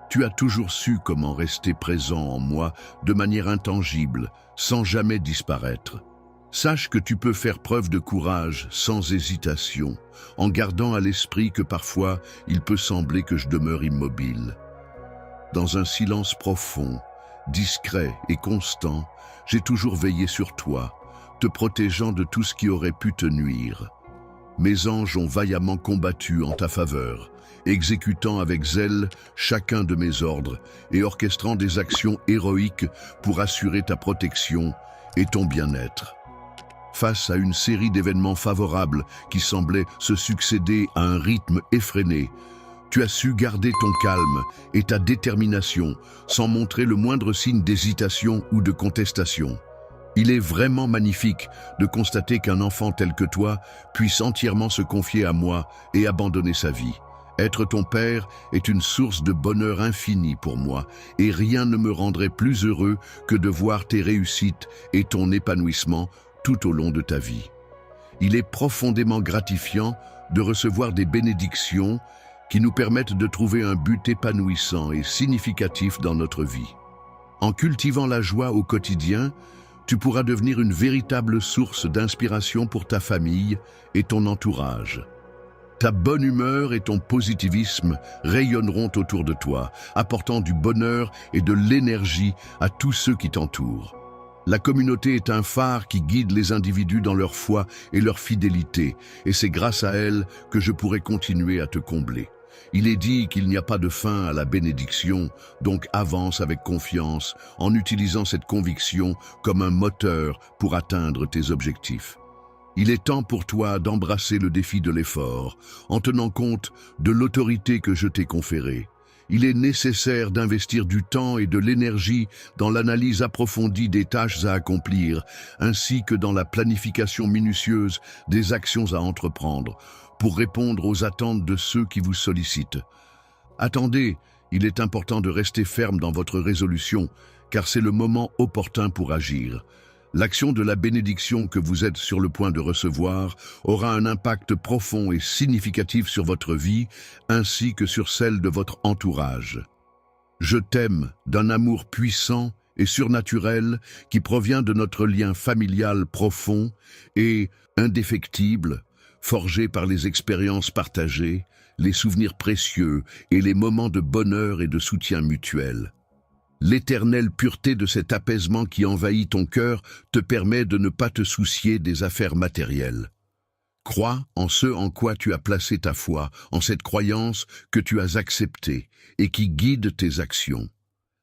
A: Tu as toujours su comment rester présent en moi de manière intangible, sans jamais disparaître. Sache que tu peux faire preuve de courage sans hésitation, en gardant à l'esprit que parfois il peut sembler que je demeure immobile. Dans un silence profond, discret et constant, j'ai toujours veillé sur toi, te protégeant de tout ce qui aurait pu te nuire. Mes anges ont vaillamment combattu en ta faveur, exécutant avec zèle chacun de mes ordres et orchestrant des actions héroïques pour assurer ta protection et ton bien-être. Face à une série d'événements favorables qui semblaient se succéder à un rythme effréné, tu as su garder ton calme et ta détermination sans montrer le moindre signe d'hésitation ou de contestation. Il est vraiment magnifique de constater qu'un enfant tel que toi puisse entièrement se confier à moi et abandonner sa vie. Être ton père est une source de bonheur infini pour moi, et rien ne me rendrait plus heureux que de voir tes réussites et ton épanouissement tout au long de ta vie. Il est profondément gratifiant de recevoir des bénédictions qui nous permettent de trouver un but épanouissant et significatif dans notre vie. En cultivant la joie au quotidien, tu pourras devenir une véritable source d'inspiration pour ta famille et ton entourage. Ta bonne humeur et ton positivisme rayonneront autour de toi, apportant du bonheur et de l'énergie à tous ceux qui t'entourent. La communauté est un phare qui guide les individus dans leur foi et leur fidélité, et c'est grâce à elle que je pourrai continuer à te combler. Il est dit qu'il n'y a pas de fin à la bénédiction, donc avance avec confiance en utilisant cette conviction comme un moteur pour atteindre tes objectifs. Il est temps pour toi d'embrasser le défi de l'effort, en tenant compte de l'autorité que je t'ai conférée. Il est nécessaire d'investir du temps et de l'énergie dans l'analyse approfondie des tâches à accomplir, ainsi que dans la planification minutieuse des actions à entreprendre, pour répondre aux attentes de ceux qui vous sollicitent. Attendez, il est important de rester ferme dans votre résolution, car c'est le moment opportun pour agir. L'action de la bénédiction que vous êtes sur le point de recevoir aura un impact profond et significatif sur votre vie, ainsi que sur celle de votre entourage. Je t'aime d'un amour puissant et surnaturel qui provient de notre lien familial profond et indéfectible, forgé par les expériences partagées, les souvenirs précieux et les moments de bonheur et de soutien mutuel. L'éternelle pureté de cet apaisement qui envahit ton cœur te permet de ne pas te soucier des affaires matérielles. Crois en ce en quoi tu as placé ta foi, en cette croyance que tu as acceptée et qui guide tes actions.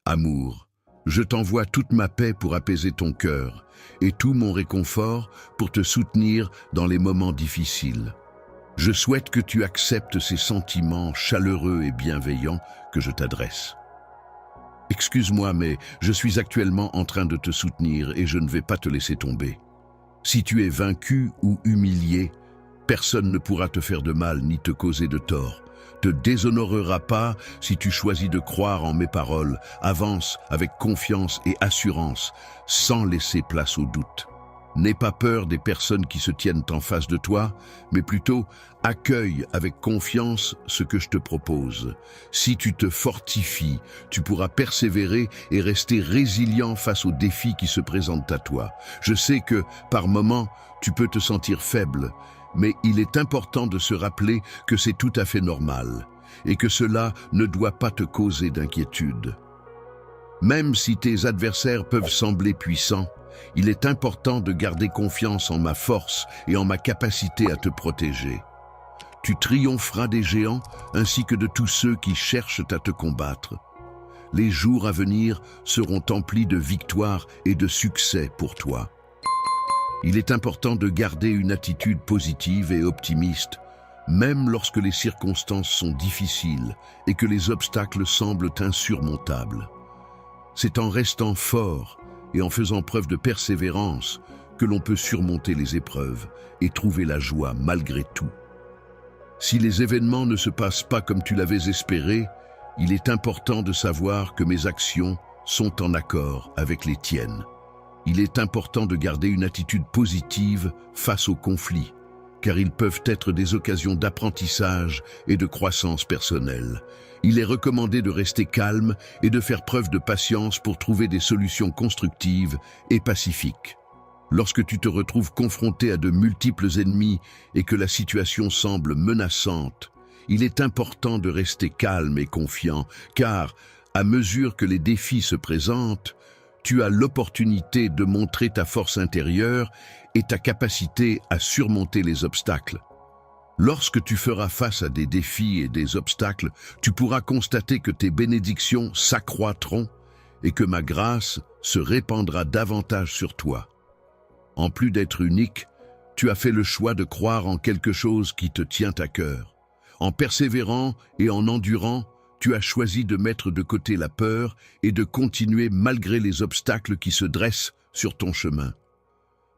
A: Amour, je t'envoie toute ma paix pour apaiser ton cœur et tout mon réconfort pour te soutenir dans les moments difficiles. Je souhaite que tu acceptes ces sentiments chaleureux et bienveillants que je t'adresse. Excuse-moi, mais je suis actuellement en train de te soutenir et je ne vais pas te laisser tomber. Si tu es vaincu ou humilié, personne ne pourra te faire de mal ni te causer de tort. Te déshonorera pas si tu choisis de croire en mes paroles. Avance avec confiance et assurance, sans laisser place au doute. N'aie pas peur des personnes qui se tiennent en face de toi, mais plutôt accueille avec confiance ce que je te propose. Si tu te fortifies, tu pourras persévérer et rester résilient face aux défis qui se présentent à toi. Je sais que, par moments, tu peux te sentir faible, mais il est important de se rappeler que c'est tout à fait normal et que cela ne doit pas te causer d'inquiétude. Même si tes adversaires peuvent sembler puissants, il est important de garder confiance en ma force et en ma capacité à te protéger. Tu triompheras des géants ainsi que de tous ceux qui cherchent à te combattre. Les jours à venir seront emplis de victoires et de succès pour toi. Il est important de garder une attitude positive et optimiste, même lorsque les circonstances sont difficiles et que les obstacles semblent insurmontables. C'est en restant fort et en faisant preuve de persévérance que l'on peut surmonter les épreuves et trouver la joie malgré tout. Si les événements ne se passent pas comme tu l'avais espéré, il est important de savoir que mes actions sont en accord avec les tiennes. Il est important de garder une attitude positive face aux conflits, car ils peuvent être des occasions d'apprentissage et de croissance personnelle. Il est recommandé de rester calme et de faire preuve de patience pour trouver des solutions constructives et pacifiques. Lorsque tu te retrouves confronté à de multiples ennemis et que la situation semble menaçante, il est important de rester calme et confiant, car, à mesure que les défis se présentent, tu as l'opportunité de montrer ta force intérieure et ta capacité à surmonter les obstacles. Lorsque tu feras face à des défis et des obstacles, tu pourras constater que tes bénédictions s'accroîtront et que ma grâce se répandra davantage sur toi. En plus d'être unique, tu as fait le choix de croire en quelque chose qui te tient à cœur. En persévérant et en endurant, tu as choisi de mettre de côté la peur et de continuer malgré les obstacles qui se dressent sur ton chemin.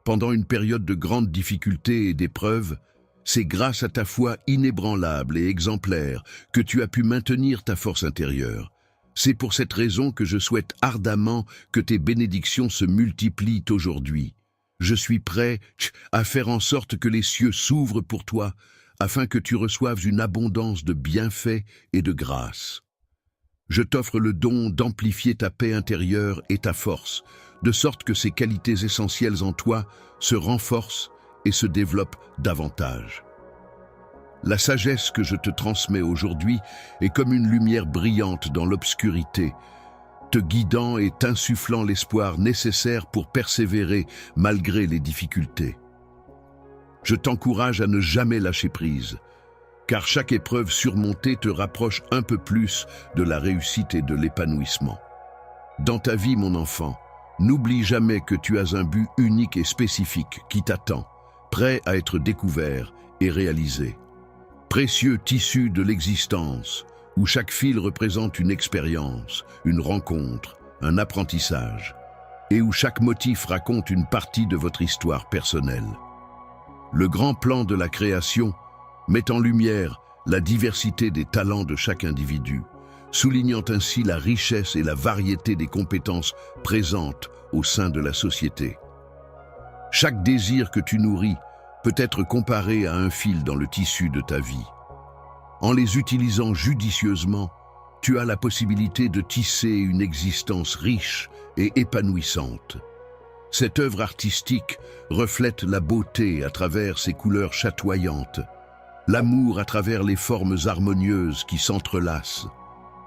A: Pendant une période de grandes difficultés et d'épreuves, c'est grâce à ta foi inébranlable et exemplaire que tu as pu maintenir ta force intérieure. C'est pour cette raison que je souhaite ardemment que tes bénédictions se multiplient aujourd'hui. Je suis prêt à faire en sorte que les cieux s'ouvrent pour toi, afin que tu reçoives une abondance de bienfaits et de grâce. Je t'offre le don d'amplifier ta paix intérieure et ta force, de sorte que ces qualités essentielles en toi se renforcent et se développent davantage. La sagesse que je te transmets aujourd'hui est comme une lumière brillante dans l'obscurité, te guidant et t'insufflant l'espoir nécessaire pour persévérer malgré les difficultés. Je t'encourage à ne jamais lâcher prise, car chaque épreuve surmontée te rapproche un peu plus de la réussite et de l'épanouissement. Dans ta vie, mon enfant, n'oublie jamais que tu as un but unique et spécifique qui t'attend, prêt à être découvert et réalisé. Précieux tissu de l'existence, où chaque fil représente une expérience, une rencontre, un apprentissage, et où chaque motif raconte une partie de votre histoire personnelle. Le grand plan de la création met en lumière la diversité des talents de chaque individu, soulignant ainsi la richesse et la variété des compétences présentes au sein de la société. Chaque désir que tu nourris peut être comparé à un fil dans le tissu de ta vie. En les utilisant judicieusement, tu as la possibilité de tisser une existence riche et épanouissante. Cette œuvre artistique reflète la beauté à travers ses couleurs chatoyantes, l'amour à travers les formes harmonieuses qui s'entrelacent,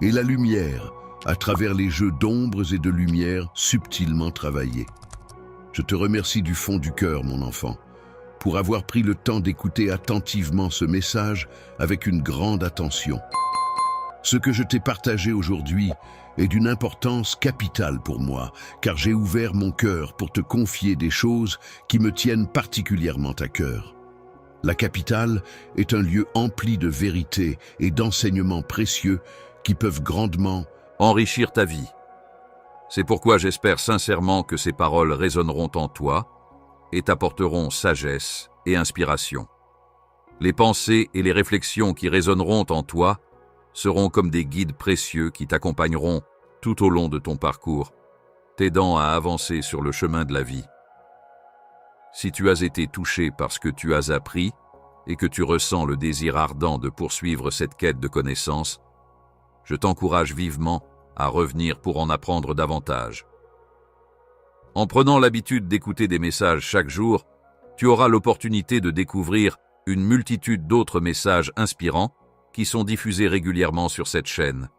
A: et la lumière à travers les jeux d'ombres et de lumière subtilement travaillés. Je te remercie du fond du cœur, mon enfant, pour avoir pris le temps d'écouter attentivement ce message avec une grande attention. Ce que je t'ai partagé aujourd'hui est d'une importance capitale pour moi, car j'ai ouvert mon cœur pour te confier des choses qui me tiennent particulièrement à cœur. La capitale est un lieu empli de vérité et d'enseignements précieux qui peuvent grandement
B: enrichir ta vie. C'est pourquoi j'espère sincèrement que ces paroles résonneront en toi et t'apporteront sagesse et inspiration. Les pensées et les réflexions qui résonneront en toi seront comme des guides précieux qui t'accompagneront tout au long de ton parcours, t'aidant à avancer sur le chemin de la vie. Si tu as été touché par ce que tu as appris et que tu ressens le désir ardent de poursuivre cette quête de connaissances, je t'encourage vivement à revenir pour en apprendre davantage. En prenant l'habitude d'écouter des messages chaque jour, tu auras l'opportunité de découvrir une multitude d'autres messages inspirants qui sont diffusés régulièrement sur cette chaîne.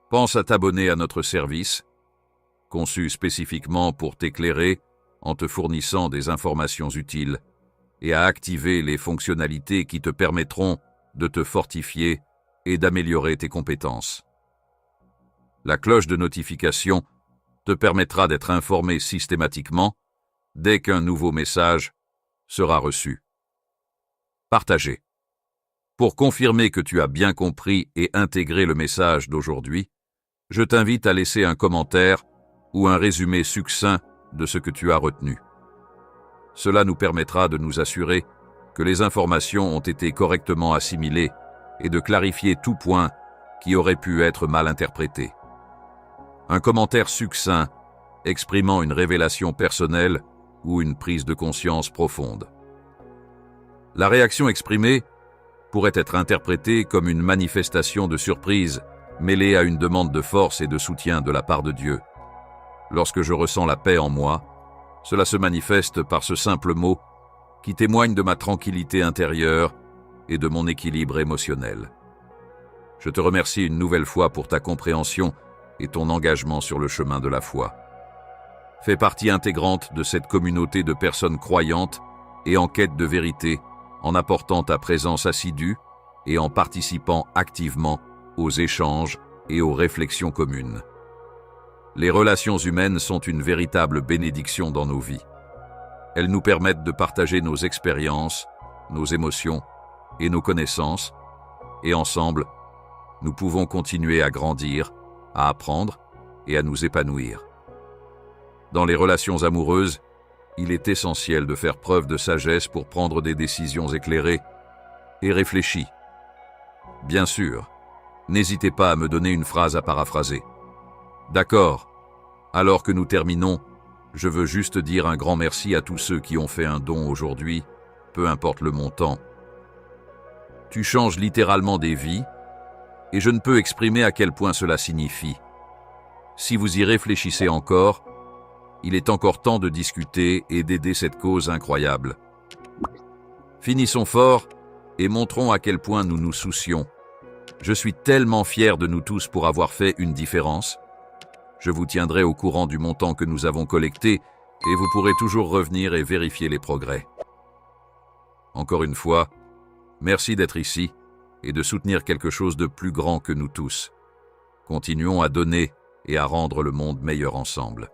B: Pense à t'abonner à notre service, conçu spécifiquement pour t'éclairer en te fournissant des informations utiles, et à activer les fonctionnalités qui te permettront de te fortifier et d'améliorer tes compétences. La cloche de notification te permettra d'être informé systématiquement dès qu'un nouveau message sera reçu. Partagez. Pour confirmer que tu as bien compris et intégré le message d'aujourd'hui, je t'invite à laisser un commentaire ou un résumé succinct de ce que tu as retenu. Cela nous permettra de nous assurer que les informations ont été correctement assimilées et de clarifier tout point qui aurait pu être mal interprété. Un commentaire succinct exprimant une révélation personnelle ou une prise de conscience profonde. La réaction exprimée pourrait être interprétée comme une manifestation de surprise mêlée à une demande de force et de soutien de la part de Dieu. Lorsque je ressens la paix en moi, cela se manifeste par ce simple mot qui témoigne de ma tranquillité intérieure et de mon équilibre émotionnel. Je te remercie une nouvelle fois pour ta compréhension et ton engagement sur le chemin de la foi. Fais partie intégrante de cette communauté de personnes croyantes et en quête de vérité, en apportant ta présence assidue et en participant activement aux échanges et aux réflexions communes. Les relations humaines sont une véritable bénédiction dans nos vies. Elles nous permettent de partager nos expériences, nos émotions et nos connaissances, et ensemble, nous pouvons continuer à grandir, à apprendre et à nous épanouir. Dans les relations amoureuses, il est essentiel de faire preuve de sagesse pour prendre des décisions éclairées et réfléchies. Bien sûr, n'hésitez pas à me donner une phrase à paraphraser. D'accord, alors que nous terminons, je veux juste dire un grand merci à tous ceux qui ont fait un don aujourd'hui, peu importe le montant. Tu changes littéralement des vies, et je ne peux exprimer à quel point cela signifie. Si vous y réfléchissez encore, il est encore temps de discuter et d'aider cette cause incroyable. Finissons fort et montrons à quel point nous nous soucions. Je suis tellement fier de nous tous pour avoir fait une différence. Je vous tiendrai au courant du montant que nous avons collecté et vous pourrez toujours revenir et vérifier les progrès. Encore une fois, merci d'être ici et de soutenir quelque chose de plus grand que nous tous. Continuons à donner et à rendre le monde meilleur ensemble.